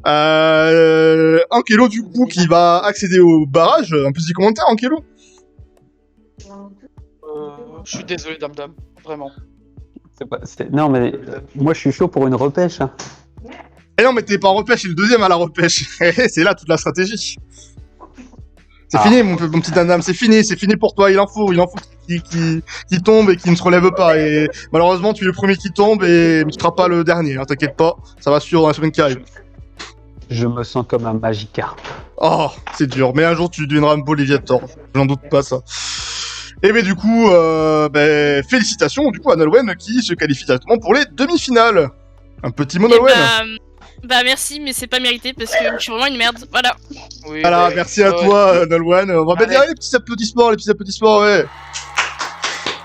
Ankelo, du coup, qui va accéder au barrage. Un petit commentaire, Ankelo? Je suis désolé, Dame, vraiment. Non, mais moi je suis chaud pour une repêche. Hein. Eh non, mais t'es pas en repêche, c'est le deuxième à la repêche. C'est là toute la stratégie. C'est fini, mon petit Dame, c'est fini pour toi. Il en faut qui tombe et qui ne se relève pas. Et malheureusement, tu es le premier qui tombe et tu seras pas le dernier. Hein, t'inquiète pas, ça va suivre dans la semaine qui arrive. Je me sens comme un Magikarp. Oh, c'est dur. Mais un jour, tu deviendras un beau Léviator. Je n'en doute pas ça. Et ben du coup, félicitations du coup à Nolwenn qui se qualifie directement pour les demi-finales. Un petit mot Et Nolwenn. bah merci, mais c'est pas mérité parce que je suis vraiment une merde. Voilà. Oui, Voilà, bah, merci à ouais. toi Nolwenn. On va Allez. mettre les petits applaudissements, ouais.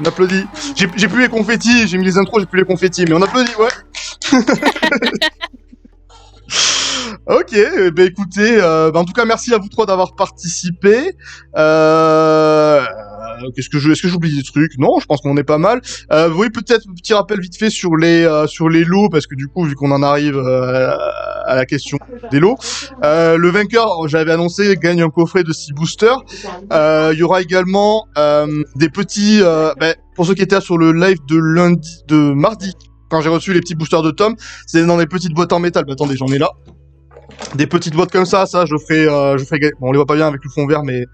On applaudit. J'ai plus les confettis, j'ai mis les intros, j'ai plus les confettis, mais on applaudit, ouais. Ok, bah écoutez, en tout cas merci à vous trois d'avoir participé. Est-ce que j'oublie des trucs? Non, je pense qu'on est pas mal. Oui, peut-être un petit rappel vite fait sur les lots, parce que du coup, vu qu'on en arrive à la question des lots, le vainqueur, j'avais annoncé, gagne un coffret de 6 boosters. Il y aura également des petits, pour ceux qui étaient là sur le live de mardi, quand j'ai reçu les petits boosters de Tom, c'est dans des petites boîtes en métal. Bah, attendez, j'en ai là. Des petites boîtes comme ça, je ferai bon, on les voit pas bien avec le fond vert, mais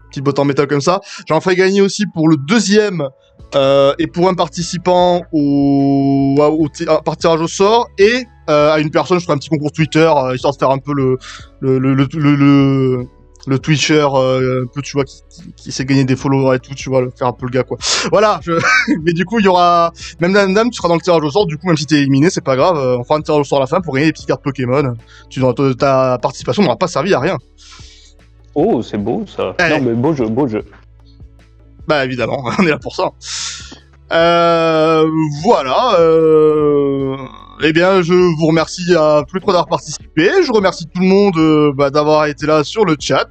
petites boîtes en métal comme ça. J'en ferai gagner aussi pour le deuxième et pour un participant par tirage au sort, et à une personne, je ferai un petit concours Twitter, histoire de faire un peu le Twitcher, un peu, tu vois, qui sait gagner des followers et tout, tu vois, faire un peu le gars, quoi. Voilà, mais du coup, il y aura, même Dame, tu seras dans le tirage au sort, du coup, même si t'es éliminé, c'est pas grave, on fera un tirage au sort à la fin pour gagner des petites cartes Pokémon. Ta participation n'aura pas servi à rien. Oh, c'est beau ça. Ouais. Non, mais beau jeu. Bah, évidemment, on est là pour ça. Voilà, eh bien, je vous remercie à tous les trois d'avoir participé. Je remercie tout le monde d'avoir été là sur le chat.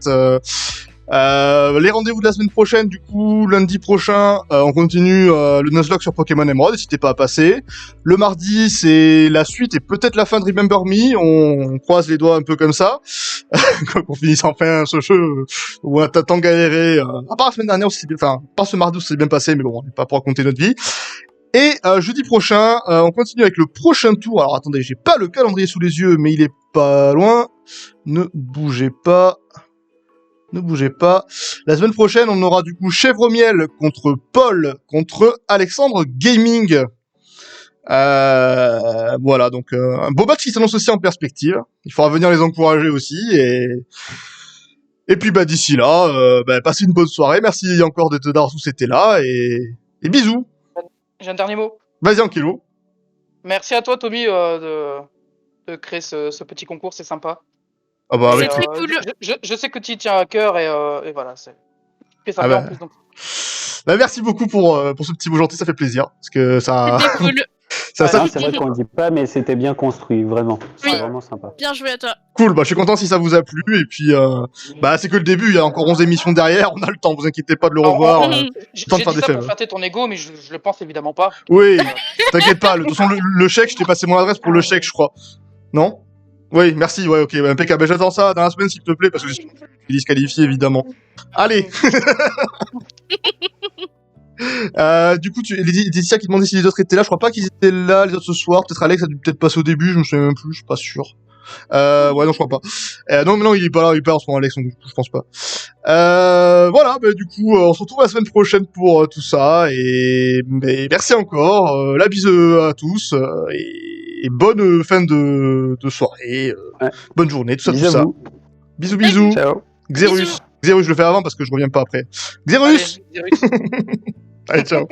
Les rendez-vous de la semaine prochaine, du coup, lundi prochain, on continue le Nuzlocke sur Pokémon Emerald, n'hésitez pas à passer. Le mardi, c'est la suite et peut-être la fin de Remember Me, on croise les doigts un peu comme ça, qu'on finisse enfin ce jeu où on a tant galéré, à part la semaine dernière, pas ce mardi où c'est bien passé, mais bon, on n'est pas pour raconter notre vie. Et jeudi prochain, on continue avec le prochain tour. Alors attendez, j'ai pas le calendrier sous les yeux, mais il est pas loin. Ne bougez pas. La semaine prochaine, on aura du coup Chèvre-Miel contre Paul, contre Alexandre Gaming. Voilà, donc un beau match qui s'annonce aussi en perspective. Il faudra venir les encourager aussi. Et puis d'ici là, passez une bonne soirée. Merci encore d'avoir tous été là. Et bisous. J'ai un dernier mot. Vas-y, Ankelo. Merci à toi, Tommy, de créer ce petit concours, c'est sympa. Ah bah, C'est avec très cool. Je sais que tu y tiens à cœur et voilà, c'est ça Ah bien bah. en plus. Donc. Merci beaucoup pour ce petit mot gentil, ça fait plaisir. Parce que ça. C'était cool. ça Non, c'est vrai qu'on le dit pas, mais c'était bien construit, vraiment. C'est Oui. vraiment sympa. Bien joué à toi. Cool, je suis content si ça vous a plu. Et puis, c'est que le début, il y a encore 11 émissions derrière. On a le temps, vous inquiétez pas de le revoir. J'ai temps de dit faire des ça faits, pour flatter ton ego, mais je le pense évidemment pas. Oui, t'inquiète pas. De toute façon, le chèque, je t'ai passé mon adresse pour le chèque, je crois. Non? Oui, merci, ouais, ok, impeccable. J'attends ça dans la semaine, s'il te plaît, parce que je suis disqualifié, évidemment. Allez. Du coup, Laetitia qui demandait si les autres étaient là. Je crois pas qu'ils étaient là, les autres ce soir. Peut-être Alex a dû peut-être passer au début, je me souviens même plus, je suis pas sûr. Ouais, non, je crois pas. Non, il est pas là, en ce moment, Alex, donc du coup, je pense pas. Voilà, du coup, on se retrouve la semaine prochaine pour tout ça, et merci encore, la bise à tous, et bonne fin de soirée, Ouais. bonne journée, tout ça, Bisous à tout ça. vous. Bisous. Ciao. Xerus, je le fais avant parce que je reviens pas après. Xerus! Allez, Zerus. Allez, ciao.